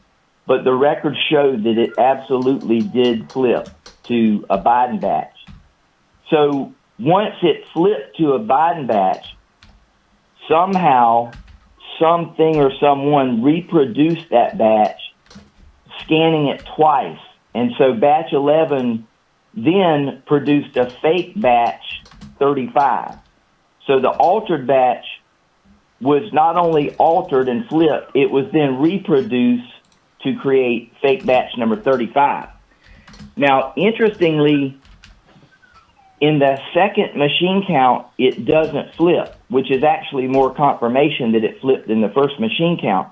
But the records showed that it absolutely did flip to a Biden batch. So once it flipped to a Biden batch, somehow something or someone reproduced that batch, scanning it twice. And so batch 11 then produced a fake batch 35. So the altered batch was not only altered and flipped, it was then reproduced to create fake batch number 35. Now, interestingly, in the second machine count, it doesn't flip, which is actually more confirmation that it flipped in the first machine count.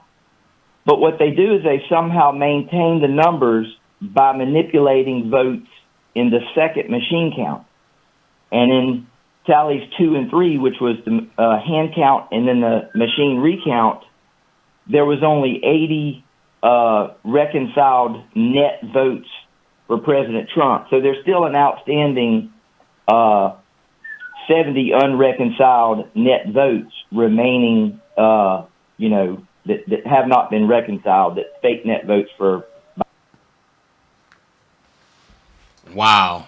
But what they do is they somehow maintain the numbers by manipulating votes in the second machine count. And in tallies 2 and 3, which was the hand count and then the machine recount, there was only 80 reconciled net votes for President Trump. So there's still an outstanding 70 unreconciled net votes remaining, that have not been reconciled, that fake net votes for. Wow.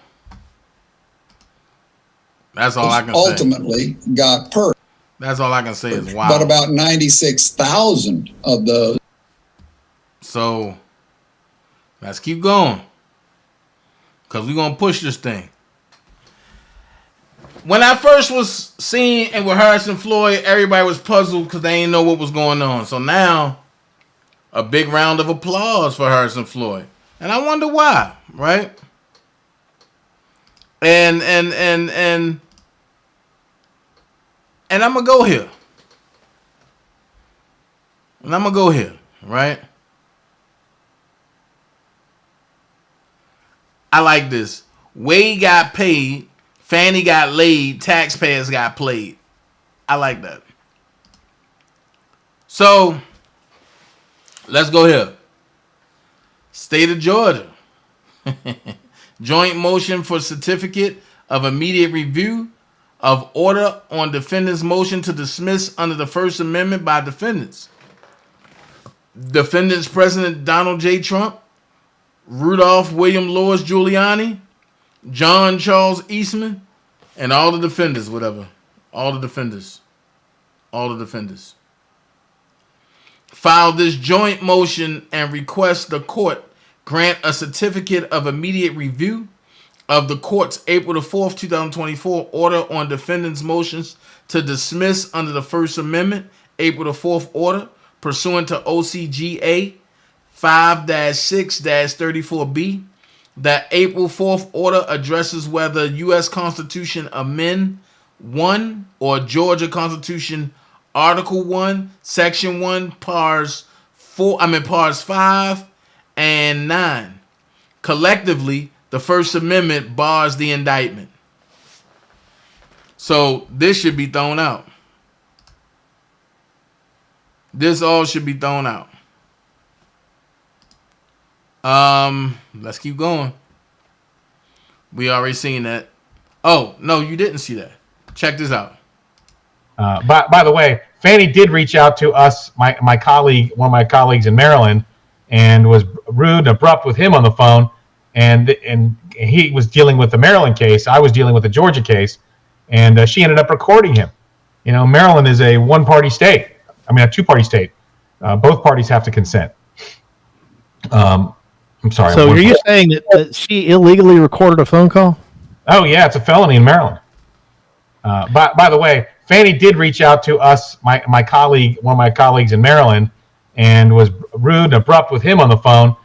That's all I can ultimately say. Got purged. That's all I can say is wow. But about 96,000 of those. So let's keep going, because we're going to push this thing. When I first was seeing and with Harrison Floyd, everybody was puzzled because they didn't know what was going on. So now, a big round of applause for Harrison Floyd. And I wonder why, right? And I'm going to go here. Right? I like this. Wade got paid, Fani got laid, taxpayers got played. I like that. So, let's go here. State of Georgia. Joint motion for certificate of immediate review of order on defendant's motion to dismiss under the First Amendment by defendants. Defendants President Donald J. Trump, Rudolph William Lewis Giuliani, John Charles Eastman, and all the defendants, whatever. All the defendants. Filed this joint motion and request the court grant a certificate of immediate review of the court's April the 4th, 2024 order on defendants' motions to dismiss under the First Amendment, April the 4th order, pursuant to OCGA 5-6-34B. That April 4th order addresses whether U.S. Constitution Amendment 1 or Georgia Constitution Article 1, Section 1, Parts 5 and 9. Collectively, the First Amendment bars the indictment. So this should be thrown out. This all should be thrown out. Let's keep going. We already seen that. Oh, no, you didn't see that. Check this out. By the way, Fani did reach out to us, my colleague, one of my colleagues in Maryland, and was rude and abrupt with him on the phone. And he was dealing with the Maryland case. I was dealing with the Georgia case. And she ended up recording him. You know, Maryland is a one-party state. I mean, a two-party state. Both parties have to consent. I'm sorry. So are you saying that she illegally recorded a phone call? Oh, yeah, it's a felony in Maryland. By the way, Fani did reach out to us, my colleague, one of my colleagues in Maryland, and was rude and abrupt with him on the phone.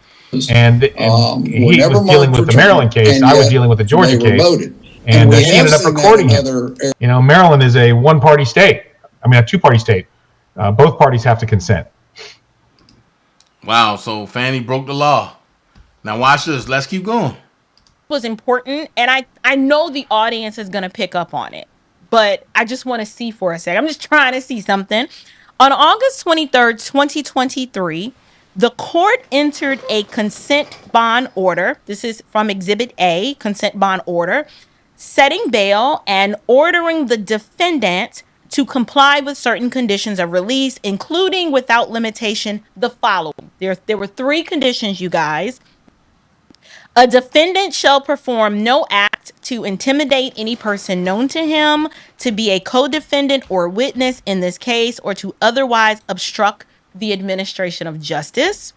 And he was dealing with the Maryland case. I was dealing with the Georgia case. And she ended up recording him. You know, Maryland is a one-party state. I mean, a two-party state. Both parties have to consent. Wow, so Fani broke the law. Now watch this. Let's keep going. Was important, and I know the audience is going to pick up on it, but I just want to see for a second. I'm just trying to see something. On August 23rd, 2023, the court entered a consent bond order. This is from Exhibit A, consent bond order, setting bail and ordering the defendant to comply with certain conditions of release, including without limitation the following. There were 3 conditions, you guys. A defendant shall perform no act to intimidate any person known to him to be a co-defendant or witness in this case, or to otherwise obstruct the administration of justice.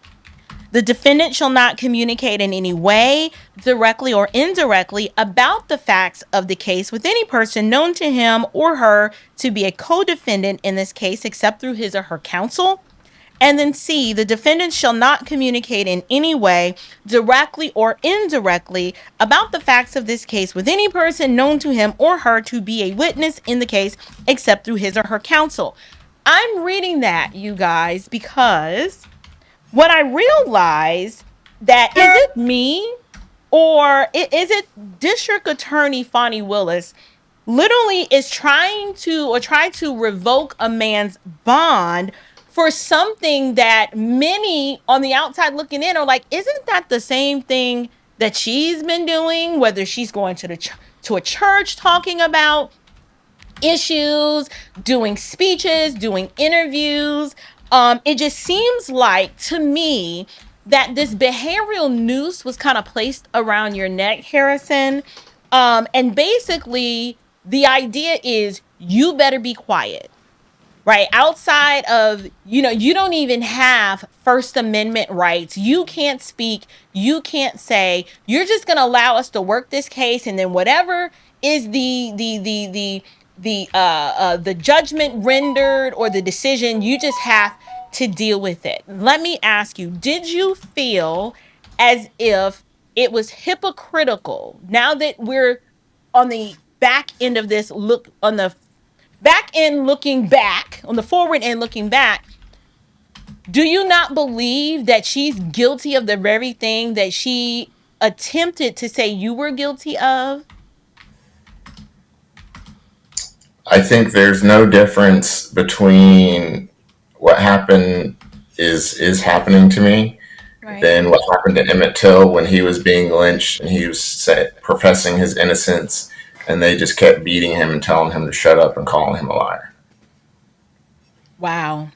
The defendant shall not communicate in any way, directly or indirectly, about the facts of the case with any person known to him or her to be a co-defendant in this case, except through his or her counsel. And then C, the defendant shall not communicate in any way, directly or indirectly, about the facts of this case with any person known to him or her to be a witness in the case, except through his or her counsel. I'm reading that, you guys, because when I realized that, is it me or is it District Attorney Fani Willis literally is trying to revoke a man's bond for something that many on the outside looking in are like, isn't that the same thing that she's been doing? Whether she's going to a church talking about issues, doing speeches, doing interviews. It just seems like to me that this behavioral noose was kind of placed around your neck, Harrison. And basically the idea is you better be quiet. Right? Outside of, you don't even have First Amendment rights. You can't speak. You can't say. You're just going to allow us to work this case, and then whatever is the judgment rendered or the decision, you just have to deal with it. Let me ask you, did you feel as if it was hypocritical now that we're on the back end of this, look on the back end looking back, on the forward end looking back, do you not believe that she's guilty of the very thing that she attempted to say you were guilty of? I think there's no difference between what happened is happening to me than what happened to Emmett Till when he was being lynched and he was professing his innocence. And they just kept beating him and telling him to shut up and calling him a liar. Wow.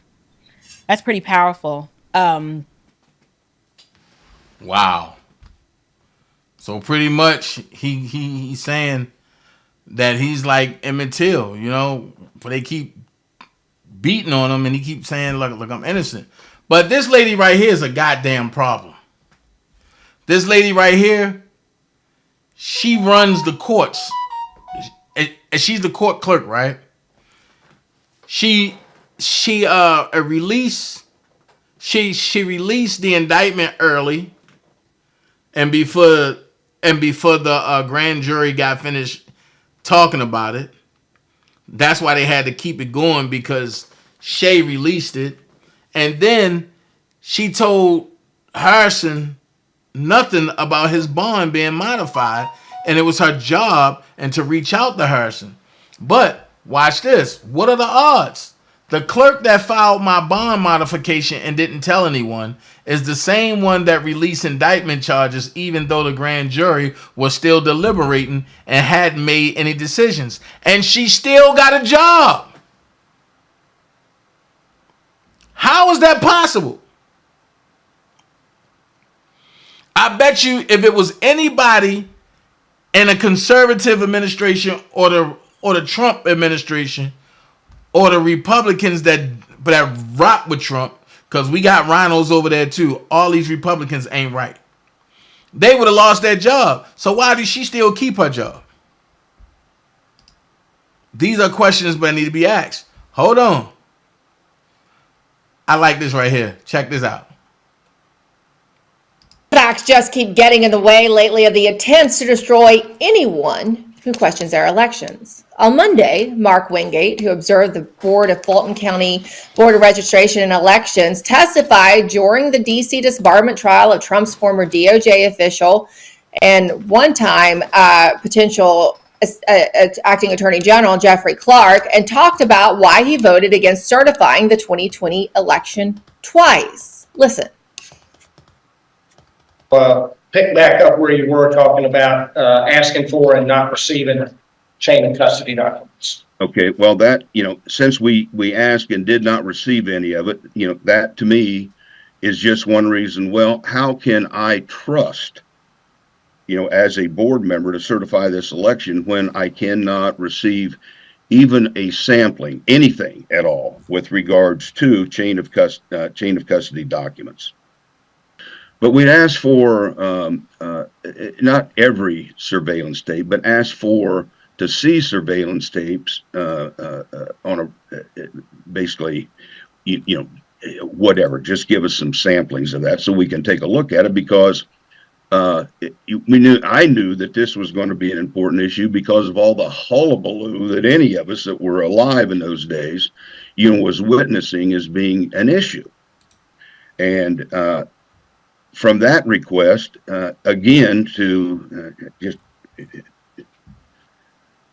That's pretty powerful. Wow. So pretty much he's saying that he's like Emmett Till, but they keep beating on him and he keeps saying, look, I'm innocent. But this lady right here is a goddamn problem. This lady right here, she runs the courts. And she's the court clerk, right? She released the indictment early, and before the grand jury got finished talking about it. That's why they had to keep it going, because Shay released it, and then she told Harrison nothing about his bond being modified. And it was her job and to reach out to Harrison. But watch this. What are the odds? The clerk that filed my bond modification and didn't tell anyone is the same one that released indictment charges, even though the grand jury was still deliberating and hadn't made any decisions. And she still got a job. How is that possible? I bet you if it was anybody in a conservative administration or the Trump administration or the Republicans that rock with Trump, because we got rhinos over there too. All these Republicans ain't right. They would have lost their job. So why does she still keep her job? These are questions that need to be asked. Hold on. I like this right here. Check this out. Facts just keep getting in the way lately of the attempts to destroy anyone who questions their elections. On Monday, Mark Wingate, who observed the board of Fulton County Board of Registration and Elections, testified during the D.C. disbarment trial of Trump's former DOJ official and one-time potential acting Attorney General Jeffrey Clark, and talked about why he voted against certifying the 2020 election twice. Listen. Pick back up where you were talking about asking for and not receiving chain of custody documents. Okay, well, that, since we asked and did not receive any of it, that to me is just one reason. Well, how can I trust as a board member to certify this election when I cannot receive even a sampling, anything at all, with regards to chain of custody documents. But we'd ask for not every surveillance tape, but ask for to see surveillance tapes on basically, whatever. Just give us some samplings of that so we can take a look at it, because I knew that this was going to be an important issue because of all the hullabaloo that any of us that were alive in those days, was witnessing as being an issue. And from that request, again, to just,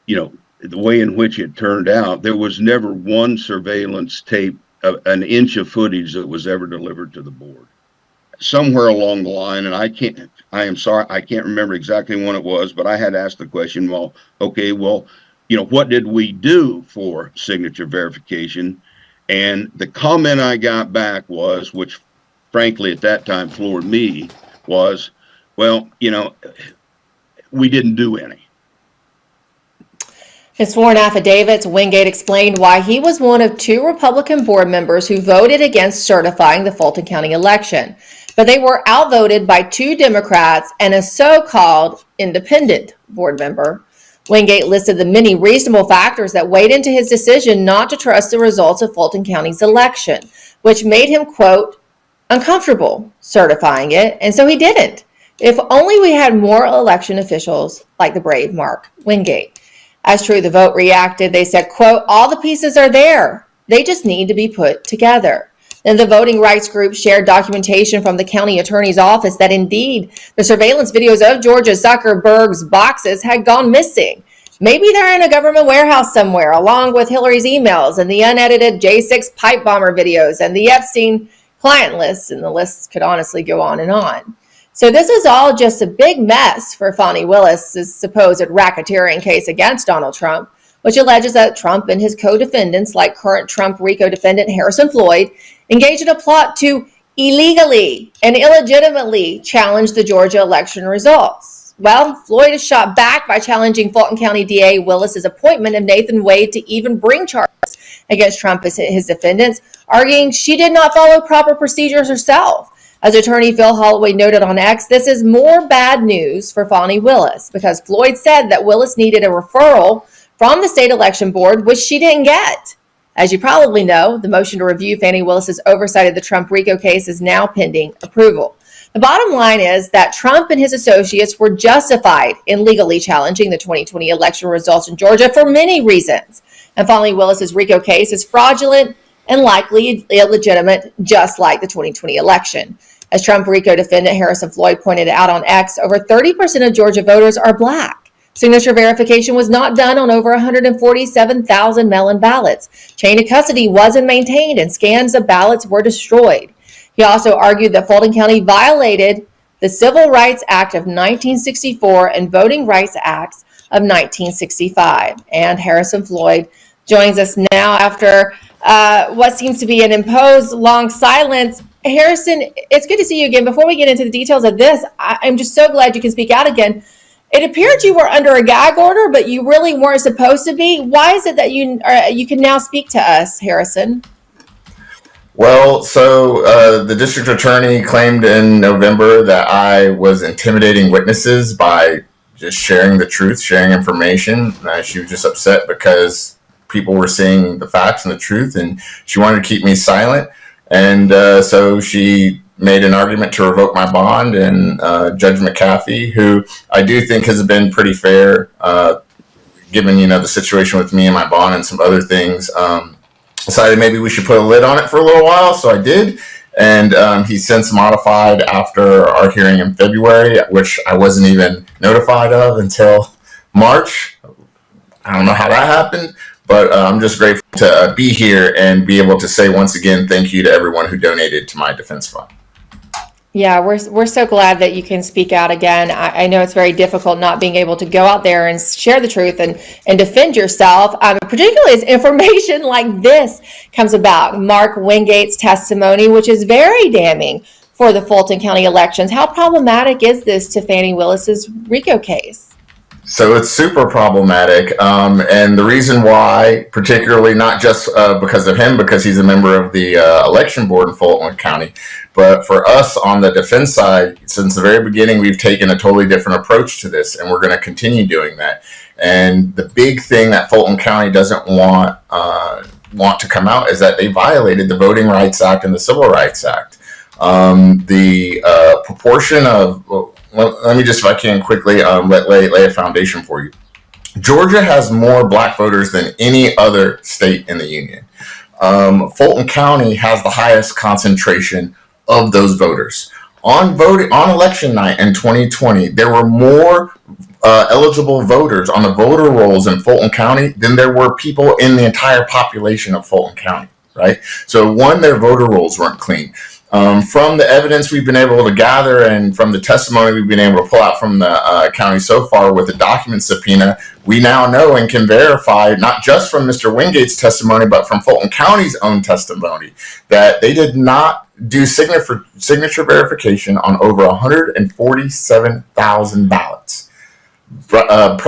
the way in which it turned out, there was never one surveillance tape, an inch of footage that was ever delivered to the board. Somewhere along the line, and I am sorry, I can't remember exactly when it was, but I had asked the question, what did we do for signature verification? And the comment I got back was, which frankly at that time floored me, was, we didn't do any. In sworn affidavits, Wingate explained why he was one of 2 Republican board members who voted against certifying the Fulton County election, but they were outvoted by 2 Democrats and a so-called independent board member. Wingate listed the many reasonable factors that weighed into his decision not to trust the results of Fulton County's election, which made him, quote, uncomfortable certifying it, and so he didn't. If only we had more election officials like the brave Mark Wingate. As True the Vote reacted, they said, quote, all the pieces are there. They just need to be put together. Then the voting rights group shared documentation from the county attorney's office that indeed the surveillance videos of Georgia Zuckerberg's boxes had gone missing. Maybe they're in a government warehouse somewhere, along with Hillary's emails and the unedited J6 pipe bomber videos and the Epstein client lists, and the list could honestly go on and on. So this is all just a big mess for Fani Willis' supposed racketeering case against Donald Trump, which alleges that Trump and his co-defendants, like current Trump RICO defendant Harrison Floyd, engaged in a plot to illegally and illegitimately challenge the Georgia election results. Well, Floyd is shot back by challenging Fulton County DA Willis's appointment of Nathan Wade to even bring charges against Trump as his defendants, arguing she did not follow proper procedures herself. As attorney Phil Holloway noted on X, this is more bad news for Fani Willis because Floyd said that Willis needed a referral from the state election board, which she didn't get. As you probably know, the motion to review Fani Willis's oversight of the Trump RICO case is now pending approval. The bottom line is that Trump and his associates were justified in legally challenging the 2020 election results in Georgia for many reasons. And Fani Willis's RICO case is fraudulent and likely illegitimate, just like the 2020 election. As Trump RICO defendant Harrison Floyd pointed out on X, over 30% of Georgia voters are black. Signature verification was not done on over 147,000 mail-in ballots. Chain of custody wasn't maintained and scans of ballots were destroyed. He also argued that Fulton County violated the Civil Rights Act of 1964 and Voting Rights Acts of 1965. And Harrison Floyd joins us now after what seems to be an imposed long silence. Harrison, it's good to see you again. Before we get into the details of this, I'm just so glad you can speak out again. It appeared you were under a gag order, but you really weren't supposed to be. Why is it that you can now speak to us, Harrison? Well, so the district attorney claimed in November that I was intimidating witnesses by just sharing the truth, sharing information. She was just upset because people were seeing the facts and the truth, and she wanted to keep me silent. And so she made an argument to revoke my bond, and Judge McAfee, who I do think has been pretty fair, given the situation with me and my bond and some other things, decided maybe we should put a lid on it for a little while. So I did, and he's since modified after our hearing in February, which I wasn't even notified of until March. I don't know how that happened. But I'm just grateful to be here and be able to say once again, thank you to everyone who donated to my defense fund. Yeah, we're so glad that you can speak out again. I know it's very difficult not being able to go out there and share the truth and defend yourself, particularly as information like this comes about. Mark Wingate's testimony, which is very damning for the Fulton County elections. How problematic is this to Fani Willis's RICO case? So it's super problematic, and the reason why, particularly not just because of him, because he's a member of the election board in Fulton County, but for us on the defense side, since the very beginning, we've taken a totally different approach to this, and we're going to continue doing that. And the big thing that Fulton County doesn't want to come out is that they violated the Voting Rights Act and the Civil Rights Act. The proportion of let me just, if I can quickly lay a foundation for you. Georgia has more black voters than any other state in the union. Fulton County has the highest concentration of those voters. On election night in 2020, there were more eligible voters on the voter rolls in Fulton County than there were people in the entire population of Fulton County, right? So one, their voter rolls weren't clean. From the evidence we've been able to gather and from the testimony we've been able to pull out from the county so far with the document subpoena, we now know and can verify, not just from Mr. Wingate's testimony, but from Fulton County's own testimony, that they did not do signature verification on over 147,000 ballots. Vice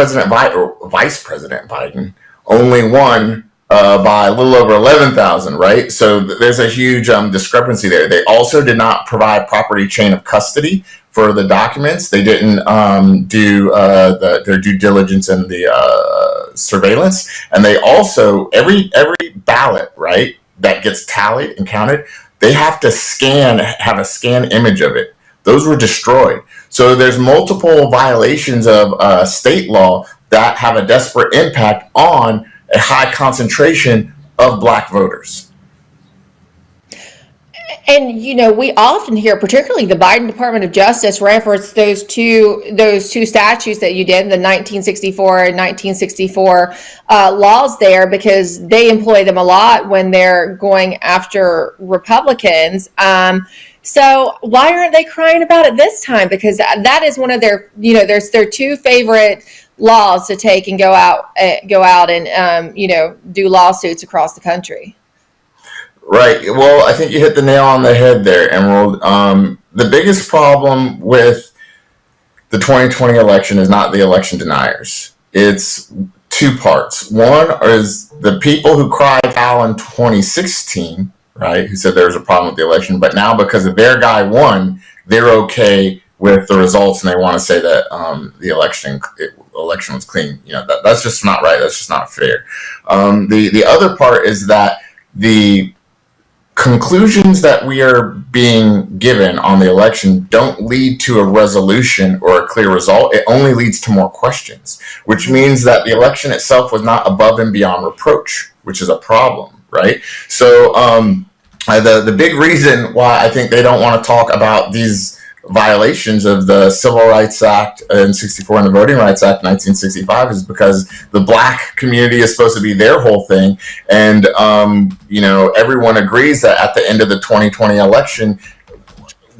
President Biden only won by a little over 11,000, right? So there's a huge discrepancy there. They also did not provide property chain of custody for the documents. They didn't do their due diligence in the surveillance. And they also, every ballot, right, that gets tallied and counted, they have to have a scan image of it. Those were destroyed. So there's multiple violations of state law that have a desperate impact on a high concentration of black voters. And, you know, we often hear, particularly the Biden Department of Justice, reference those two statutes that you did, the 1964 and 1964 laws there, because they employ them a lot when they're going after Republicans. So why aren't they crying about it this time? Because that is one of their, you know, their two favorite laws to take and go out and you know, do lawsuits across the country. Right. Well, I think you hit the nail on the head there, Emerald. The biggest problem with the 2020 election is not the election deniers. It's two parts. One is the people who cried foul in 2016, right, who said there was a problem with the election, but now because of their guy won, they're okay with the results and they want to say that the election was clean. You know, that's just not right. That's just not fair. The other part is that the conclusions that we are being given on the election don't lead to a resolution or a clear result. It only leads to more questions, which means that the election itself was not above and beyond reproach, which is a problem, right? So the big reason why I think they don't want to talk about these violations of the Civil Rights Act in 64 and the Voting Rights Act in 1965 is because the black community is supposed to be their whole thing. And, you know, everyone agrees that at the end of the 2020 election,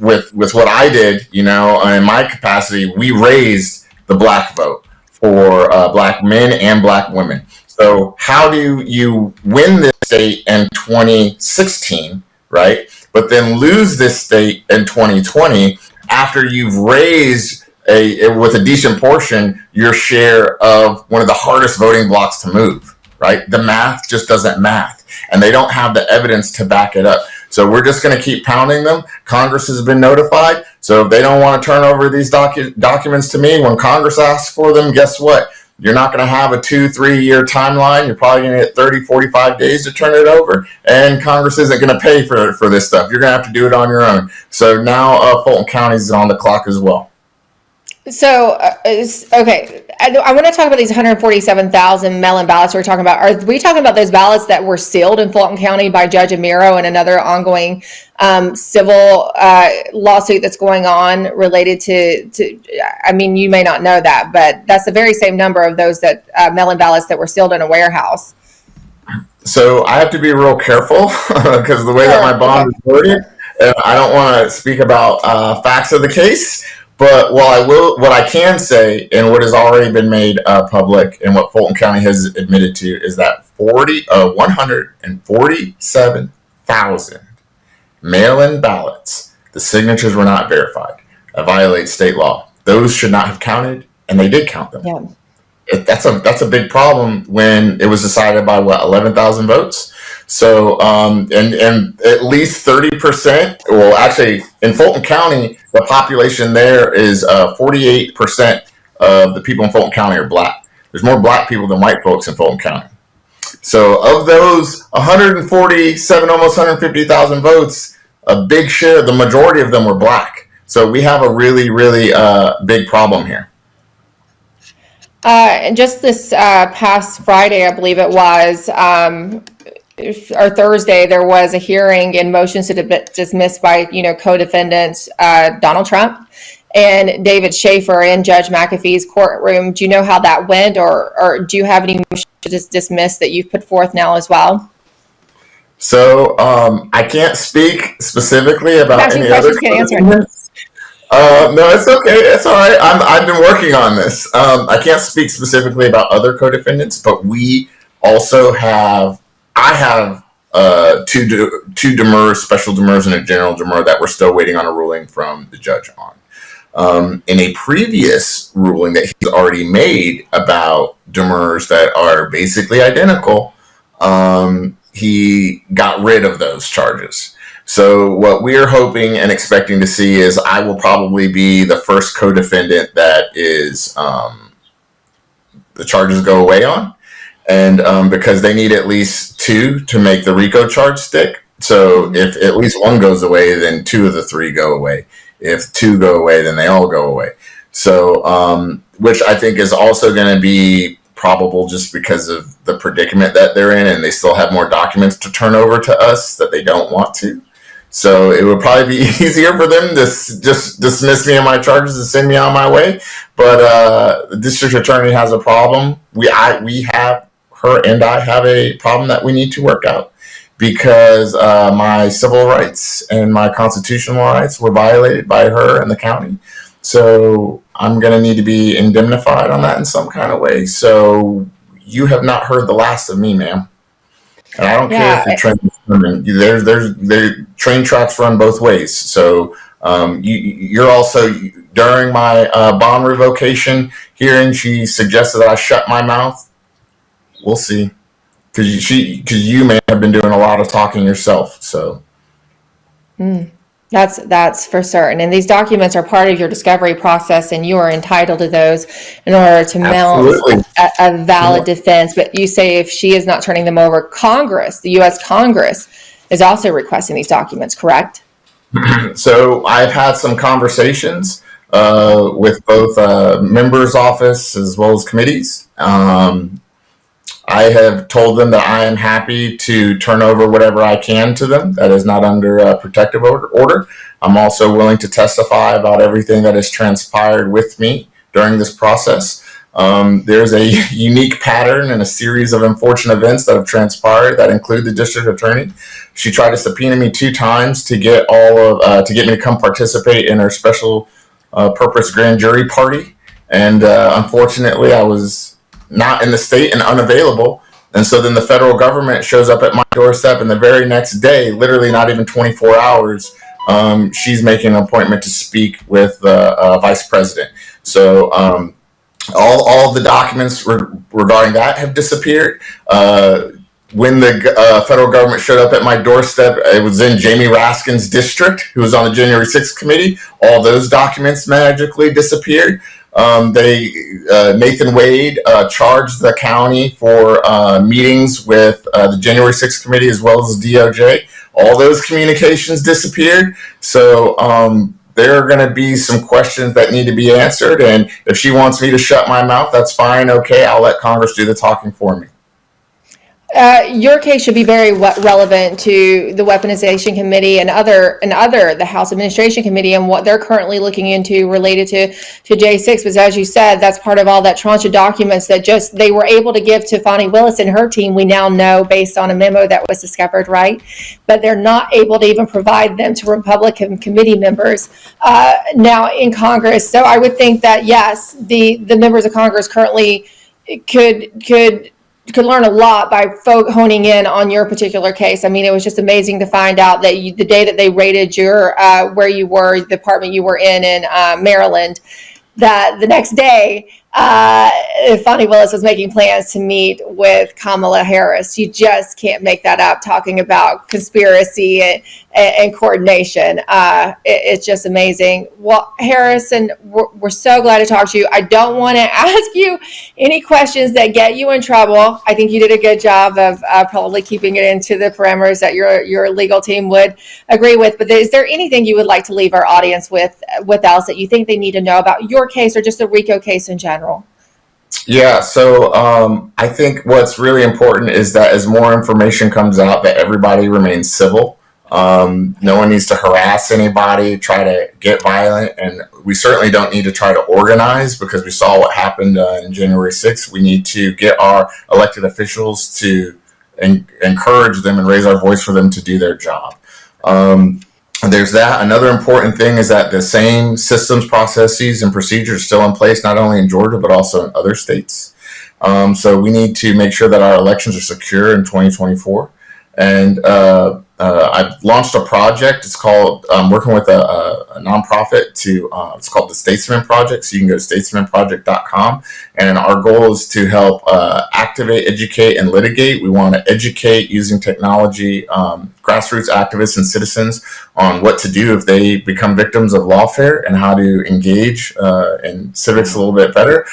with what I did, you know, in my capacity, we raised the black vote for black men and black women. So how do you win this state in 2016, right, but then lose this state in 2020 after you've raised with a decent portion your share of one of the hardest voting blocks to move, right? The math just doesn't math, and they don't have the evidence to back it up. So we're just going to keep pounding them. Congress has been notified. So if they don't want to turn over these documents to me when Congress asks for them, guess what? You're not going to have a 2-3 year timeline. You're probably going to get 30, 45 days to turn it over. And Congress isn't going to pay for this stuff. You're going to have to do it on your own. So now Fulton County is on the clock as well. So, okay, I want to talk about these 147,000 mail-in ballots we're talking about. Are we talking about those ballots that were sealed in Fulton County by Judge Amiro and another ongoing civil lawsuit that's going on related to, I mean, you may not know that, but that's the very same number of those that mail-in ballots that were sealed in a warehouse. So I have to be real careful because the way that my bond is worded, I don't want to speak about facts of the case. But what I can say, and what has already been made public, and what Fulton County has admitted to, is that 147,000 mail-in ballots The signatures were not verified. That violates state law. Those should not have counted, and they did count them. Yeah. That's a big problem when it was decided by 11,000 votes. So and at least 30%. Well, actually, in Fulton County, the population there is 48% of the people in Fulton County are black. There's more black people than white folks in Fulton County. So of those 147, almost 150,000 votes, a big share, the majority of them were black. So we have a really, really big problem here. And just this past Friday, I believe it was, or Thursday, there was a hearing and motions to dismiss by, co-defendants Donald Trump and David Schaefer in Judge McAfee's courtroom. Do you know how that went, or do you have any motions to dismiss that you've put forth now as well? So I can't speak specifically about any other. No, it's okay. It's all right. I've been working on this. I can't speak specifically about other co-defendants, but we also have. I have two demurs, special demurs, and a general demur that we're still waiting on a ruling from the judge on. In a previous ruling that he's already made about demurs that are basically identical, he got rid of those charges. So what we're hoping and expecting to see is I will probably be the first co-defendant that is the charges go away on. And because they need at least 2 to make the RICO charge stick. So if at least 1 goes away, then 2 of the 3 go away. If 2 go away, then they all go away. So, which I think is also going to be probable just because of the predicament that they're in, and they still have more documents to turn over to us that they don't want to. So it would probably be easier for them to just dismiss me and my charges and send me on my way. But the district attorney has a problem. We have, her and I have a problem that we need to work out because my civil rights and my constitutional rights were violated by her and the county. So I'm going to need to be indemnified on that in some kind of way. So you have not heard the last of me, ma'am. And I don't care if the train tracks run both ways. So you're also, during my bond revocation hearing, she suggested that I shut my mouth. We'll see. Because you may have been doing a lot of talking yourself. So. That's for certain. And these documents are part of your discovery process, and you are entitled to those in order to mount a valid defense. But you say if she is not turning them over, Congress, the U.S. Congress, is also requesting these documents, correct? So I've had some conversations with both members' office as well as committees. I have told them that I am happy to turn over whatever I can to them that is not under a protective order. I'm also willing to testify about everything that has transpired with me during this process. There's a unique pattern and a series of unfortunate events that have transpired that include the district attorney. She tried to subpoena me 2 times to get to get me to come participate in her special purpose grand jury party. And unfortunately, I was not in the state and unavailable. And so then the federal government shows up at my doorstep, and the very next day, literally not even 24 hours, she's making an appointment to speak with the vice president. So all of the documents regarding that have disappeared. When the federal government showed up at my doorstep, it was in Jamie Raskin's district, who was on the January 6th committee. All those documents magically disappeared. Nathan Wade charged the county for meetings with the January 6th committee as well as the DOJ. All those communications disappeared. So there are going to be some questions that need to be answered. And if she wants me to shut my mouth, that's fine. Okay, I'll let Congress do the talking for me. Your case should be very relevant to the Weaponization Committee and the House Administration Committee and what they're currently looking into related to J6. But as you said, that's part of all that tranche of documents that they were able to give to Fani Willis and her team. We now know based on a memo that was discovered, right? But they're not able to even provide them to Republican committee members now in Congress. So I would think that yes, the members of Congress currently could could learn a lot by honing in on your particular case. I mean, it was just amazing to find out that the day that they raided your where you were, the apartment you were in Maryland, that the next day, Fani Willis was making plans to meet with Kamala Harris. You just can't make that up, talking about conspiracy and coordination. It's just amazing. Well, Harrison, we're so glad to talk to you. I don't want to ask you any questions that get you in trouble. I think you did a good job of probably keeping it into the parameters that your legal team would agree with. But is there anything you would like to leave our audience with else that you think they need to know about your case or just the RICO case in general? Yeah, so I think what's really important is that as more information comes out, that everybody remains civil. No one needs to harass anybody, try to get violent, and we certainly don't need to try to organize, because we saw what happened on January 6th. We need to get our elected officials to encourage them and raise our voice for them to do their job. There's that. Another important thing is that the same systems, processes, and procedures are still in place, not only in Georgia, but also in other states. So we need to make sure that our elections are secure in 2024. And I've launched a project. It's called, I'm working with a nonprofit it's called the Statesman Project. So you can go to statesmanproject.com. And our goal is to help activate, educate, and litigate. We want to educate using technology, grassroots activists and citizens on what to do if they become victims of lawfare and how to engage in civics a little bit better.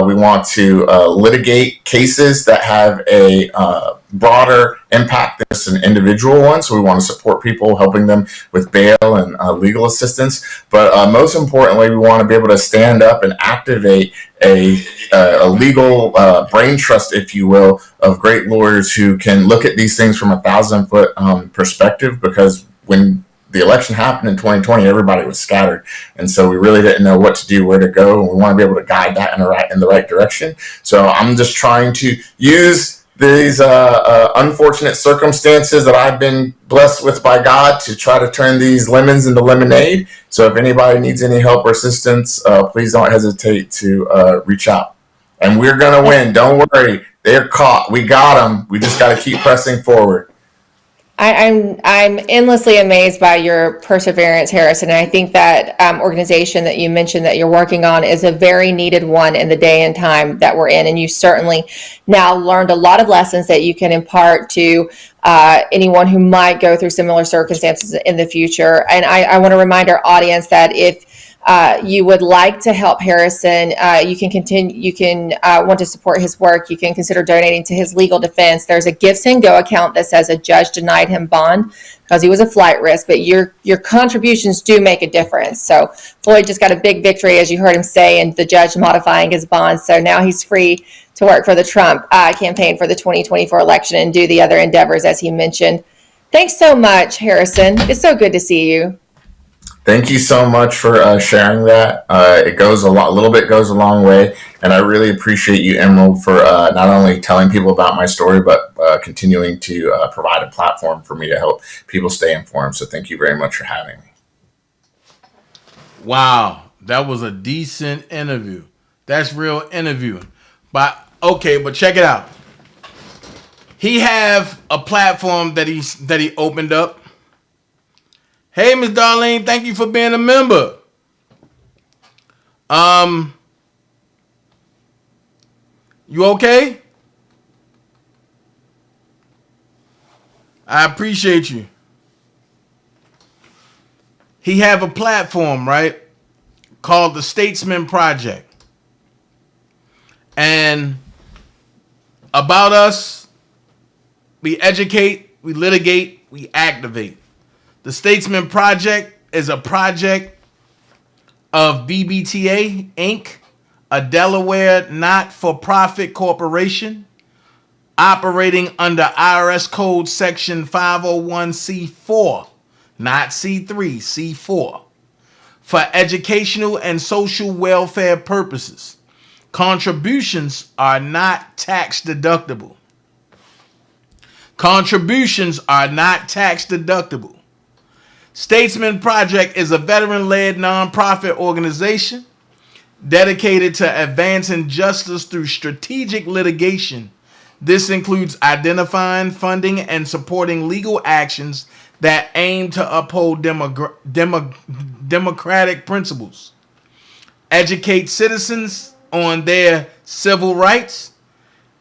We want to litigate cases that have a broader impact than just an individual one. So we want to support people, helping them with bail and legal assistance. But most importantly, we want to be able to stand up and activate a legal brain trust, if you will, of great lawyers who can look at these things from 1,000-foot perspective, because when the election happened in 2020, everybody was scattered. And so we really didn't know what to do, where to go. And we want to be able to guide that in the right direction. So I'm just trying to use these unfortunate circumstances that I've been blessed with by God to try to turn these lemons into lemonade. So if anybody needs any help or assistance, please don't hesitate to reach out. And we're going to win. Don't worry. They're caught. We got them. We just got to keep pressing forward. I'm endlessly amazed by your perseverance, Harrison. And I think that organization that you mentioned that you're working on is a very needed one in the day and time that we're in. And you certainly now learned a lot of lessons that you can impart to anyone who might go through similar circumstances in the future. And I want to remind our audience that if you would like to help Harrison, you can continue. You can want to support his work. You can consider donating to his legal defense. There's a Gifts and Go account that says a judge denied him bond because he was a flight risk. But your contributions do make a difference. So Floyd just got a big victory, as you heard him say, and the judge modifying his bond. So now he's free to work for the Trump campaign for the 2024 election and do the other endeavors as he mentioned. Thanks so much, Harrison. It's so good to see you. Thank you so much for sharing that. It goes a little bit goes a long way, and I really appreciate you, Emerald, for not only telling people about my story, but continuing to provide a platform for me to help people stay informed. So thank you very much for having me. Wow, that was a decent interview. That's real interviewing. But check it out. He have a platform that he opened up. Hey, Miss Darlene, thank you for being a member. You okay? I appreciate you. He have a platform, right, called the Statesman Project. And about us, we educate, we litigate, we activate. The Statesman Project is a project of BBTA, Inc., a Delaware not-for-profit corporation operating under IRS Code Section 501c4, not C3, C4, for educational and social welfare purposes. Contributions are not tax deductible. Contributions are not tax deductible. Statesman Project is a veteran-led nonprofit organization dedicated to advancing justice through strategic litigation This includes identifying, funding, and supporting legal actions that aim to uphold democratic principles, educate citizens on their civil rights,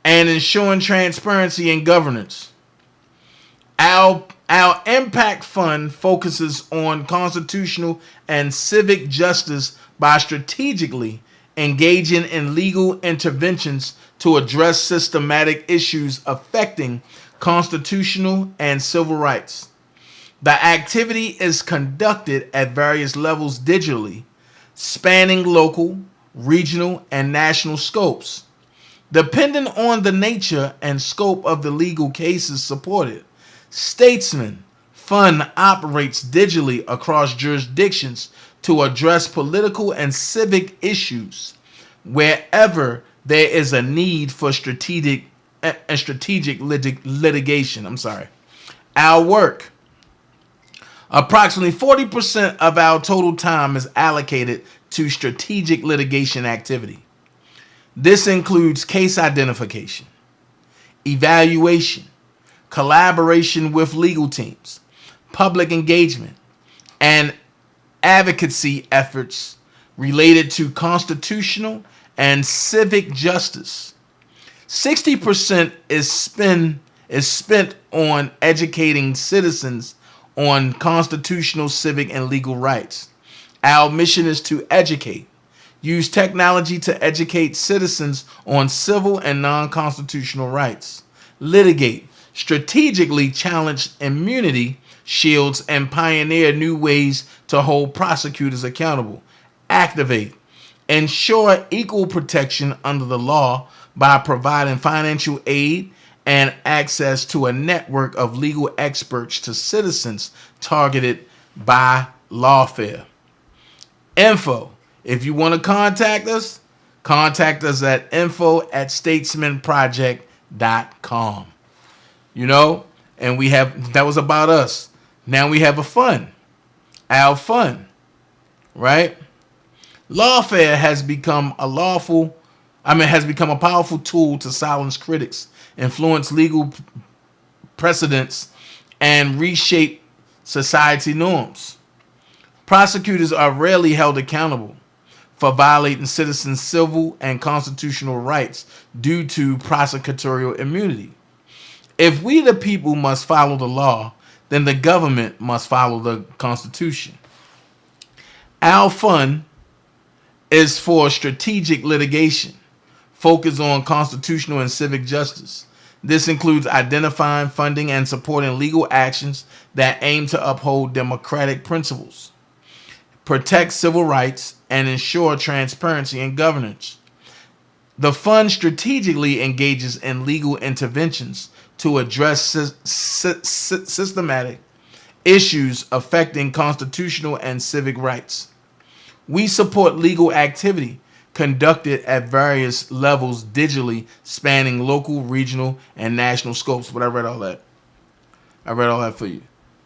and ensuring transparency in governance. Our Impact Fund focuses on constitutional and civic justice by strategically engaging in legal interventions to address systematic issues affecting constitutional and civil rights. The activity is conducted at various levels digitally, spanning local, regional, and national scopes. Depending on the nature and scope of the legal cases supported, Statesman Fund operates digitally across jurisdictions to address political and civic issues wherever there is a need for strategic litigation. Our work. Approximately 40% of our total time is allocated to strategic litigation activity. This includes case identification, evaluation, collaboration with legal teams, public engagement, and advocacy efforts related to constitutional and civic justice. 60% is spent on educating citizens on constitutional, civic, and legal rights. Our mission is to educate. Use technology to educate citizens on civil and non-constitutional rights. Litigate. Strategically challenge immunity shields and pioneer new ways to hold prosecutors accountable. Activate. Ensure equal protection under the law by providing financial aid and access to a network of legal experts to citizens targeted by lawfare. Info. If you want to contact us at info@statesmanproject.com. You know, and that was about us. Now we have a fund. Our fund, right? Lawfare has become a powerful tool to silence critics, influence legal precedents, and reshape society norms. Prosecutors are rarely held accountable for violating citizens' civil and constitutional rights due to prosecutorial immunity. If we, the people, must follow the law, then the government must follow the Constitution. Our fund is for strategic litigation, focused on constitutional and civic justice. This includes identifying, funding, and supporting legal actions that aim to uphold democratic principles, protect civil rights, and ensure transparency in governance. The fund strategically engages in legal interventions to address systematic issues affecting constitutional and civic rights. We support legal activity conducted at various levels digitally, spanning local, regional, and national scopes. But I read all that. I read all that for you.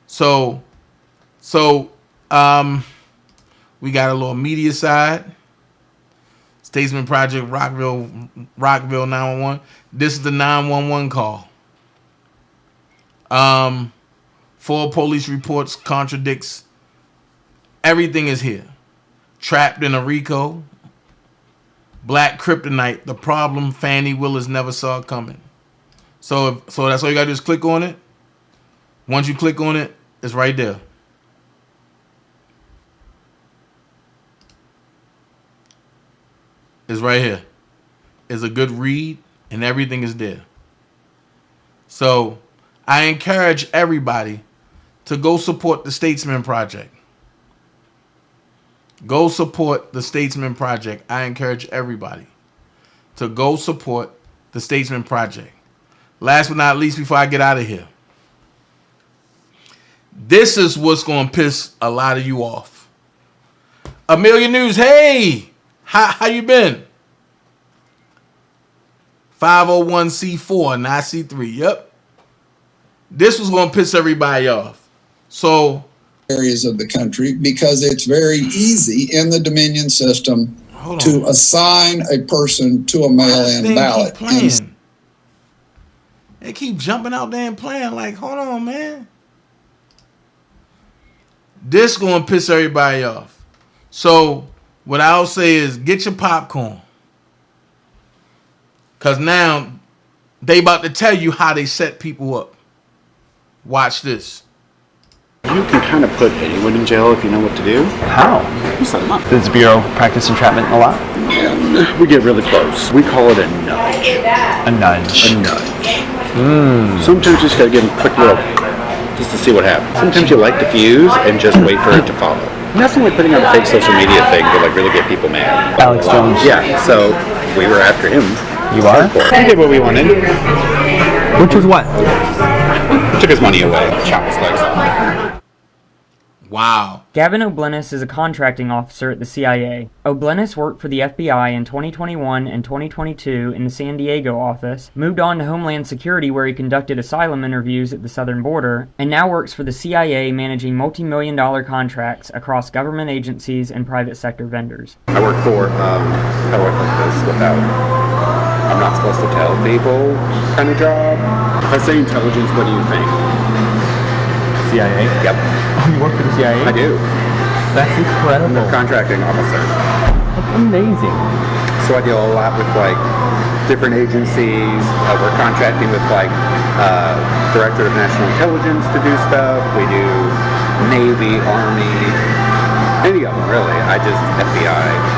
So we got a little media side. Statesman Project, Rockville 911. This is the 911 call. 4 police reports contradicts. Everything is here. Trapped in a RICO. Black kryptonite. The problem Fani Willis never saw coming. So that's all you gotta do is click on it. Once you click on it, it's right there. It's right here. It's a good read, and everything is there. So I encourage everybody to go support the Statesman Project. Go support the Statesman Project. I encourage everybody to go support the Statesman Project. Last but not least, before I get out of here, this is what's going to piss a lot of you off. Amelia News, hey! How you been? 501c4, not C3. Yep. This was going to piss everybody off. So areas of the country, because it's very easy in the Dominion system to assign a person to a mail-in ballot. They keep jumping out there and playing like, hold on, man. This gonna piss everybody off. So what I'll say is get your popcorn. Cause now they about to tell you how they set people up. Watch this. You can kind of put anyone in jail if you know what to do. How? You set them up. Does the Bureau practice entrapment a lot? We get really close. We call it a nudge. A nudge. A nudge. Sometimes you just gotta give them a quick little, just to see what happens. Sometimes you light the fuse and just wait for it to follow. Nothing like putting on a fake social media thing to like really get people mad. Alex Jones. Yeah, so we were after him. You are? We did what we wanted. Which was what? Took his money away, chopped his legs off. Wow. Gavin O'Blennis is a contracting officer at the CIA. O'Blennis worked for the FBI in 2021 and 2022 in the San Diego office, moved on to Homeland Security where he conducted asylum interviews at the southern border, and now works for the CIA managing multi-million-dollar contracts across government agencies and private sector vendors. I work for, how do I put this without, I'm not supposed to tell people kind of job. If I say intelligence, what do you think? CIA? Yep. Oh, you work for the CIA? I do. That's incredible. I'm a contracting officer. That's amazing. So I deal a lot with like different agencies. We're contracting with like Director of National Intelligence to do stuff. We do Navy, Army, any of them really. I just FBI.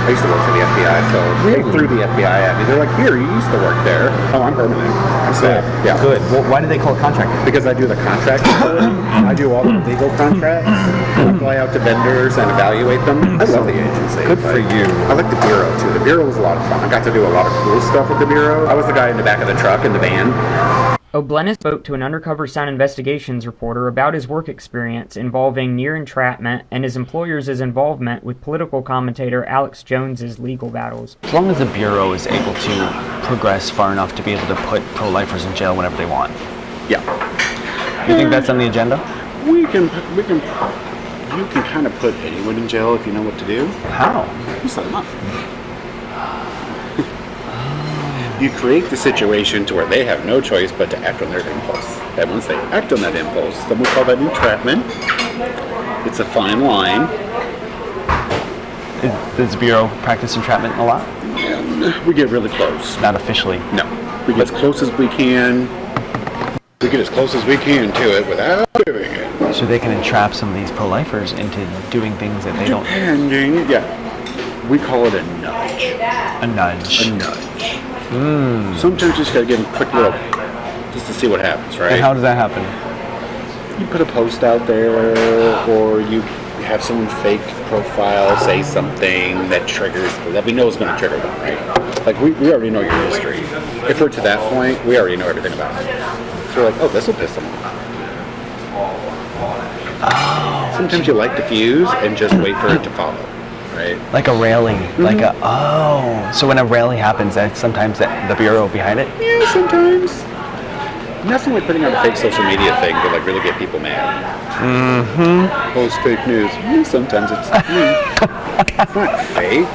I used to work for the FBI, so they threw the FBI at me. They're like, here, you used to work there. Oh, I'm permanent. I'm good. Yeah. Good. Well, why do they call it contracting? Because I do the contract. I do all the legal contracts. I fly out to vendors and evaluate them. I love the agency. Good for you. I like the Bureau too. The Bureau was a lot of fun. I got to do a lot of cool stuff with the Bureau. I was the guy in the back of the truck in the van. O'Blennis spoke to an undercover Sound Investigations reporter about his work experience involving near entrapment and his employer's involvement with political commentator Alex Jones's legal battles. As long as the Bureau is able to progress far enough to be able to put pro-lifers in jail whenever they want. Yeah. You think that's on the agenda? You can kind of put anyone in jail if you know what to do. How? You set them up. You create the situation to where they have no choice but to act on their impulse. And once they act on that impulse, then we call that entrapment. It's a fine line. Does the Bureau practice entrapment a lot? We get really close. Not officially? No. We get as close as we can. We get as close as we can to it without doing it. So they can entrap some of these pro-lifers into doing things that they don't... Depending, yeah. We call it a nudge. A nudge. A nudge. Sometimes you just gotta give them a quick little, just to see what happens, right? And how does that happen? You put a post out there, or you have someone fake profile, say something that triggers, that we know is going to trigger them, right? Like we already know your history. If we're to that point, we already know everything about it. So we're like, oh, this will piss them off. Oh. Sometimes you light the fuse and just wait for it to follow. Right. Like a rally, like a, so when a rally happens, that's sometimes the Bureau behind it? Yeah, sometimes. Nothing like putting on a fake social media thing to like really get people mad. Mm-hmm. Post fake news. Sometimes it's it's not fake.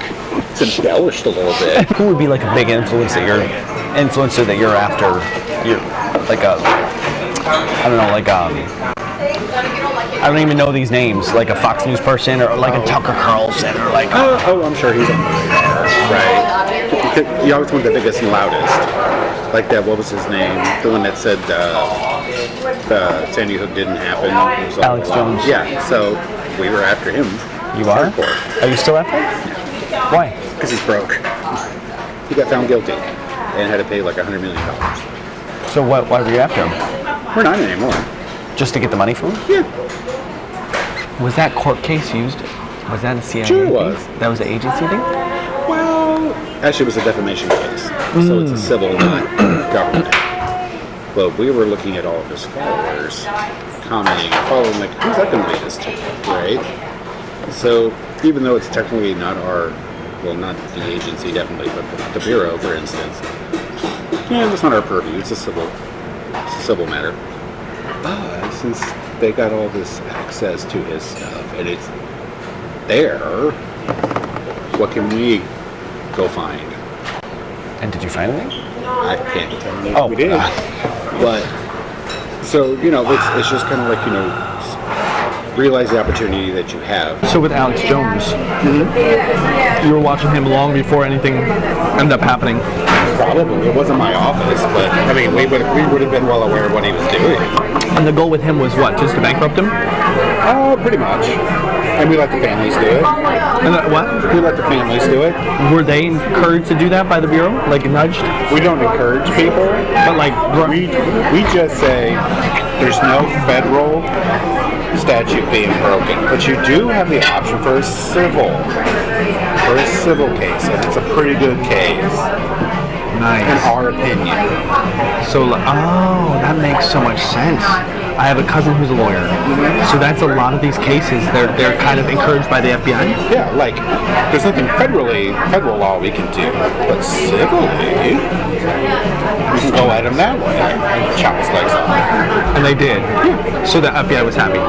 It's embellished a little bit. Who would be like a big influencer that you're after? You're like a, I don't know, like I don't even know these names, like a Fox News person or like a Tucker Carlson or like... Oh, I'm sure he's on the radar, right? You always want the biggest and loudest. Like that, what was his name? The one that said Sandy Hook didn't happen. Alex Jones. Yeah, so we were after him. You are? Are you still after him? Yeah. Why? Because he's broke. He got found guilty and had to pay like $100 million. So why were you after him? We're not anymore. Just to get the money from him? Yeah. Was that court case used? Was that a CIA Sure it thing? was. That was the agency thing? Well, actually it was a defamation case. So it's a civil, not government. But we were looking at all of his followers, commenting, following, like, who's that going to lead us to, right? So even though it's technically not our, well, not the agency definitely, but the Bureau, for instance, yeah, that's not our purview. It's a civil matter. But since they got all this access to his stuff and it's there, what can we go find? And did you find anything? I can't tell you. Oh, we did. But so it's just kind of like realize the opportunity that you have. So with Alex Jones, you were watching him long before anything ended up happening. Probably. It wasn't my office, but I mean, we would have been well aware of what he was doing. And the goal with him was what? Just to bankrupt him? Pretty much. And we let the families do it. And what? We let the families do it. Were they encouraged to do that by the Bureau? Like nudged? We don't encourage people. But like... We just say there's no federal statute being broken. But you do have the option for a civil case. And it's a pretty good case. Nice. In our opinion. So, that makes so much sense. I have a cousin who's a lawyer. So that's a lot of these cases. They're kind of encouraged by the FBI. Yeah, like there's nothing federal law we can do, but civilly, we can go at them that way and chop his legs off. And they did. Yeah. So the FBI was happy.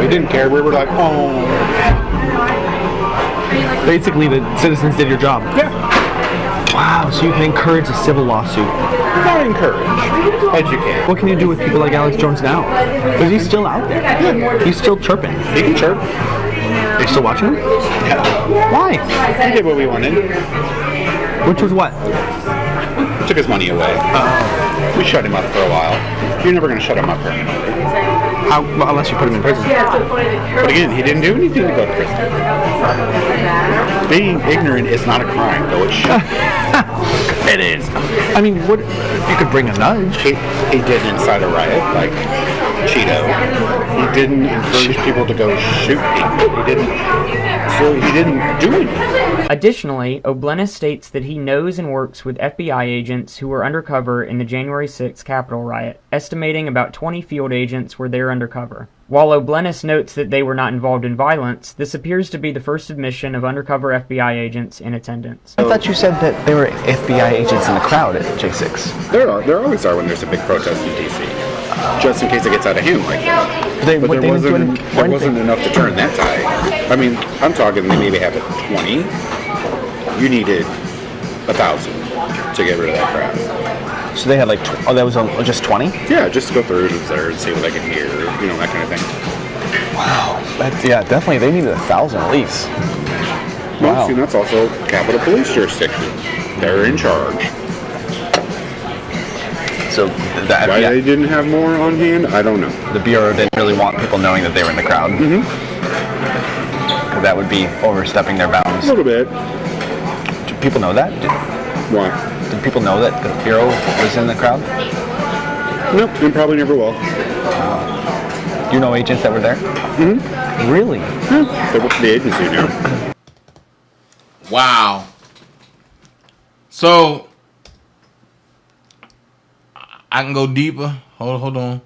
We didn't care. We were like, oh. Basically, the citizens did your job. Yeah. Wow, so you can encourage a civil lawsuit. Not encourage, educate. What can you do with people like Alex Jones now? Because he's still out there. Yeah. He's still chirping. He can chirp. They still watching him? Yeah. Why? He did what we wanted. Which was what? We took his money away. We shut him up for a while. You're never going to shut him up permanently. Well, unless you put him in prison. But again, he didn't do anything to go to prison. Being ignorant is not a crime, though it should. It is. I mean, what you could bring a nudge. He didn't incite a riot like Cheeto. He didn't encourage people to go shoot people. He didn't do anything. Additionally, O'Bleness states that he knows and works with FBI agents who were undercover in the January 6th Capitol riot, estimating about 20 field agents were there undercover. While O'Bleness notes that they were not involved in violence, this appears to be the first admission of undercover FBI agents in attendance. I thought you said that there were FBI agents in the crowd at J6. There always are when there's a big protest in D.C. Just in case it gets out of hand like that. But there wasn't enough to turn that tide. I mean, I'm talking they maybe have 20. You needed 1,000 to get rid of that crowd. So they had like, that was just 20? Yeah, just to go through and observe, see what they can hear, that kind of thing. Wow. Yeah, definitely. They needed 1,000 at least. Well, Wow. see, that's also Capitol Police jurisdiction. They're in charge. So why they didn't have more on hand, I don't know. The Bureau didn't really want people knowing that they were in the crowd. Mm-hmm. Because that would be overstepping their bounds. A little bit. Do people know that? Why? Did people know that the Bureau was in the crowd? Nope, and probably never will. You know agents that were there? Mm-hmm. Really? Yeah. They work for the agency now. Wow. So I can go deeper. Hold on.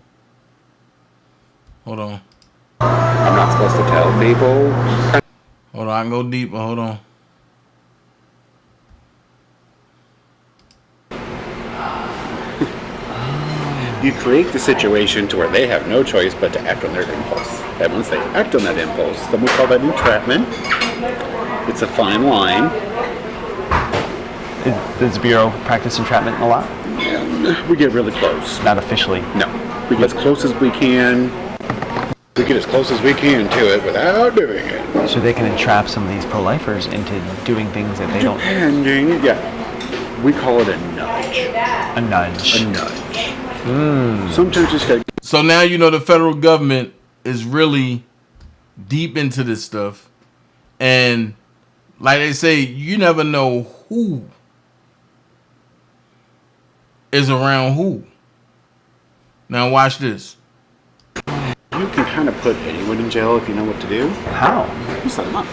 I'm not supposed to tell people. Hold on, I can go deeper. Hold on. You create the situation to where they have no choice but to act on their impulse. And once they act on that impulse, then we call that entrapment. It's a fine line. Does the Bureau practice entrapment a lot? Yeah, we get really close. Not officially? No. We get as close as we can. We get as close as we can to it without doing it. So they can entrap some of these pro-lifers into doing things that they don't... Depending, yeah. We call it a nudge. A nudge. A nudge. Sometimes just got... So now you know the federal government is really deep into this stuff. And like they say, you never know who is around who. Now watch this. You can kind of put anyone in jail if you know what to do. How? You set them up.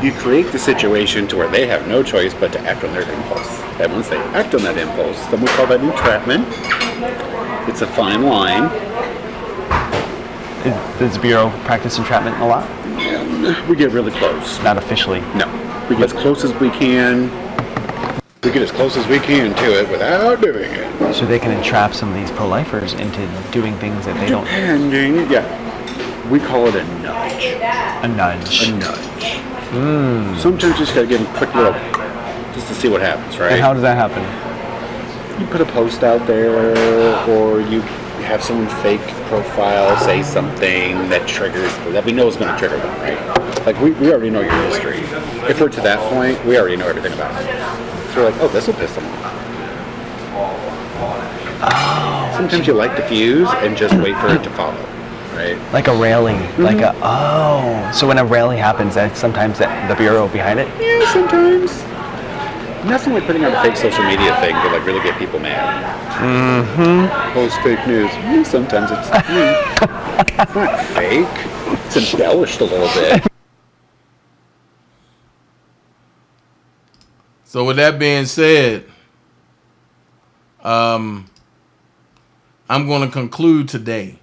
You create the situation to where they have no choice but to act on their impulse. And once they act on that impulse, then we call that entrapment. It's a fine line. Does the Bureau practice entrapment a lot? Yeah, we get really close. Not officially? No. We get as close as we can. We get as close as we can to it without doing it. So they can entrap some of these pro-lifers into doing things that they don't... Depending, yeah. We call it a nudge. A nudge. A nudge. Sometimes you just gotta give them a quick little, just to see what happens, right? And how does that happen? you put a post out there, or you have someone fake profile say something that triggers, that we know is going to trigger them, right? Like, we already know your history. If we're to that point, we already know everything about it. So we're like, oh, this will piss them off. Oh. Sometimes you like to fuse and just wait for it to follow, right? Like a rally. Like a, oh. So when a rally happens, that's sometimes the bureau behind it? Yeah, sometimes. Nothing like putting out a fake social media thing to like really get people mad. Mm-hmm. Post fake news. Yeah, sometimes it's it's not fake. It's embellished a little bit. So with that being said, I'm going to conclude today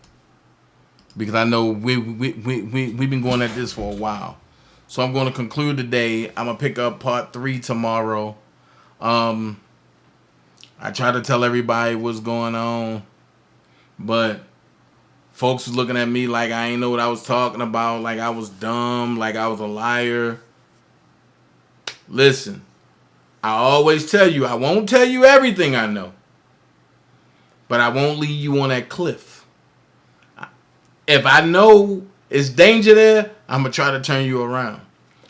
because I know we've been going at this for a while. So I'm going to conclude today. I'm going to pick up part 3 tomorrow. I try to tell everybody what's going on, but folks was looking at me like I ain't know what I was talking about, like I was dumb, like I was a liar. Listen, I always tell you, I won't tell you everything I know, but I won't leave you on that cliff. If I know it's danger there, I'm going to try to turn you around.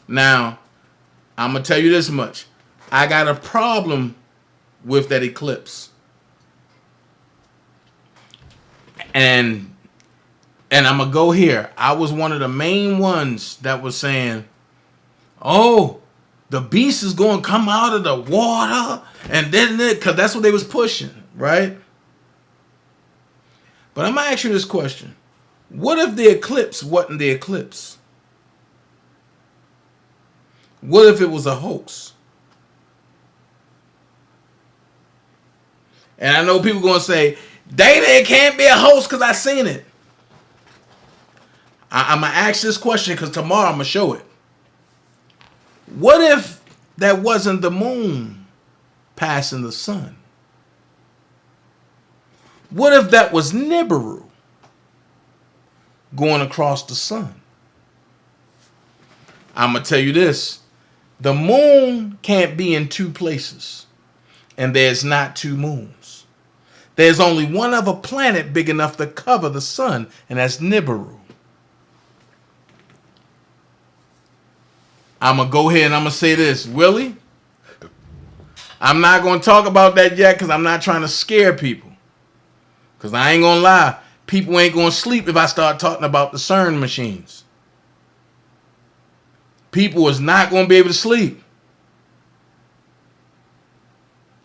Now, I'm going to tell you this much. I got a problem with that eclipse. And I'm going to go here. I was one of the main ones that was saying, oh, the beast is going to come out of the water. And then, because that's what they was pushing, right? But I'm going to ask you this question. What if the eclipse wasn't the eclipse? What if it was a hoax? And I know people going to say, Dana, it can't be a hoax because I seen it. I'm going to ask this question because tomorrow I'm going to show it. What if that wasn't the moon passing the sun? What if that was Nibiru going across the sun? I'm going to tell you this. The moon can't be in two places. And there's not two moons. There's only one other planet big enough to cover the sun, and that's Nibiru. I'm going to go ahead and I'm going to say this. Willie, I'm not going to talk about that yet because I'm not trying to scare people. Because I ain't going to lie. People ain't going to sleep if I start talking about the CERN machines. People is not going to be able to sleep.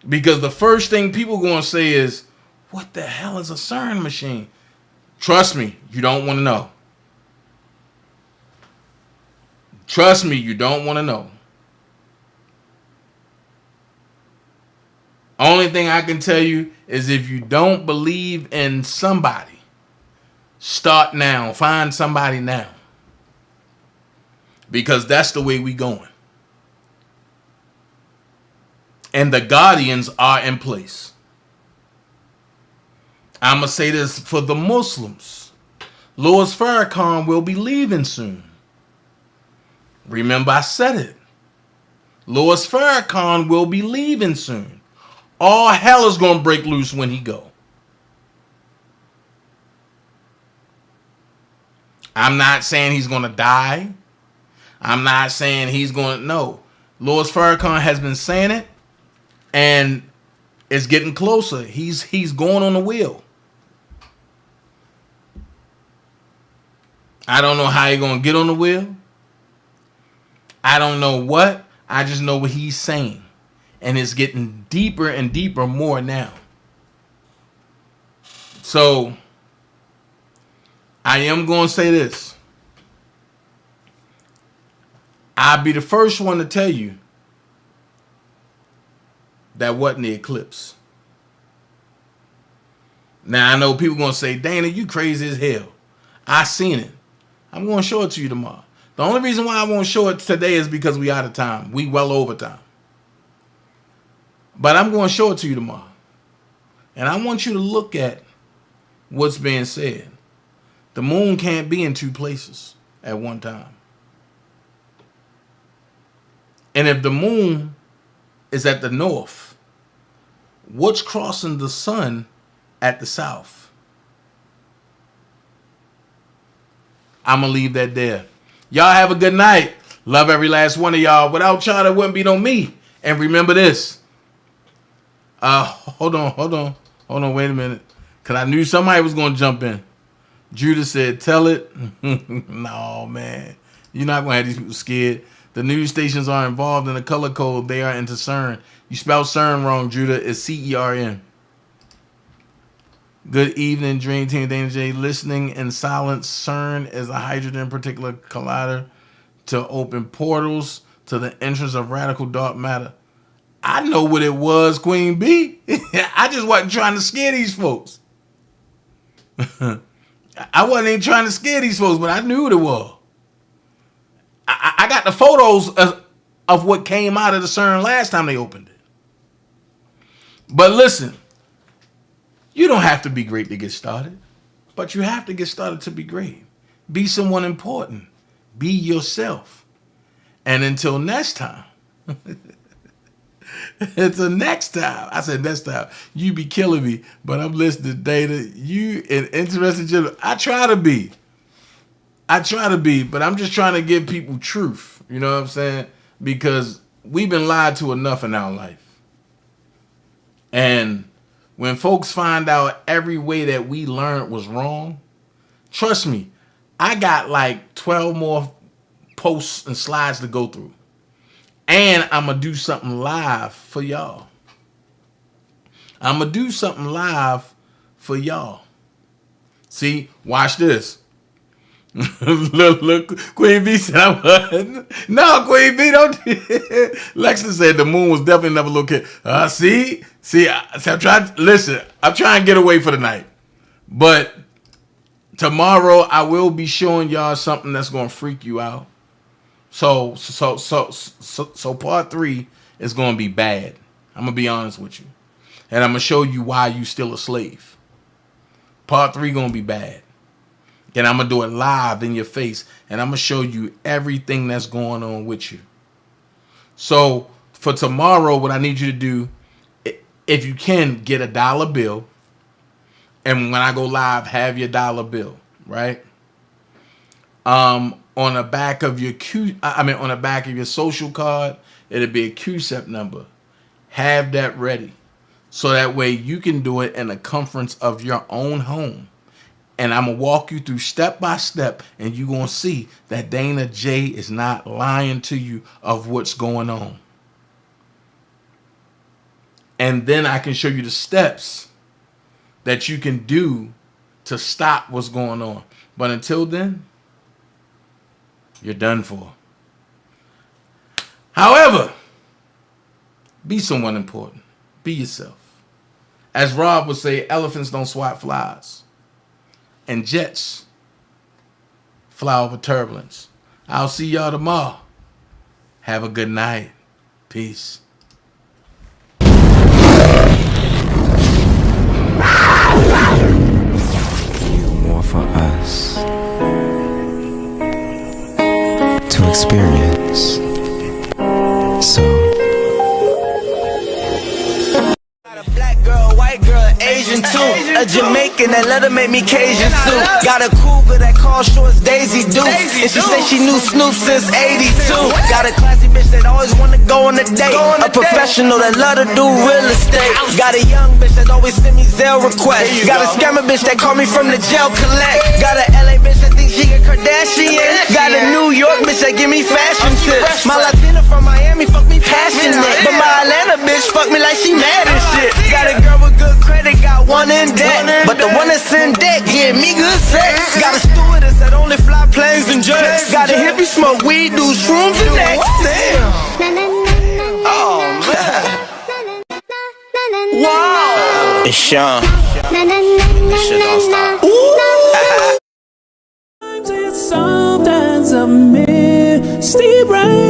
Because the first thing people going to say is, what the hell is a CERN machine? Trust me, you don't want to know. Trust me, you don't want to know. Only thing I can tell you is if you don't believe in somebody, start now. Find somebody now. Because that's the way we going. And the guardians are in place. I'm going to say this for the Muslims. Louis Farrakhan will be leaving soon. Remember I said it. Louis Farrakhan will be leaving soon. All hell is going to break loose when he go. I'm not saying he's going to die. I'm not saying he's going to... No. Louis Farrakhan has been saying it. And it's getting closer. He's going on the wheel. I don't know how he's going to get on the wheel. I don't know what. I just know what he's saying. And it's getting deeper and deeper more now. So, I am going to say this. I'll be the first one to tell you that wasn't the eclipse. Now, I know people going to say, Dana, you crazy as hell. I seen it. I'm going to show it to you tomorrow. The only reason why I won't show it today is because we out of time. We well over time. But I'm going to show it to you tomorrow. And I want you to look at what's being said. The moon can't be in two places at one time. And if the moon is at the north, What's crossing the sun at the south? I'm going to leave that there. Y'all have a good night. Love every last one of y'all. Without y'all, there wouldn't be no me. And remember this. Hold on, wait a minute. Because I knew somebody was going to jump in. Judah said, tell it. No, man. You're not going to have these people scared. The news stations are involved in the color code. They are into CERN. You spelled CERN wrong, Judah. It's CERN. Good evening, Dream Team DanaJay. Listening in silence. CERN is a hydrogen particular collider to open portals to the entrance of radical dark matter. I know what it was, Queen B. I just wasn't trying to scare these folks. I wasn't even trying to scare these folks, but I knew what it was. I got the photos of what came out of the CERN last time they opened it. But listen, you don't have to be great to get started, but you have to get started to be great. Be someone important. Be yourself. And until next time, until next time, I said next time, you be killing me, but I'm listening to data. You and interested in I try to be, but I'm just trying to give people truth. You know what I'm saying? Because we've been lied to enough in our life. And when folks find out every way that we learned was wrong, trust me, I got like 12 more posts and slides to go through. And I'm going to do something live for y'all. See, watch this. look, Queen B said I wasn't. No, Queen B, don't. Lexington said the moon was definitely never located. See, I'm trying. Listen, I'm trying to get away for the night, but tomorrow I will be showing y'all something that's gonna freak you out. So part 3 is gonna be bad. I'm gonna be honest with you, and I'm gonna show you why you still a slave. Part 3 gonna be bad. And I'm going to do it live in your face. And I'm going to show you everything that's going on with you. So for tomorrow, what I need you to do, if you can, get a dollar bill. And when I go live, have your dollar bill, right? On the back of your on the back of your social card, it'll be a QSEP number. Have that ready. So that way you can do it in the comforts of your own home. And I'm going to walk you through step by step, and you're going to see that DanaJay is not lying to you of what's going on. And then I can show you the steps that you can do to stop what's going on. But until then, you're done for. However, be someone important. Be yourself. As Rob would say, elephants don't swat flies. And jets fly over turbulence. I'll see y'all tomorrow. Have a good night. Peace. More for us to experience. So Asian too, a Jamaican that let her make me Cajun soup. Got a cougar that calls shorts Daisy Dukes, and she say she knew Snoop since '82. Got a classy bitch that always wanna go on a date, a professional that love to do real estate. Got a young bitch that always send me Zelle requests. Got a scammer bitch that call me from the jail collect. Got a LA bitch that thinks she a Kardashian. Got a New York bitch that give me fashion tips. My Latina from Miami fuck me passionate, but my Atlanta bitch fuck me like she mad and shit. Got a girl with good credit, got one in debt, but the one that's in debt give me good sex. Got a stewardess that only fly planes and jets. Got a hippie smoke weed, do shrooms and next. Damn. Oh man. Wow. It's Sean. Shit don't stop. Sometimes I'm misty rain.